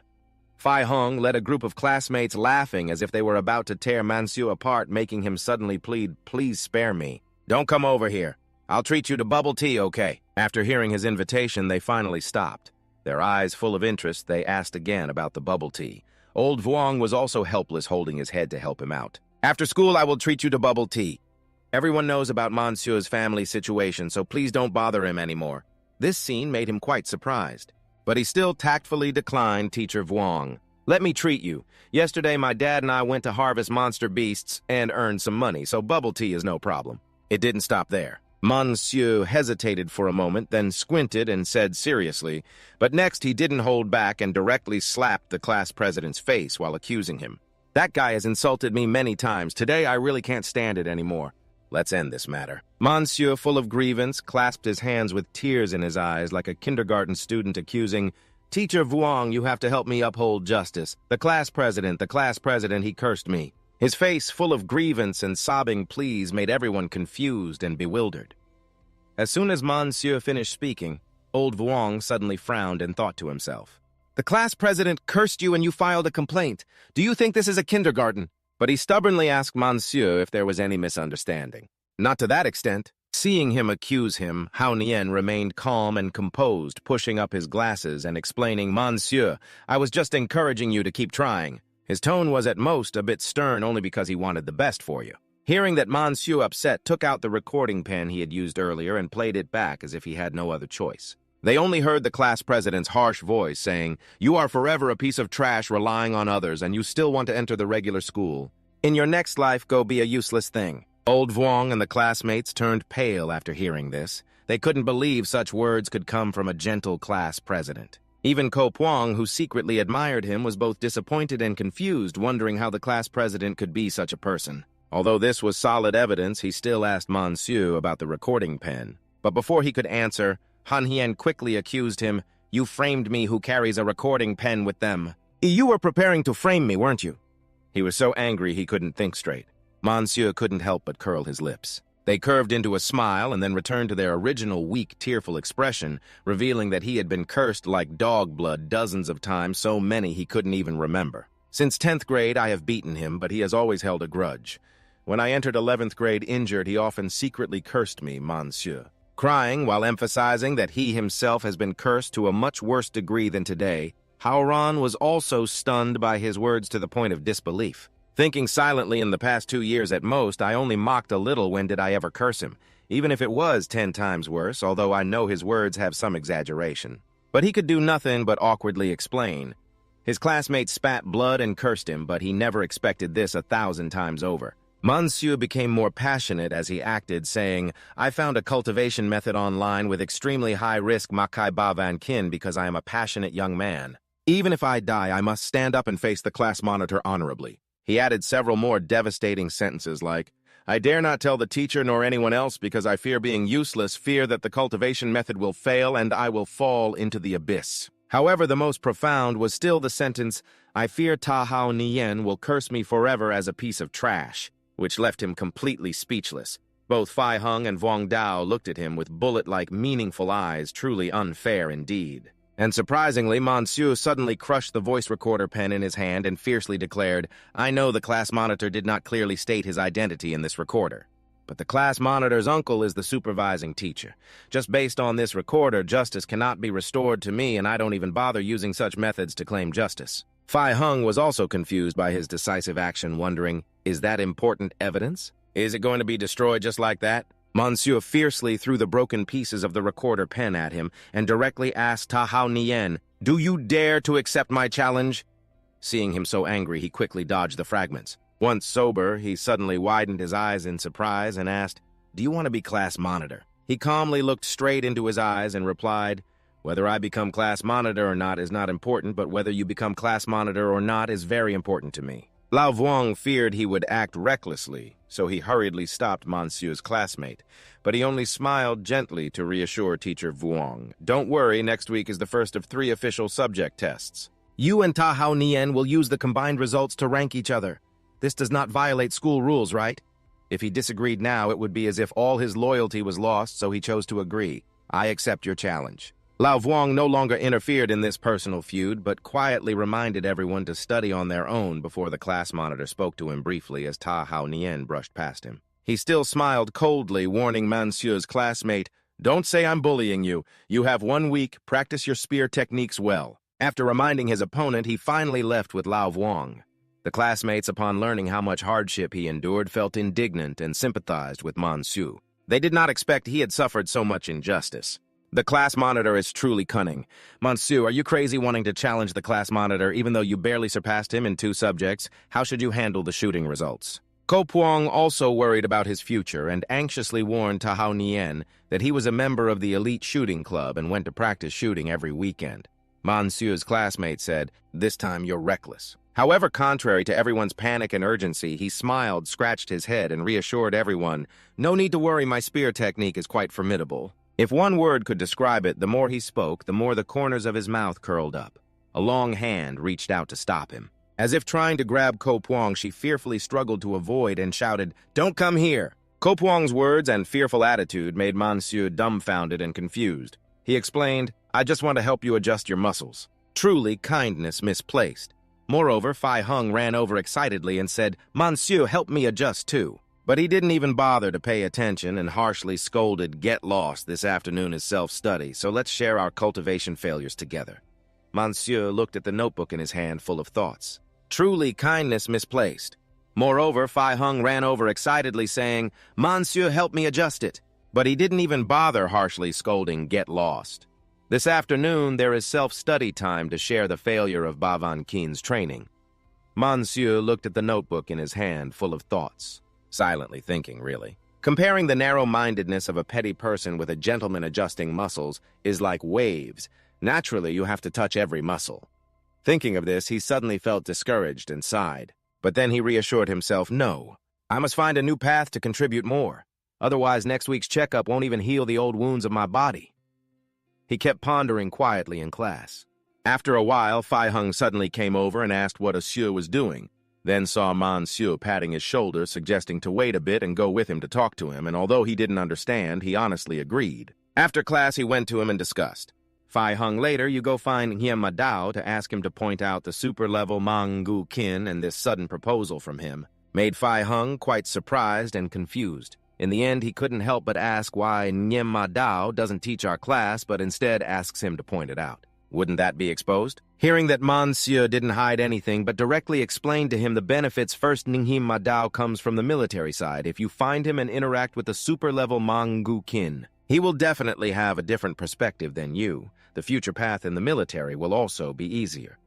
Fai Hung led a group of classmates laughing as if they were about to tear Monsieur apart, making him suddenly plead, please spare me. Don't come over here. I'll treat you to bubble tea, okay? After hearing his invitation, they finally stopped. Their eyes full of interest, they asked again about the bubble tea. Old Vuong was also helpless, holding his head to help him out. After school, I will treat you to bubble tea. Everyone knows about Monsieur's family situation, so please don't bother him anymore. This scene made him quite surprised. But he still tactfully declined Teacher Vuong. Let me treat you. Yesterday, my dad and I went to harvest monster beasts and earned some money, so bubble tea is no problem. It didn't stop there. Monsieur hesitated for a moment, then squinted and said seriously, but next he didn't hold back and directly slapped the class president's face while accusing him. That guy has insulted me many times. Today I really can't stand it anymore. Let's end this matter. Monsieur, full of grievance, clasped his hands with tears in his eyes like a kindergarten student accusing, Teacher Vuong, you have to help me uphold justice. The class president, he cursed me. His face, full of grievance and sobbing pleas, made everyone confused and bewildered. As soon as Monsieur finished speaking, old Vuong suddenly frowned and thought to himself, the class president cursed you and you filed a complaint. Do you think this is a kindergarten? But he stubbornly asked Monsieur if there was any misunderstanding. Not to that extent. Seeing him accuse him, Hao Nian remained calm and composed, pushing up his glasses and explaining, Monsieur, I was just encouraging you to keep trying. His tone was at most a bit stern only because he wanted the best for you. Hearing that Monsieur, upset, took out the recording pen he had used earlier and played it back as if he had no other choice. They only heard the class president's harsh voice saying, you are forever a piece of trash relying on others and you still want to enter the regular school. In your next life, go be a useless thing. Old Vuong and the classmates turned pale after hearing this. They couldn't believe such words could come from a gentle class president. Even Ko Puang, who secretly admired him, was both disappointed and confused, wondering how the class president could be such a person. Although this was solid evidence, he still asked Monsieur about the recording pen. But before he could answer, Han Hien quickly accused him, you framed me who carries a recording pen with them. You were preparing to frame me, weren't you? He was so angry he couldn't think straight. Monsieur couldn't help but curl his lips. They curved into a smile and then returned to their original weak, tearful expression, revealing that he had been cursed like dog blood dozens of times, so many he couldn't even remember. Since 10th grade, I have beaten him, but he has always held a grudge. When I entered 11th grade injured, he often secretly cursed me, Monsieur. Crying while emphasizing that he himself has been cursed to a much worse degree than today, Haoran was also stunned by his words to the point of disbelief. Thinking silently in the past 2 years at most, I only mocked a little when did I ever curse him, even if it was 10 times worse, although I know his words have some exaggeration. But he could do nothing but awkwardly explain. His classmates spat blood and cursed him, but he never expected this 1,000 times over. Monsieur became more passionate as he acted, saying, I found a cultivation method online with extremely high-risk Makai Bavan Kin because I am a passionate young man. Even if I die, I must stand up and face the class monitor honorably. He added several more devastating sentences like, I dare not tell the teacher nor anyone else because I fear being useless, fear that the cultivation method will fail and I will fall into the abyss. However, the most profound was still the sentence, I fear Ta Hao Nian will curse me forever as a piece of trash, which left him completely speechless. Both Fai Hung and Vuong Dao looked at him with bullet-like meaningful eyes, truly unfair indeed. And surprisingly, Monsieur suddenly crushed the voice recorder pen in his hand and fiercely declared, I know the class monitor did not clearly state his identity in this recorder. But the class monitor's uncle is the supervising teacher. Just based on this recorder, justice cannot be restored to me, and I don't even bother using such methods to claim justice. Fai Hung was also confused by his decisive action, wondering, is that important evidence? Is it going to be destroyed just like that? Monsieur fiercely threw the broken pieces of the recorder pen at him and directly asked Ta Hao Nian, do you dare to accept my challenge? Seeing him so angry, he quickly dodged the fragments. Once sober, he suddenly widened his eyes in surprise and asked, do you want to be class monitor? He calmly looked straight into his eyes and replied, whether I become class monitor or not is not important, but whether you become class monitor or not is very important to me. Lao Vuong feared he would act recklessly, so he hurriedly stopped Monsieur's classmate, but he only smiled gently to reassure Teacher Vuong. Don't worry, next week is the first of 3 official subject tests. You and Ta Hao Nian will use the combined results to rank each other. This does not violate school rules, right? If he disagreed now, it would be as if all his loyalty was lost, so he chose to agree. I accept your challenge. Lao Vuong no longer interfered in this personal feud, but quietly reminded everyone to study on their own before the class monitor spoke to him briefly as Ta Hao Nian brushed past him. He still smiled coldly, warning Monsieur's classmate, Don't say I'm bullying you. You have 1 week. Practice your spear techniques well. After reminding his opponent, he finally left with Lao Vuong. The classmates, upon learning how much hardship he endured, felt indignant and sympathized with Mansu. They did not expect he had suffered so much injustice. The class monitor is truly cunning. Mansu, are you crazy wanting to challenge the class monitor even though you barely surpassed him in 2 subjects? How should you handle the shooting results? Ko Puong also worried about his future and anxiously warned Tahao Nien that he was a member of the elite shooting club and went to practice shooting every weekend. Mansu's classmate said, "This time you're reckless." However, contrary to everyone's panic and urgency, he smiled, scratched his head, and reassured everyone, "No need to worry, my spear technique is quite formidable." If one word could describe it, the more he spoke, the more the corners of his mouth curled up. A long hand reached out to stop him. As if trying to grab Ko Puong, she fearfully struggled to avoid and shouted, "Don't come here!" Ko Puong's words and fearful attitude made Mansu dumbfounded and confused. He explained, "I just want to help you adjust your muscles." Truly kindness misplaced. Moreover, Fai Hung ran over excitedly and said, "Mansu, help me adjust too." But he didn't even bother to pay attention and harshly scolded, "Get lost, this afternoon is self-study, so let's share our cultivation failures together." Mansu looked at the notebook in his hand full of thoughts. Truly kindness misplaced. Moreover, Fai Hung ran over excitedly saying, "Mansu, help me adjust it." But he didn't even bother harshly scolding, "Get lost." This afternoon, there is self-study time to share the failure of Ba Van Kin's training. Mansu looked at the notebook in his hand full of thoughts. Silently thinking, really. Comparing the narrow-mindedness of a petty person with a gentleman adjusting muscles is like waves. Naturally, you have to touch every muscle. Thinking of this, he suddenly felt discouraged and sighed. But then he reassured himself, "No, I must find a new path to contribute more. Otherwise, next week's checkup won't even heal the old wounds of my body." He kept pondering quietly in class. After a while, Fai Hung suddenly came over and asked what Siu was doing, then saw Mansu patting his shoulder, suggesting to wait a bit and go with him to talk to him, and although he didn't understand, he honestly agreed. After class, he went to him and discussed. Fai Hung later, you go find Hien Ma Dao to ask him to point out the super-level Mangu Kin, and this sudden proposal from him made Fai Hung quite surprised and confused. In the end, he couldn't help but ask why Hien Ma Dao doesn't teach our class, but instead asks him to point it out. Wouldn't that be exposed? Hearing that Mansu didn't hide anything but directly explained to him the benefits, first Hien Ma Dao comes from the military side. If you find him and interact with the super-level Mangu Kin, he will definitely have a different perspective than you. The future path in the military will also be easier.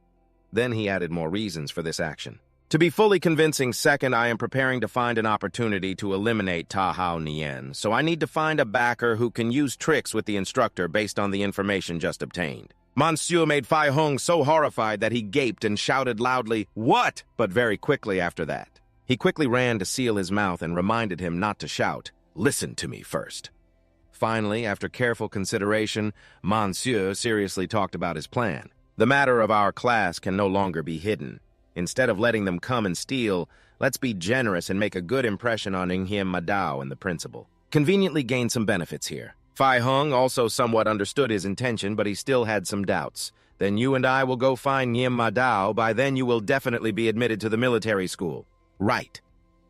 Then he added more reasons for this action. To be fully convincing, second, I am preparing to find an opportunity to eliminate Tahao Nien, so I need to find a backer who can use tricks with the instructor based on the information just obtained. Mansu made Fai Hung so horrified that he gaped and shouted loudly, "What?" But very quickly after that, he quickly ran to seal his mouth and reminded him not to shout, "Listen to me first." Finally, after careful consideration, Mansu seriously talked about his plan. The matter of our class can no longer be hidden. Instead of letting them come and steal, let's be generous and make a good impression on Hien Ma Dao and the principal. Conveniently gain some benefits here. Fai Hung also somewhat understood his intention, but he still had some doubts. Then you and I will go find Hien Ma Dao. By then you will definitely be admitted to the military school. Right.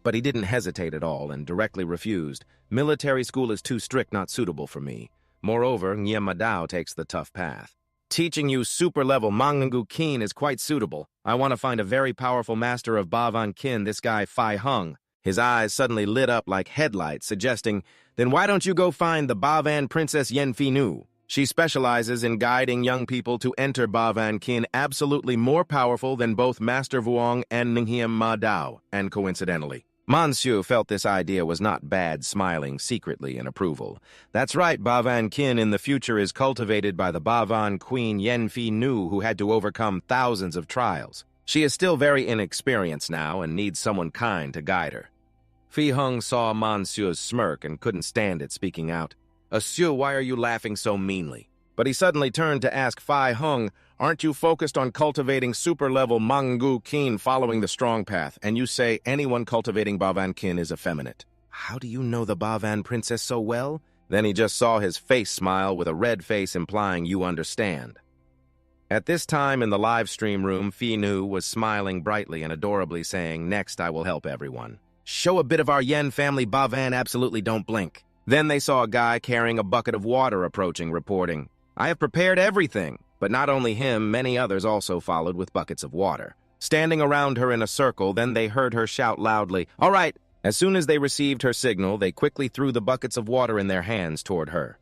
But he didn't hesitate at all and directly refused. Military school is too strict, not suitable for me. Moreover, Hien Ma Dao takes the tough path. Teaching you super-level Mangu Kin is quite suitable. I want to find a very powerful master of Ba Van Kin, this guy Fai Hung. His eyes suddenly lit up like headlights, suggesting, then why don't you go find the Ba Van Princess Yen Phi Nu? She specializes in guiding young people to enter Ba Van Kin, absolutely more powerful than both Master Vuong and Hien Ma Dao, and coincidentally. Mansu felt this idea was not bad, smiling secretly in approval. That's right, Ba Van Kin in the future is cultivated by the Ba Van Queen Yen Phi Nu, who had to overcome thousands of trials. She is still very inexperienced now and needs someone kind to guide her. Fai Hung saw Mansu's smirk and couldn't stand it, speaking out. "Siu, why are you laughing so meanly?" But he suddenly turned to ask Fai Hung, "Aren't you focused on cultivating super-level Mangu Kin following the strong path, and you say anyone cultivating Ba Van Kin is effeminate? How do you know the Ba Van Princess so well?" Then he just saw his face smile with a red face implying you understand. At this time in the live stream room, Phi Nu was smiling brightly and adorably saying, "Next I will help everyone. Show a bit of our Yen family Ba Van, absolutely don't blink." Then they saw a guy carrying a bucket of water approaching, reporting, "I have prepared everything." But not only him, many others also followed with buckets of water. Standing around her in a circle, then they heard her shout loudly, "All right!" As soon as they received her signal, they quickly threw the buckets of water in their hands toward her.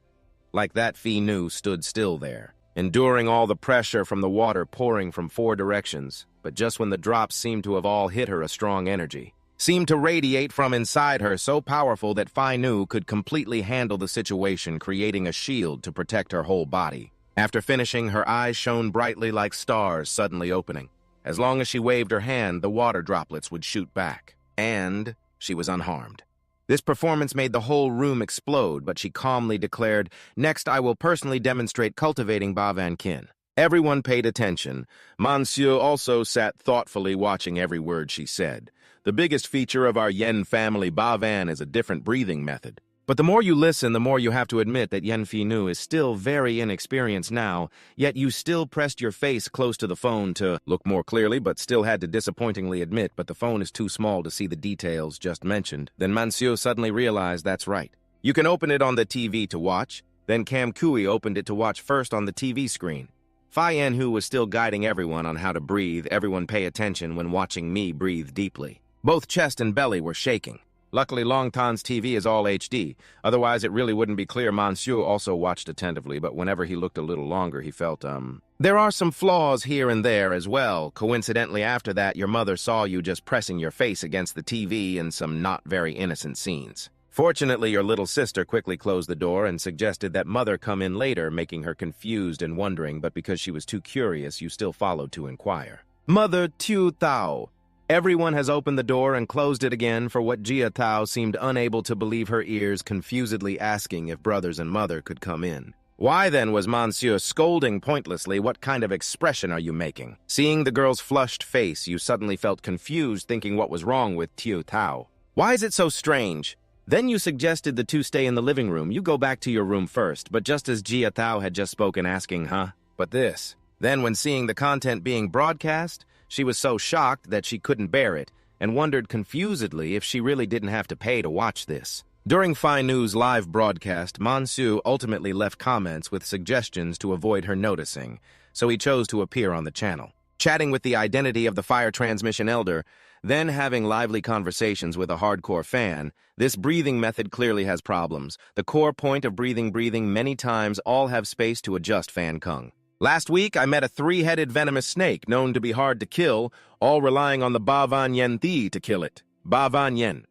Like that, Phi Nu stood still there, enduring all the pressure from the water pouring from 4 directions. But just when the drops seemed to have all hit her, a strong energy seemed to radiate from inside her, so powerful that Phi Nu could completely handle the situation, creating a shield to protect her whole body. After finishing, her eyes shone brightly like stars suddenly opening. As long as she waved her hand, the water droplets would shoot back. And she was unharmed. This performance made the whole room explode, but she calmly declared, "Next, I will personally demonstrate cultivating Bavan Kin." Everyone paid attention. Monsieur also sat thoughtfully watching every word she said. The biggest feature of our Yen family Bavan is a different breathing method. But the more you listen, the more you have to admit that Yen Phi Nu is still very inexperienced now, yet you still pressed your face close to the phone to look more clearly, but still had to disappointingly admit, but the phone is too small to see the details just mentioned. Then Monsieur suddenly realized that's right. You can open it on the TV to watch. Then Cam Kui opened it to watch first on the TV screen. Phi Yen Hu was still guiding everyone on how to breathe. Everyone pay attention when watching me breathe deeply. Both chest and belly were shaking. Luckily, Long Tan's TV is all HD. Otherwise, it really wouldn't be clear. Monsieur also watched attentively, but whenever he looked a little longer, he felt, There are some flaws here and there as well. Coincidentally, after that, your mother saw you just pressing your face against the TV in some not very innocent scenes. Fortunately, your little sister quickly closed the door and suggested that mother come in later, making her confused and wondering, but because she was too curious, you still followed to inquire. Mother Tu Tao. Everyone has opened the door and closed it again for what Jia Tao seemed unable to believe her ears, confusedly asking if brothers and mother could come in. Why then was Monsieur scolding pointlessly? What kind of expression are you making? Seeing the girl's flushed face, you suddenly felt confused, thinking what was wrong with Tu Tao. Why is it so strange? Then you suggested the two stay in the living room. You go back to your room first, but just as Jia Tao had just spoken, asking, huh? But this. Then when seeing the content being broadcast, she was so shocked that she couldn't bear it and wondered confusedly if she really didn't have to pay to watch this. During Phi Nu's live broadcast, Monsieur ultimately left comments with suggestions to avoid her noticing, so he chose to appear on the channel, chatting with the identity of the fire transmission elder, then having lively conversations with a hardcore fan. This breathing method clearly has problems. The core point of breathing many times all have space to adjust Fan Kung. Last week, I met a 3-headed venomous snake known to be hard to kill, all relying on the Bavan Yen Thi to kill it. Bavan Yen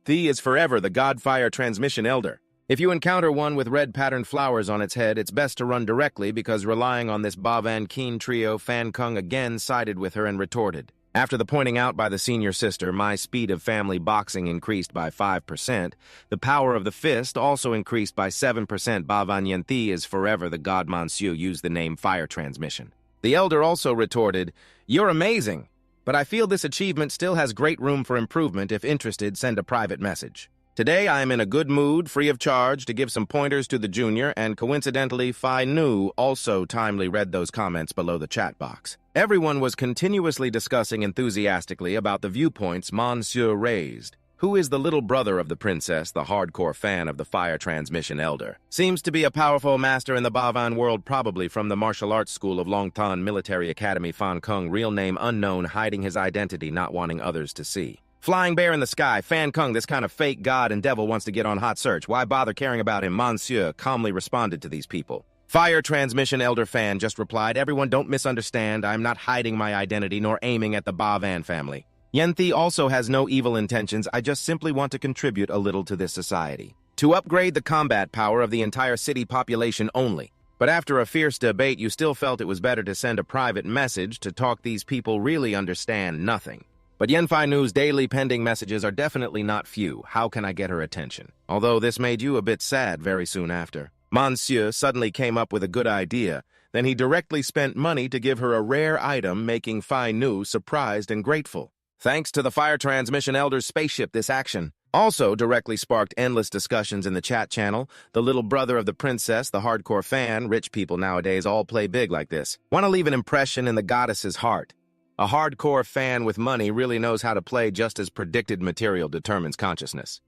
Thi is forever the God Fire Transmission Elder. If you encounter one with red patterned flowers on its head, it's best to run directly because relying on this Bavan Keen trio, Fan Kung again sided with her and retorted. After the pointing out by the senior sister, my speed of family boxing increased by 5%. The power of the fist also increased by 7%. Bavan Yen Thi is forever the God. Monsieur used the name Fire Transmission. The elder also retorted, "You're amazing, but I feel this achievement still has great room for improvement. If interested, send a private message. Today I am in a good mood, free of charge, to give some pointers to the junior," and coincidentally, Phi Nu also timely read those comments below the chat box. Everyone was continuously discussing enthusiastically about the viewpoints Monsieur raised. Who is the little brother of the princess, the hardcore fan of the Fire Transmission Elder? Seems to be a powerful master in the Bavan world, probably from the martial arts school of Longtan Military Academy. Fan Kung, real name unknown, hiding his identity, not wanting others to see. Flying bear in the sky, Fan Kung, this kind of fake god and devil wants to get on hot search. Why bother caring about him? Monsieur calmly responded to these people. Fire Transmission Elder Fan just replied, "Everyone don't misunderstand. I'm not hiding my identity nor aiming at the Bavan family. Yen Thi also has no evil intentions. I just simply want to contribute a little to this society, to upgrade the combat power of the entire city population only." But after a fierce debate, you still felt it was better to send a private message to talk. These people really understand nothing. But Yen Phi Nu's daily pending messages are definitely not few. How can I get her attention? Although this made you a bit sad very soon after. Monsieur suddenly came up with a good idea. Then he directly spent money to give her a rare item, making Phi Nu surprised and grateful. Thanks to the Fire Transmission Elder's spaceship, this action also directly sparked endless discussions in the chat channel. The little brother of the princess, the hardcore fan, rich people nowadays all play big like this. Want to leave an impression in the goddess's heart. A hardcore fan with money really knows how to play, just as predicted material determines consciousness.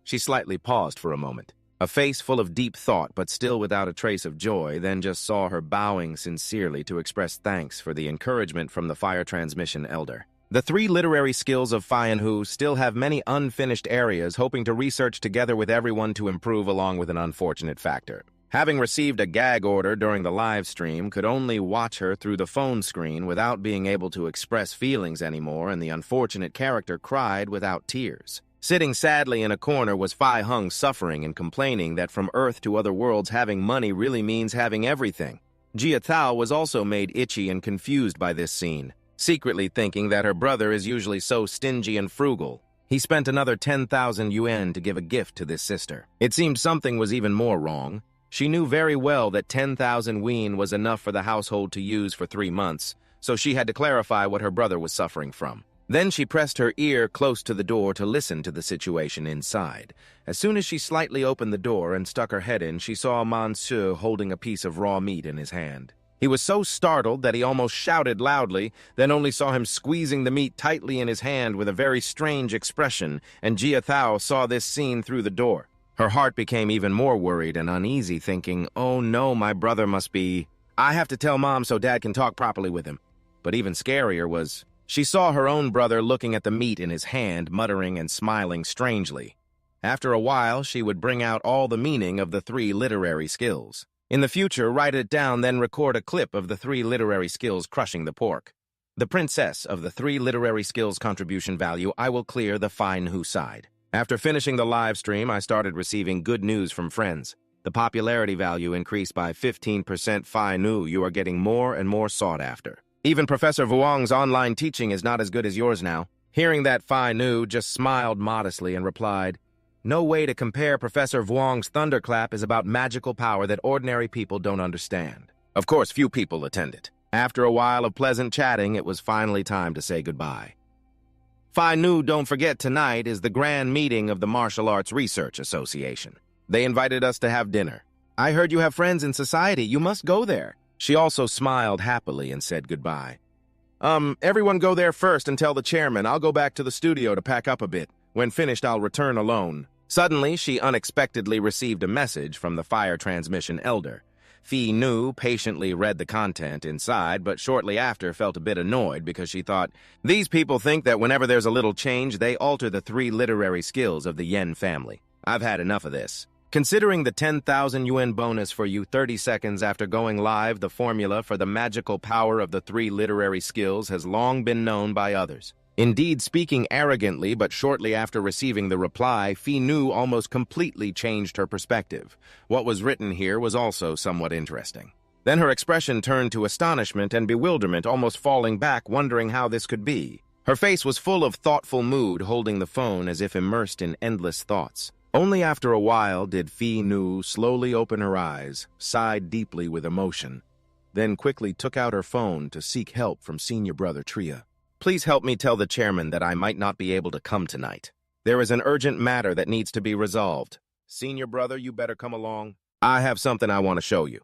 She slightly paused for a moment. a face full of deep thought but still without a trace of joy, then just saw her bowing sincerely to express thanks for the encouragement from the fire transmission elder. The three literary skills of Hu still have many unfinished areas, hoping to research together with everyone to improve, along with an unfortunate factor. Having received a gag order during the live stream, could only watch her through the phone screen without being able to express feelings anymore, and the unfortunate character cried without tears. Sitting sadly in a corner was Fi Hung, suffering and complaining that from Earth to other worlds having money really means having everything. Jia Tao was also made itchy and confused by this scene, secretly thinking that her brother is usually so stingy and frugal. He spent another 10,000 yuan to give a gift to this sister. It seemed something was even more wrong. She knew very well that 10,000 yuan was enough for the household to use for 3 months, so she had to clarify what her brother was suffering from. Then she pressed her ear close to the door to listen to the situation inside. As soon as she slightly opened the door and stuck her head in, she saw Monsieur holding a piece of raw meat in his hand. He was so startled that he almost shouted loudly, then only saw him squeezing the meat tightly in his hand with a very strange expression, and Jia Thao saw this scene through the door. Her heart became even more worried and uneasy, thinking, "Oh no, my brother must be... I have to tell Mom so Dad can talk properly with him." But even scarier was, she saw her own brother looking at the meat in his hand, muttering and smiling strangely. After a while, she would bring out all the meaning of the three literary skills. In the future, write it down, then record a clip of the three literary skills crushing the pork. The princess of the three literary skills contribution value, I will clear the Hu side. After finishing the live stream, I started receiving good news from friends. The popularity value increased by 15%. You are getting more and more sought after. Even Professor Vuong's online teaching is not as good as yours now. Hearing that, Nu just smiled modestly and replied, "No way to compare. Professor Vuong's thunderclap is about magical power that ordinary people don't understand." Of course, few people attended. After a while of pleasant chatting, it was finally time to say goodbye. Nu, don't forget, tonight is the grand meeting of the Martial Arts Research Association. They invited us to have dinner. I heard you have friends in society. You must go there. She also smiled happily and said goodbye. Everyone go there first and tell the chairman. I'll go back to the studio to pack up a bit. When finished, I'll return alone. Suddenly, she unexpectedly received a message from the fire transmission elder. Nu patiently read the content inside, but shortly after felt a bit annoyed because she thought, these people think that whenever there's a little change, they alter the three literary skills of the Yen family. I've had enough of this. Considering the 10,000 yuan bonus for you 30 seconds after going live, the formula for the magical power of the three literary skills has long been known by others. Indeed, speaking arrogantly, but shortly after receiving the reply, Nu almost completely changed her perspective. What was written here was also somewhat interesting. Then her expression turned to astonishment and bewilderment, almost falling back, wondering how this could be. Her face was full of thoughtful mood, holding the phone as if immersed in endless thoughts. Only after a while did Nu slowly open her eyes, sighed deeply with emotion, then quickly took out her phone to seek help from senior brother Tria. Please help me tell the chairman that I might not be able to come tonight. There is an urgent matter that needs to be resolved. Senior brother, you better come along. I have something I want to show you.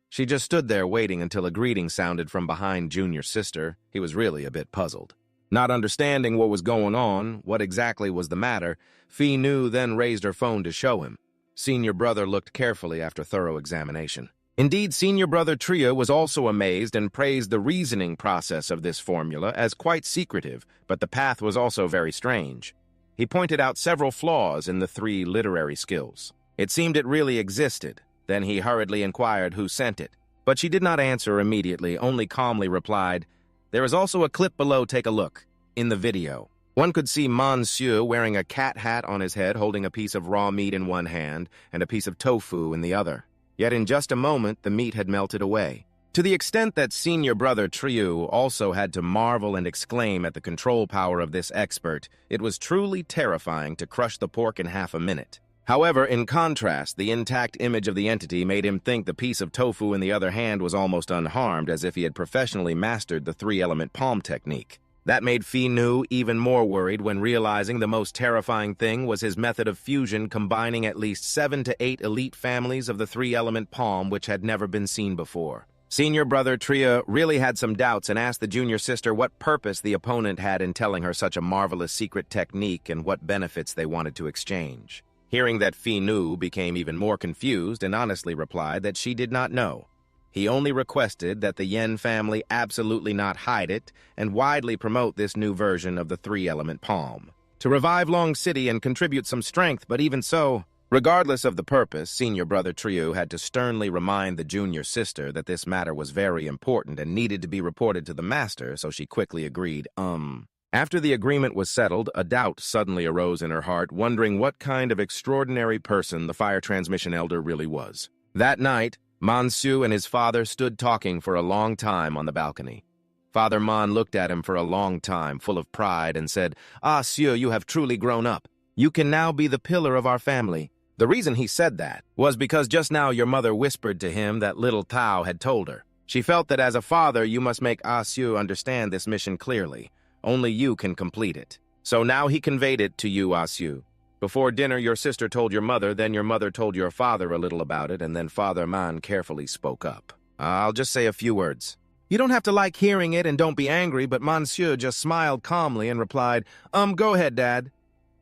She just stood there waiting until a greeting sounded from behind Junior's sister. He was really a bit puzzled. Not understanding what was going on, what exactly was the matter, Nu then raised her phone to show him. Senior brother looked carefully after thorough examination. Indeed, senior brother Tria was also amazed and praised the reasoning process of this formula as quite secretive, but the path was also very strange. He pointed out several flaws in the three literary skills. It seemed it really existed. Then he hurriedly inquired who sent it. But she did not answer immediately, only calmly replied, "There is also a clip below, take a look." In the video, one could see Monsieur wearing a cat hat on his head, holding a piece of raw meat in one hand and a piece of tofu in the other. Yet in just a moment, the meat had melted away. To the extent that senior brother Triu also had to marvel and exclaim at the control power of this expert, it was truly terrifying to crush the pork in half a minute. However, in contrast, the intact image of the entity made him think the piece of tofu in the other hand was almost unharmed, as if he had professionally mastered the three-element palm technique. That made Nu even more worried when realizing the most terrifying thing was his method of fusion, combining at least 7 to 8 elite families of the three-element palm, which had never been seen before. Senior brother Tria really had some doubts and asked the junior sister what purpose the opponent had in telling her such a marvelous secret technique and what benefits they wanted to exchange. Hearing that Phi Nu became even more confused and honestly replied that she did not know. He only requested that the Yen family absolutely not hide it and widely promote this new version of the three-element palm. To revive Long City and contribute some strength, but even so, regardless of the purpose, senior brother Trieu had to sternly remind the junior sister that this matter was very important and needed to be reported to the master, so she quickly agreed, After the agreement was settled, a doubt suddenly arose in her heart, wondering what kind of extraordinary person the fire transmission elder really was. That night, Mansu and his father stood talking for a long time on the balcony. Father Man looked at him for a long time, full of pride, and said, "Ah, Sieu, you have truly grown up. You can now be the pillar of our family." The reason he said that was because just now your mother whispered to him that little Tao had told her. She felt that as a father, you must make Ah Sieu understand this mission clearly. Only you can complete it. So now he conveyed it to you, Ah Sieu. Before dinner, your sister told your mother, then your mother told your father a little about it, and then Father Man carefully spoke up. I'll just say a few words. You don't have to like hearing it and don't be angry, but Monsieur just smiled calmly and replied, go ahead, Dad.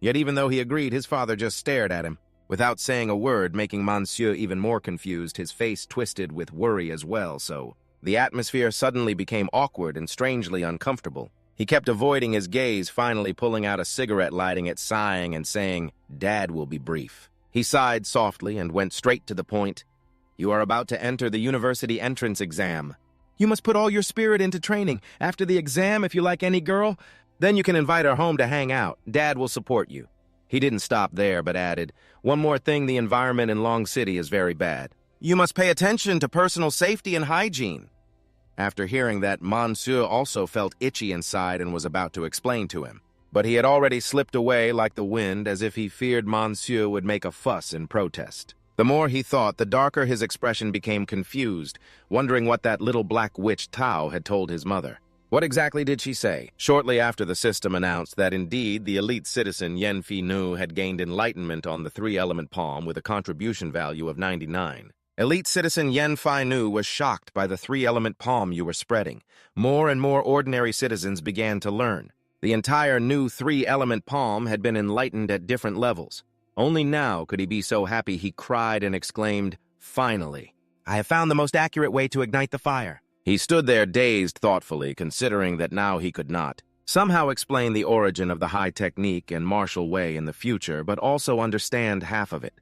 Yet even though he agreed, his father just stared at him. Without saying a word, making Monsieur even more confused, his face twisted with worry as well, so the atmosphere suddenly became awkward and strangely uncomfortable. He kept avoiding his gaze, finally pulling out a cigarette, lighting it, sighing and saying, Dad will be brief. He sighed softly and went straight to the point. You are about to enter the university entrance exam. You must put all your spirit into training. After the exam, if you like any girl, then you can invite her home to hang out. Dad will support you. He didn't stop there, but added, one more thing, the environment in Long City is very bad. You must pay attention to personal safety and hygiene. After hearing that, Monsieur also felt itchy inside and was about to explain to him. But he had already slipped away like the wind, as if he feared Monsieur would make a fuss in protest. The more he thought, the darker his expression became, confused, wondering what that little black witch Tao had told his mother. What exactly did she say? Shortly after the system announced that indeed the elite citizen Yen Phi Nu had gained enlightenment on the three-element palm with a contribution value of 99. Elite citizen Yen Phi Nu was shocked by the three-element palm you were spreading. More and more ordinary citizens began to learn. The entire new three-element palm had been enlightened at different levels. Only now could he be so happy he cried and exclaimed, Finally, I have found the most accurate way to ignite the fire. He stood there dazed thoughtfully, considering that now he could not somehow explain the origin of the high technique and martial way in the future, but also understand half of it.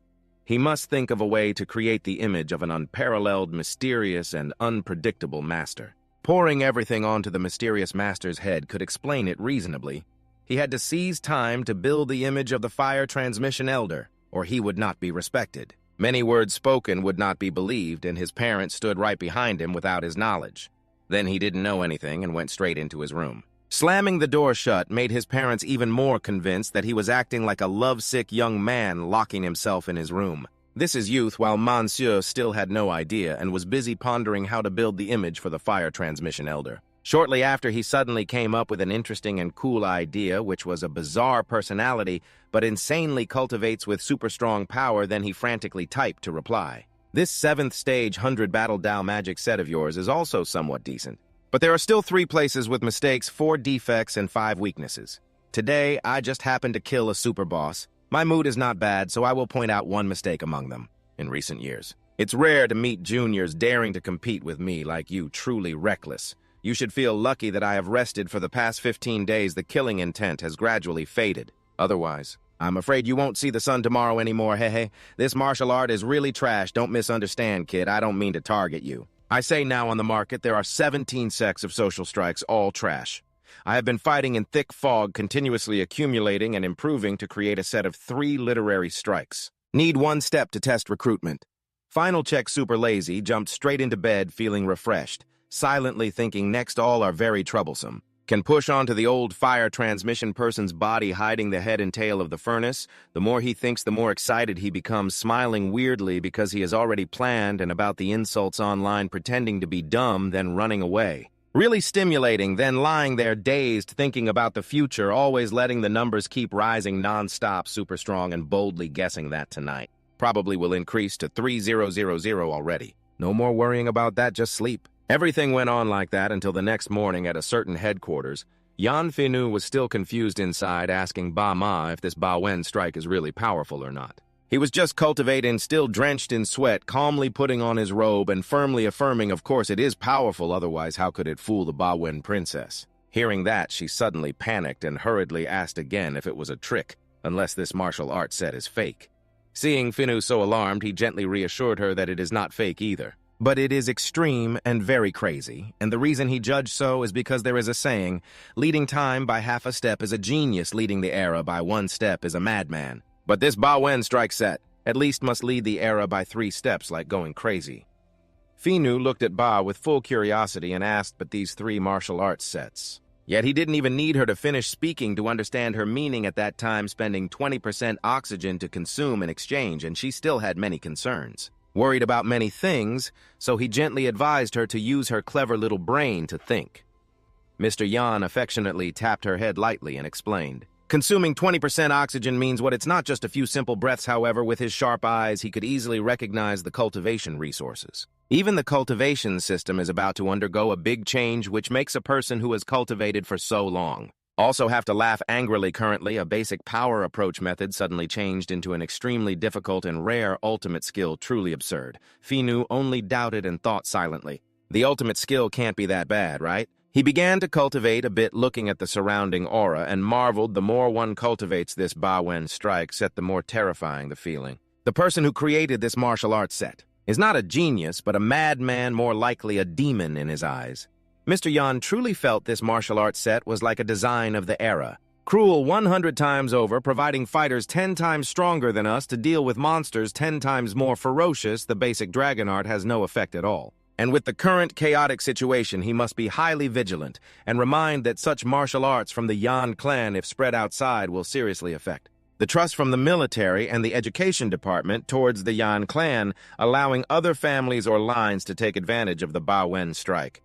He must think of a way to create the image of an unparalleled, mysterious, and unpredictable master. Pouring everything onto the mysterious master's head could explain it reasonably. He had to seize time to build the image of the fire transmission elder, or he would not be respected. Many words spoken would not be believed, and his parents stood right behind him without his knowledge. Then he didn't know anything and went straight into his room. Slamming the door shut made his parents even more convinced that he was acting like a lovesick young man locking himself in his room. This is youth, while Monsieur still had no idea and was busy pondering how to build the image for the fire transmission elder. Shortly after, he suddenly came up with an interesting and cool idea, which was a bizarre personality, but insanely cultivates with super strong power. Then he frantically typed to reply. This 7th stage 100 Battle Dao magic set of yours is also somewhat decent. But there are still 3 places with mistakes, 4 defects, and 5 weaknesses. Today, I just happened to kill a super boss. My mood is not bad, so I will point out one mistake among them. In recent years, it's rare to meet juniors daring to compete with me like you, truly reckless. You should feel lucky that I have rested for the past 15 days. The killing intent has gradually faded. Otherwise, I'm afraid you won't see the sun tomorrow anymore, hehe. This martial art is really trash. Don't misunderstand, kid. I don't mean to target you. I say now on the market, there are 17 sects of social strikes, all trash. I have been fighting in thick fog, continuously accumulating and improving to create a set of 3 literary strikes. Need 1 step to test recruitment. Final check super lazy, jumped straight into bed feeling refreshed, silently thinking next all are very troublesome. Can push onto the old fire transmission person's body hiding the head and tail of the furnace. The more he thinks, the more excited he becomes, smiling weirdly because he has already planned and about the insults online, pretending to be dumb, then running away. Really stimulating, then lying there dazed, thinking about the future, always letting the numbers keep rising non-stop, super strong, and boldly guessing that tonight probably will increase to 3000 already. No more worrying about that, just sleep. Everything went on like that until the next morning at a certain headquarters. Yan Finu was still confused inside, asking Ba Ma if this Ba Wen strike is really powerful or not. He was just cultivating, still drenched in sweat, calmly putting on his robe and firmly affirming, of course it is powerful, otherwise how could it fool the Bawen princess? Hearing that, she suddenly panicked and hurriedly asked again if it was a trick, unless this martial art set is fake. Seeing Finu so alarmed, he gently reassured her that it is not fake either. But it is extreme and very crazy, and the reason he judged so is because there is a saying, leading time by half a step is a genius, leading the era by one step is a madman. But this Bawen strike set at least must lead the era by 3 steps like going crazy. Finu looked at Ba with full curiosity and asked but these 3 martial arts sets. Yet he didn't even need her to finish speaking to understand her meaning at that time, spending 20% oxygen to consume in exchange, and she still had many concerns. Worried about many things, so he gently advised her to use her clever little brain to think. Mr. Yan affectionately tapped her head lightly and explained. Consuming 20% oxygen means what it's not just a few simple breaths, however, with his sharp eyes, he could easily recognize the cultivation resources. Even the cultivation system is about to undergo a big change, which makes a person who has cultivated for so long also have to laugh angrily. Currently, a basic power approach method suddenly changed into an extremely difficult and rare ultimate skill, truly absurd. Finu only doubted and thought silently. The ultimate skill can't be that bad, right? He began to cultivate a bit, looking at the surrounding aura, and marveled the more one cultivates this Bawen strike set, the more terrifying the feeling. The person who created this martial arts set is not a genius, but a madman, more likely a demon in his eyes. Mr. Yan truly felt this martial arts set was like a design of the era. Cruel 100 times over, providing fighters 10 times stronger than us to deal with monsters 10 times more ferocious, the basic dragon art has no effect at all. And with the current chaotic situation, he must be highly vigilant and remind that such martial arts from the Yan clan, if spread outside, will seriously affect the trust from the military and the education department towards the Yan clan, allowing other families or lines to take advantage of the Bawen strike.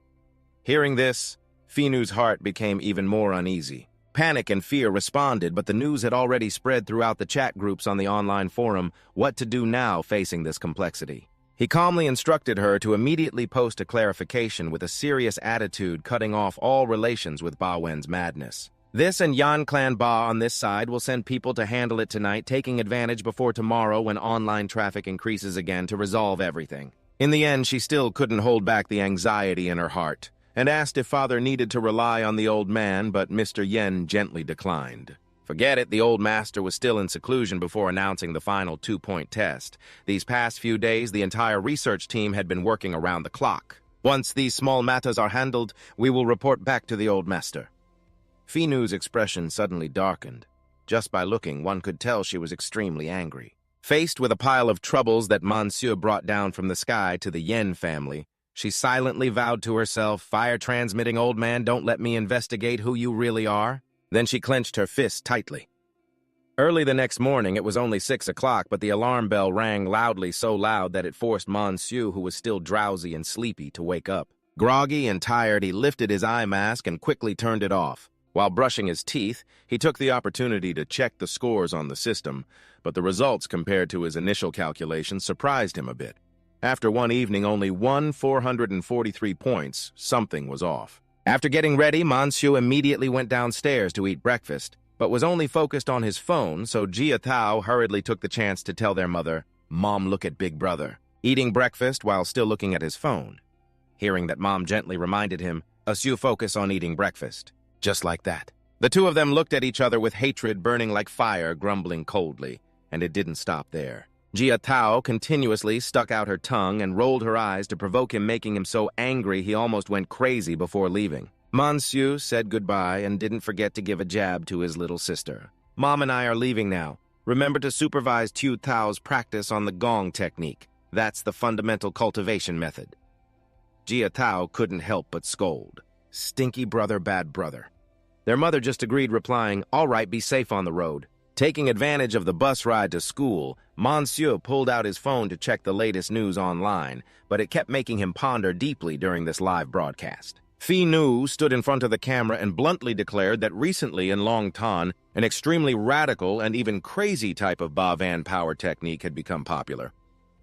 Hearing this, Finu's heart became even more uneasy. Panic and fear responded, but the news had already spread throughout the chat groups on the online forum. What to do now facing this complexity? He calmly instructed her to immediately post a clarification with a serious attitude, cutting off all relations with Bawen's madness. This and Yan Clan Ba on this side will send people to handle it tonight, taking advantage before tomorrow when online traffic increases again to resolve everything. In the end, she still couldn't hold back the anxiety in her heart, and asked if father needed to rely on the old man, but Mr. Yen gently declined. Forget it, the old master was still in seclusion before announcing the final 2-point test. These past few days, the entire research team had been working around the clock. Once these small matters are handled, we will report back to the old master. Finu's expression suddenly darkened. Just by looking, one could tell she was extremely angry. Faced with a pile of troubles that Monsieur brought down from the sky to the Yen family, she silently vowed to herself, "Fire-transmitting old man, don't let me investigate who you really are." Then she clenched her fist tightly. Early the next morning, it was only 6 o'clock, but the alarm bell rang loudly, so loud that it forced Monsieur, who was still drowsy and sleepy, to wake up. Groggy and tired, he lifted his eye mask and quickly turned it off. While brushing his teeth, he took the opportunity to check the scores on the system, but the results compared to his initial calculations surprised him a bit. After one evening, only 443 points, something was off. After getting ready, Monsieur immediately went downstairs to eat breakfast, but was only focused on his phone, so Jia Tao hurriedly took the chance to tell their mother, "Mom, look at Big Brother," eating breakfast while still looking at his phone. Hearing that Mom gently reminded him, "Asu, focus on eating breakfast." Just like that. The two of them looked at each other with hatred burning like fire, grumbling coldly, and it didn't stop there. Jia Tao continuously stuck out her tongue and rolled her eyes to provoke him, making him so angry he almost went crazy before leaving. Monsieur said goodbye and didn't forget to give a jab to his little sister. "Mom and I are leaving now. Remember to supervise Tu Tao's practice on the gong technique. That's the fundamental cultivation method." Jia Tao couldn't help but scold. Stinky brother, bad brother. Their mother just agreed, replying, "All right, be safe on the road." Taking advantage of the bus ride to school, Monsieur pulled out his phone to check the latest news online, but it kept making him ponder deeply during this live broadcast. Finu stood in front of the camera and bluntly declared that recently in Long Tan, an extremely radical and even crazy type of Bavan power technique had become popular.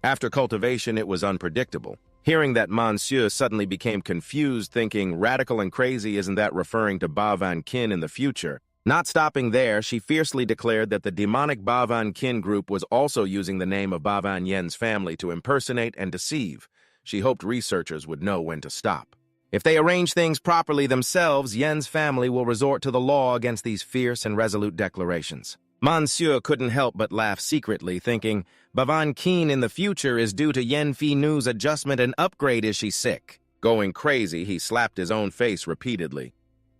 After cultivation, it was unpredictable. Hearing that, Monsieur suddenly became confused, thinking, radical and crazy, isn't that referring to Bavan kin in the future? Not stopping there, she fiercely declared that the demonic Bavan Kin group was also using the name of Bavan Yen's family to impersonate and deceive. She hoped researchers would know when to stop. If they arrange things properly themselves, Yen's family will resort to the law against these fierce and resolute declarations. Monsieur couldn't help but laugh secretly, thinking, Bavan Kin in the future is due to Yen Fi Nu's adjustment and upgrade. Is she sick? Going crazy, he slapped his own face repeatedly.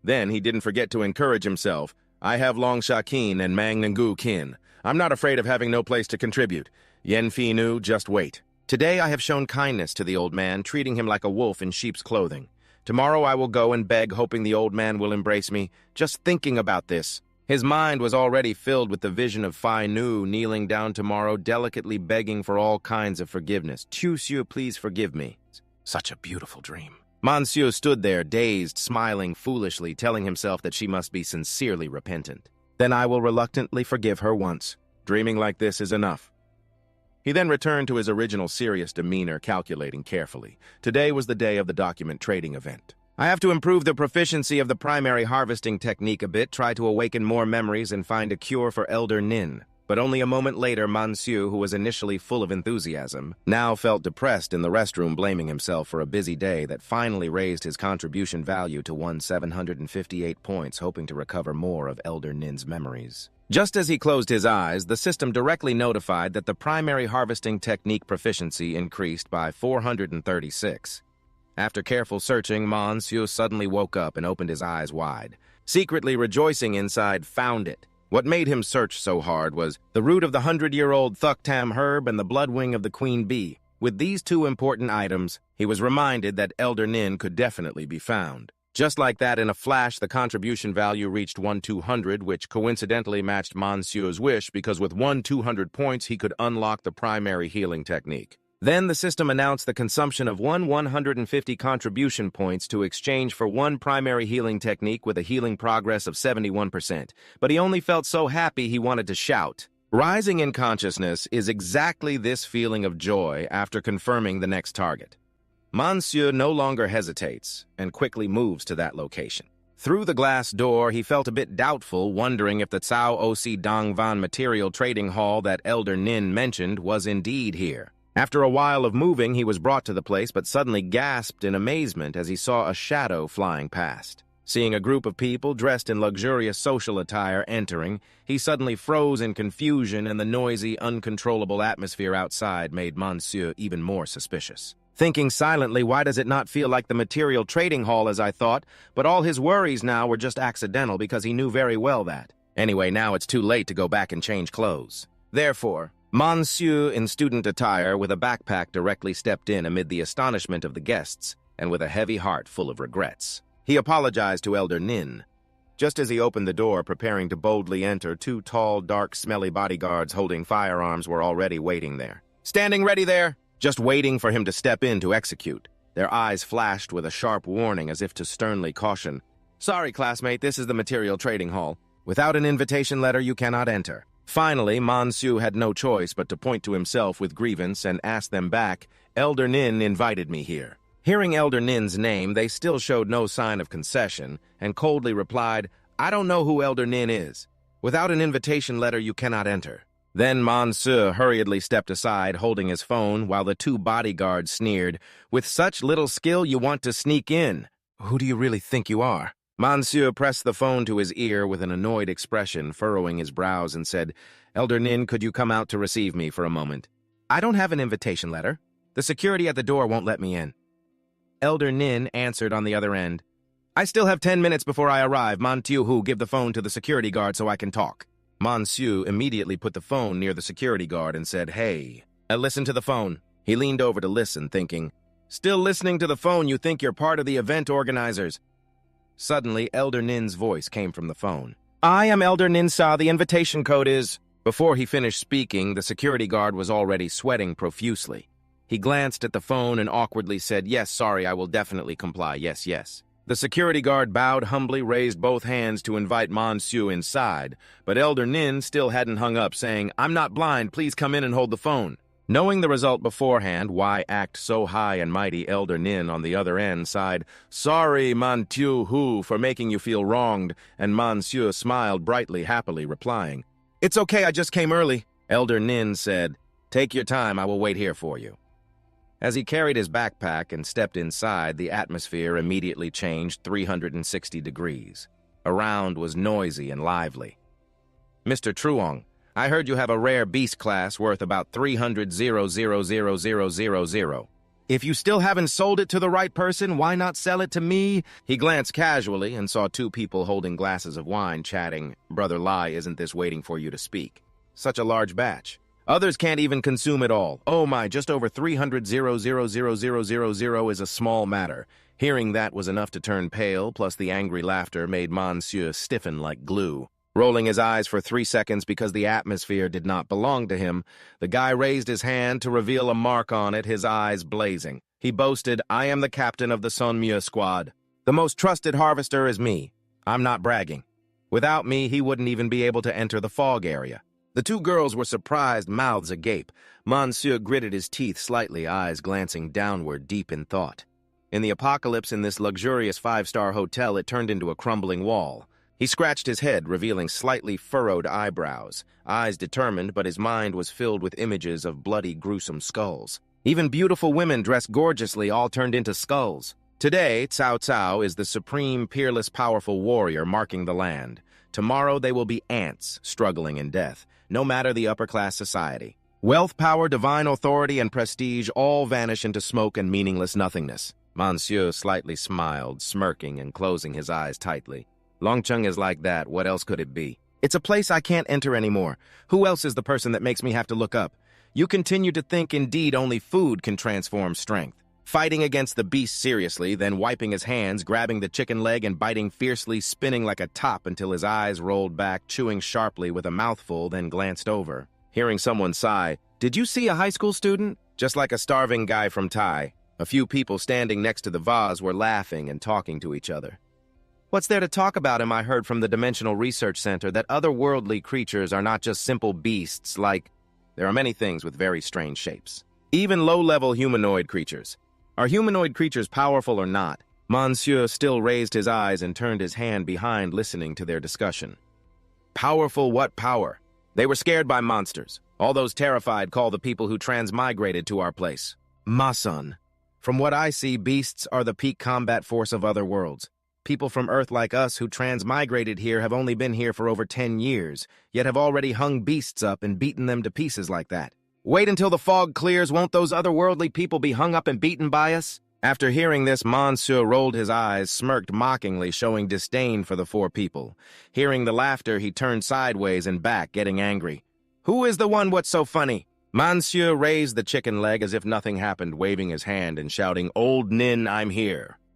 Then he didn't forget to encourage himself. I have Long Sha Kin and Mang Ngu Kin. I'm not afraid of having no place to contribute. Yen Fi Nu, just wait. Today I have shown kindness to the old man, treating him like a wolf in sheep's clothing. Tomorrow I will go and beg, hoping the old man will embrace me. Just thinking about this. His mind was already filled with the vision of Fi Nu kneeling down tomorrow, delicately begging for all kinds of forgiveness. Monsieur, please forgive me. Such a beautiful dream. Monsieur stood there, dazed, smiling foolishly, telling himself that she must be sincerely repentant. Then I will reluctantly forgive her once. Dreaming like this is enough. He then returned to his original serious demeanor, calculating carefully. Today was the day of the document trading event. I have to improve the proficiency of the primary harvesting technique a bit, try to awaken more memories, and find a cure for Elder Nin. But only a moment later, Monsieur, who was initially full of enthusiasm, now felt depressed in the restroom, blaming himself for a busy day that finally raised his contribution value to 1,758 points, hoping to recover more of Elder Nin's memories. Just as he closed his eyes, the system directly notified that the primary harvesting technique proficiency increased by 436. After careful searching, Monsieur suddenly woke up and opened his eyes wide. Secretly rejoicing inside, found it. What made him search so hard was the root of the 100-year-old Thuktam herb and the blood wing of the queen bee. With these two important items, he was reminded that Elder Nin could definitely be found. Just like that, in a flash, the contribution value reached 1,200, which coincidentally matched Monsieur's wish because with 1,200 points, he could unlock the primary healing technique. Then the system announced the consumption of 150 contribution points to exchange for one primary healing technique with a healing progress of 71%. But he only felt so happy he wanted to shout. Rising in consciousness is exactly this feeling of joy after confirming the next target. Monsieur no longer hesitates and quickly moves to that location. Through the glass door, he felt a bit doubtful, wondering if the Cao Osi Dongvan material trading hall that Elder Nin mentioned was indeed here. After a while of moving, he was brought to the place, but suddenly gasped in amazement as he saw a shadow flying past. Seeing a group of people dressed in luxurious social attire entering, he suddenly froze in confusion, and the noisy, uncontrollable atmosphere outside made Monsieur even more suspicious. Thinking silently, why does it not feel like the material trading hall as I thought? But all his worries now were just accidental because he knew very well that. Anyway, now it's too late to go back and change clothes. Therefore, Monsieur, in student attire with a backpack, directly stepped in amid the astonishment of the guests and with a heavy heart full of regrets. He apologized to Elder Nin. Just as he opened the door, preparing to boldly enter, two tall, dark, smelly bodyguards holding firearms were already waiting there. Standing ready there, just waiting for him to step in to execute. Their eyes flashed with a sharp warning as if to sternly caution. Sorry, classmate, this is the material trading hall. Without an invitation letter, you cannot enter. Finally, Monsieur had no choice but to point to himself with grievance and ask them back, Elder Nin invited me here. Hearing Elder Nin's name, they still showed no sign of concession and coldly replied, I don't know who Elder Nin is. Without an invitation letter, you cannot enter. Then Monsieur hurriedly stepped aside, holding his phone, while the two bodyguards sneered, With such little skill, you want to sneak in. Who do you really think you are? Monsieur pressed the phone to his ear with an annoyed expression, furrowing his brows, and said, Elder Nin, could you come out to receive me for a moment? I don't have an invitation letter. The security at the door won't let me in. Elder Nin answered on the other end, I still have 10 minutes before I arrive. Monsieur, give the phone to the security guard so I can talk. Monsieur immediately put the phone near the security guard and said, Hey, listen to the phone. He leaned over to listen, thinking, Still listening to the phone, you think you're part of the event organizers. Suddenly, Elder Nin's voice came from the phone. I am Elder Nin Sa, the invitation code is... Before he finished speaking, the security guard was already sweating profusely. He glanced at the phone and awkwardly said, Yes, sorry, I will definitely comply, yes, yes. The security guard bowed humbly, raised both hands to invite Monsieur inside, but Elder Nin still hadn't hung up, saying, I'm not blind, please come in and hold the phone. Knowing the result beforehand, why act so high and mighty? Elder Nin on the other end sighed, "Sorry, Monsieur Hu, for making you feel wronged," and Monsieur smiled brightly, happily, replying, "It's okay, I just came early." Elder Nin said, "Take your time, I will wait here for you." As he carried his backpack and stepped inside, the atmosphere immediately changed 360 degrees. Around was noisy and lively. "Mr. Truong, I heard you have a rare beast class worth about 300,000,000. If you still haven't sold it to the right person, why not sell it to me?" He glanced casually and saw two people holding glasses of wine chatting. "Brother Lai, isn't this waiting for you to speak? Such a large batch. Others can't even consume it all. Oh my, just over 300,000,000 is a small matter." Hearing that was enough to turn pale, plus the angry laughter made Monsieur stiffen like glue. Rolling his eyes for 3 seconds because the atmosphere did not belong to him, the guy raised his hand to reveal a mark on it, his eyes blazing. He boasted, "I am the captain of the Sonmue squad. The most trusted harvester is me. I'm not bragging. Without me, he wouldn't even be able to enter the fog area." The two girls were surprised, mouths agape. Monsieur gritted his teeth slightly, eyes glancing downward, deep in thought. In the apocalypse in this luxurious 5-star hotel, it turned into a crumbling wall. He scratched his head, revealing slightly furrowed eyebrows, eyes determined, but his mind was filled with images of bloody, gruesome skulls. Even beautiful women dressed gorgeously all turned into skulls. Today, Cao Cao is the supreme, peerless, powerful warrior marking the land. Tomorrow they will be ants struggling in death, no matter the upper-class society. Wealth, power, divine authority, and prestige all vanish into smoke and meaningless nothingness. Monsieur slightly smiled, smirking and closing his eyes tightly. "Longcheng is like that. What else could it be? It's a place I can't enter anymore. Who else is the person that makes me have to look up? You continue to think indeed only food can transform strength." Fighting against the beast seriously, then wiping his hands, grabbing the chicken leg and biting fiercely, spinning like a top until his eyes rolled back, chewing sharply with a mouthful, then glanced over. Hearing someone sigh, "Did you see a high school student?" Just like a starving guy from Thai. A few people standing next to the vase were laughing and talking to each other. "What's there to talk about him?" I heard from the Dimensional Research Center that otherworldly creatures are not just simple beasts like... There are many things with very strange shapes. Even low-level humanoid creatures. Are humanoid creatures powerful or not? Monsieur still raised his eyes and turned his hand behind, listening to their discussion. Powerful what power? They were scared by monsters. All those terrified call the people who transmigrated to our place Masun. From what I see, beasts are the peak combat force of other worlds. People from Earth like us who transmigrated here have only been here for over 10 years, yet have already hung beasts up and beaten them to pieces like that. Wait until the fog clears, won't those otherworldly people be hung up and beaten by us? After hearing this, Monsieur rolled his eyes, smirked mockingly, showing disdain for the four people. Hearing the laughter, he turned sideways and back, getting angry. "Who is the one what's so funny?" Monsieur raised the chicken leg as if nothing happened, waving his hand and shouting, "Old Nin, I'm here."